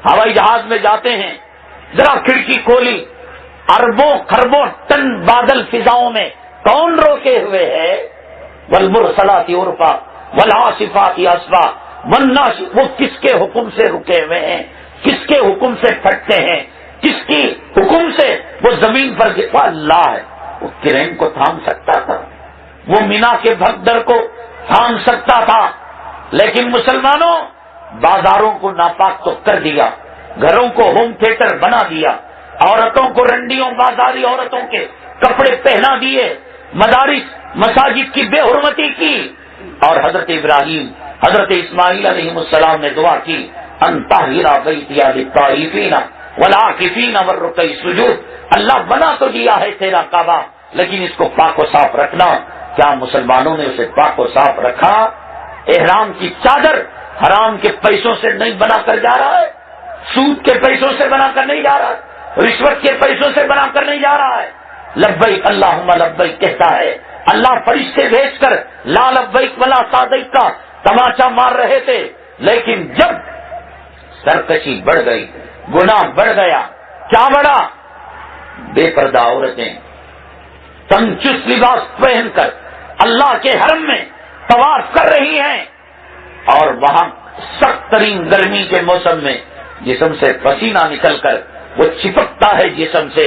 ہوائی جہاز میں جاتے ہیں، ذرا کھڑکی کھولی، اربوں خربوں ٹن بادل فضاؤں میں کون روکے ہوئے ہے؟ والمرسلات عرفا والعاصفات عصفا والناشطات، وہ کس کے حکم سے رکے ہوئے ہیں؟ کس کے حکم سے پھٹتے ہیں؟ کس کی حکم سے وہ زمین پر گرتا؟ اللہ ہے۔ وہ کرین کو تھام سکتا تھا، وہ مینا کے بھگدڑ کو تھام سکتا تھا، لیکن مسلمانوں بازاروں کو ناپاک تو کر دیا، گھروں کو ہوم تھیٹر بنا دیا، عورتوں کو رنڈیوں بازاری عورتوں کے کپڑے پہنا دیے، مدارس مساجد کی بے حرمتی کی، اور حضرت ابراہیم حضرت اسماعیل علیہ السلام نے دعا کی ان طہر بیتی للطائفین والعاکفین والرکع السجود، اللہ بنا تو دیا ہے تیرا کعبہ، لیکن اس کو پاک و صاف رکھنا۔ کیا مسلمانوں نے اسے پاک و صاف رکھا؟ احرام کی چادر حرام کے پیسوں سے نہیں بنا کر جا رہا ہے، سود کے پیسوں سے بنا کر نہیں جا رہا ہے، رشوت کے پیسوں سے بنا کر نہیں جا رہا ہے۔ لبیک اللہم لبیک کہتا ہے، اللہ فرشتے بھیج کر لا لبیک ولا سعدیک کا تماچا مار رہے تھے، لیکن جب سرکشی بڑھ گئی، گناہ بڑھ گیا، کیا بڑھا؟ بے پردہ عورتیں تنگ چست لباس پہن کر اللہ کے حرم میں طواف کر رہی ہیں، اور وہاں سخت ترین گرمی کے موسم میں جسم سے پسینہ نکل کر وہ چپکتا ہے جسم سے،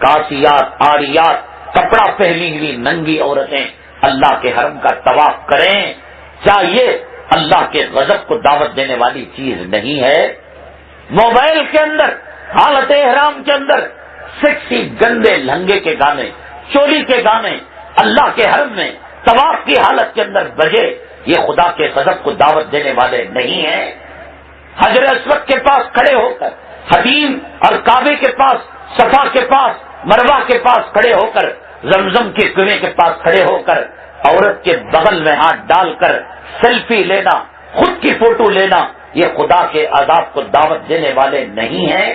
کاسیات آریات کپڑا پہنی ہوئی ننگی عورتیں اللہ کے حرم کا طواف کریں، کیا یہ اللہ کے غضب کو دعوت دینے والی چیز نہیں ہے؟ موبائل کے اندر حالت احرام کے اندر سیکسی گندے لہنگے کے گانے، چولی کے گانے اللہ کے حرم میں طواف کی حالت کے اندر بجے، یہ خدا کے غضب کو دعوت دینے والے نہیں ہیں؟ حجر اسود کے پاس کھڑے ہو کر، حتیم اور کعبے کے پاس، صفا کے پاس، مروہ کے پاس کھڑے ہو کر، زمزم کے کنویں کے پاس کھڑے ہو کر عورت کے بغل میں ہاتھ ڈال کر سیلفی لینا، خود کی فوٹو لینا، یہ خدا کے عذاب کو دعوت دینے والے نہیں ہیں؟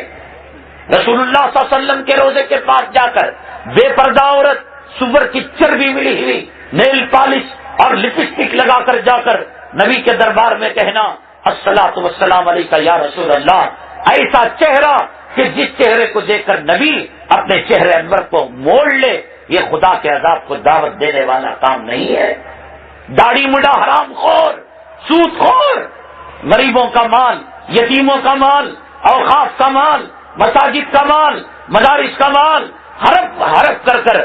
رسول اللہ صلی اللہ علیہ وسلم کے روضے کے پاس جا کر بے پردہ عورت سور کی چربی ملی ہوئی نیل پالش اور لپسٹک لگا کر جا کر نبی کے دربار میں کہنا الصلاۃ والسلام علیکہ یا رسول اللہ، ایسا چہرہ کہ جس چہرے کو دیکھ کر نبی اپنے چہرے انور کو موڑ لے، یہ خدا کے عذاب کو دعوت دینے والا کام نہیں ہے۔ داڑھی مڈا حرام خور، سود خور، غریبوں کا مال، یتیموں کا مال، اوقاف کا مال، مساجد کا مال، مدارس کا مال ہڑپ کر کر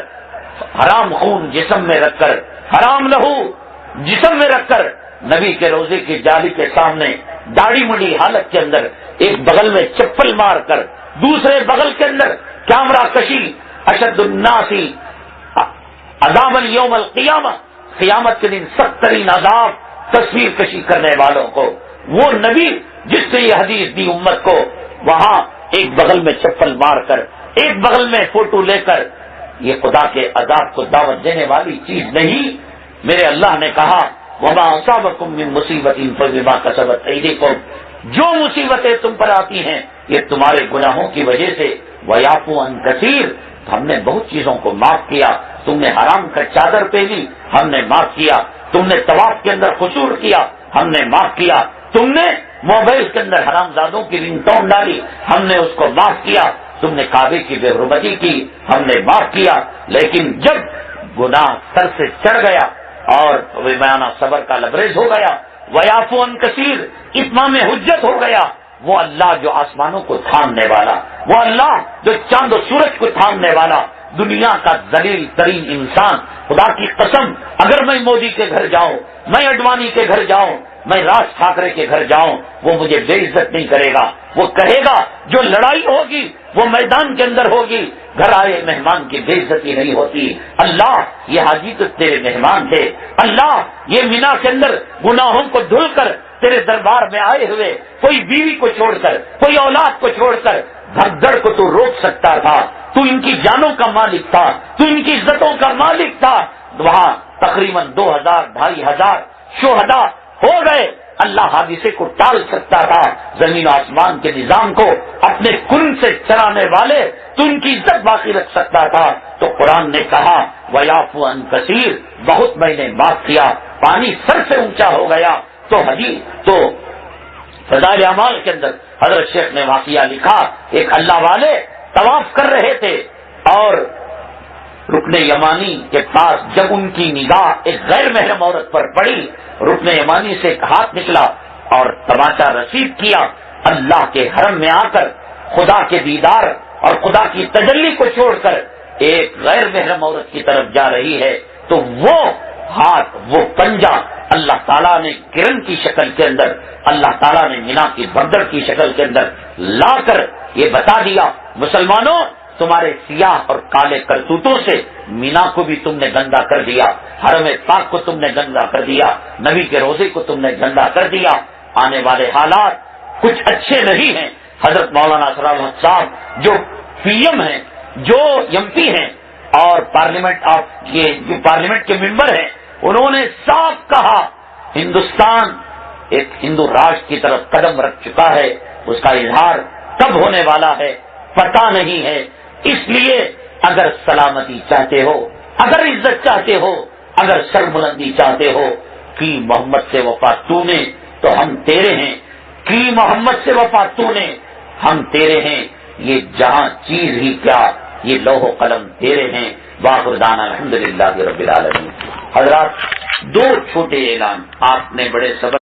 حرام خون جسم میں رکھ کر، حرام لہو جسم میں رکھ کر نبی کے روزے کی جالی کے سامنے داڑھی مڈی حالت کے اندر ایک بغل میں چپل مار کر دوسرے بغل کے اندر کیمرہ کشی، اشد الناس عذابا یوم القیامہ، قیامت کے دن سخت ترین عذاب تصویر کشی کرنے والوں کو، وہ نبی جس نے یہ حدیث دی امت کو، وہاں ایک بغل میں چپل مار کر ایک بغل میں فوٹو لے کر، یہ خدا کے عذاب کو دعوت دینے والی چیز نہیں۔ میرے اللہ نے کہا وما اصابکم من مصیبت فبما کسبت ایدیکم، جو مصیبتیں تم پر آتی ہیں یہ تمہارے گناہوں کی وجہ سے، ویعفو عن کثیر، ہم نے بہت چیزوں کو معاف کیا، تم نے حرام کا چادر پہنی ہم نے معاف کیا، تم نے طواف کے اندر قصور کیا ہم نے معاف کیا، تم نے موبائل کے اندر حرام زادوں کی رنگ ٹون ڈالی ہم نے اس کو معاف کیا، تم نے کعبے کی بے حرمتی کی ہم نے معاف کیا، لیکن جب گناہ سر سے چڑھ گیا اور بیمانہ صبر کا لبریز ہو گیا، ویعفو عن کثیر، اتمام حجت ہو گیا، وہ اللہ جو آسمانوں کو تھامنے والا، وہ اللہ جو چاند و سورج کو تھامنے والا، دنیا کا ذلیل ترین انسان، خدا کی قسم اگر میں مودی کے گھر جاؤں، میں اڈوانی کے گھر جاؤں، میں راج ٹھاکرے کے گھر جاؤں وہ مجھے بے عزت نہیں کرے گا، وہ کہے گا جو لڑائی ہوگی وہ میدان کے اندر ہوگی، گھر آئے مہمان کی بے عزتی نہیں ہوتی۔ اللہ یہ حاجی تو تیرے مہمان تھے، اللہ یہ مینا کے اندر گناہوں کو دھل کر تیرے دربار میں آئے ہوئے، کوئی بیوی کو چھوڑ کر، کوئی اولاد کو چھوڑ کر بھگدڑ کو تو روک سکتا تھا، تو ان کی جانوں کا مالک تھا، تو ان کی عزتوں کا مالک تھا۔ وہاں تقریباً 2000 2500 شہداء ہو گئے، اللہ حادثے کو ٹال سکتا تھا، زمین و آسمان کے نظام کو اپنے کن سے چلانے والے تو ان کی عزت باقی رکھ سکتا تھا۔ تو قرآن نے کہا وَيَعْفُو عَنْ كَثِيرٍ، بہت میں نے معاف کیا، پانی سر سے اونچا ہو گیا۔ تو تو فضائل اعمال کے اندر حضرت شیخ نے واقعہ لکھا، ایک اللہ والے طواف کر رہے تھے اور رکن یمانی کے پاس جب ان کی نگاہ ایک غیر محرم عورت پر پڑی، رکن یمانی سے ایک ہاتھ نکلا اور تماچا رسید کیا، اللہ کے حرم میں آ کر خدا کے دیدار اور خدا کی تجلی کو چھوڑ کر ایک غیر محرم عورت کی طرف جا رہی ہے، تو وہ ہاتھ، وہ پنجہ اللہ تعالیٰ نے کرن کی شکل کے اندر، اللہ تعالیٰ نے مینا کی بھگدڑ کی شکل کے اندر لا کر یہ بتا دیا مسلمانوں تمہارے سیاہ اور کالے کرتوتوں سے مینا کو بھی تم نے گندا کر دیا، حرم پاک کو تم نے گندا کر دیا، نبی کے روزے کو تم نے گندا کر دیا۔ آنے والے حالات کچھ اچھے نہیں ہیں۔ حضرت مولانا اسرار الحق صاحب جو پی ایم ہیں، جو ایم پی ہیں اور پارلیمنٹ کے ممبر ہیں، انہوں نے صاف کہا ہندوستان ایک ہندو راج کی طرف قدم رکھ چکا ہے، اس کا اظہار کب ہونے والا ہے پتہ نہیں ہے۔ اس لیے اگر سلامتی چاہتے ہو، اگر عزت چاہتے ہو، اگر سربلندی چاہتے ہو، کی محمد سے وفا تو نے تو ہم تیرے ہیں، کی محمد سے وفا تو نے ہم تیرے ہیں، یہ جہاں چیز ہی کیا یہ لوح و قلم تیرے ہیں۔ باخر دعوانا الحمدللہ رب العالمین۔ حضرات دو چھوٹے اعلان، آپ نے بڑے صبر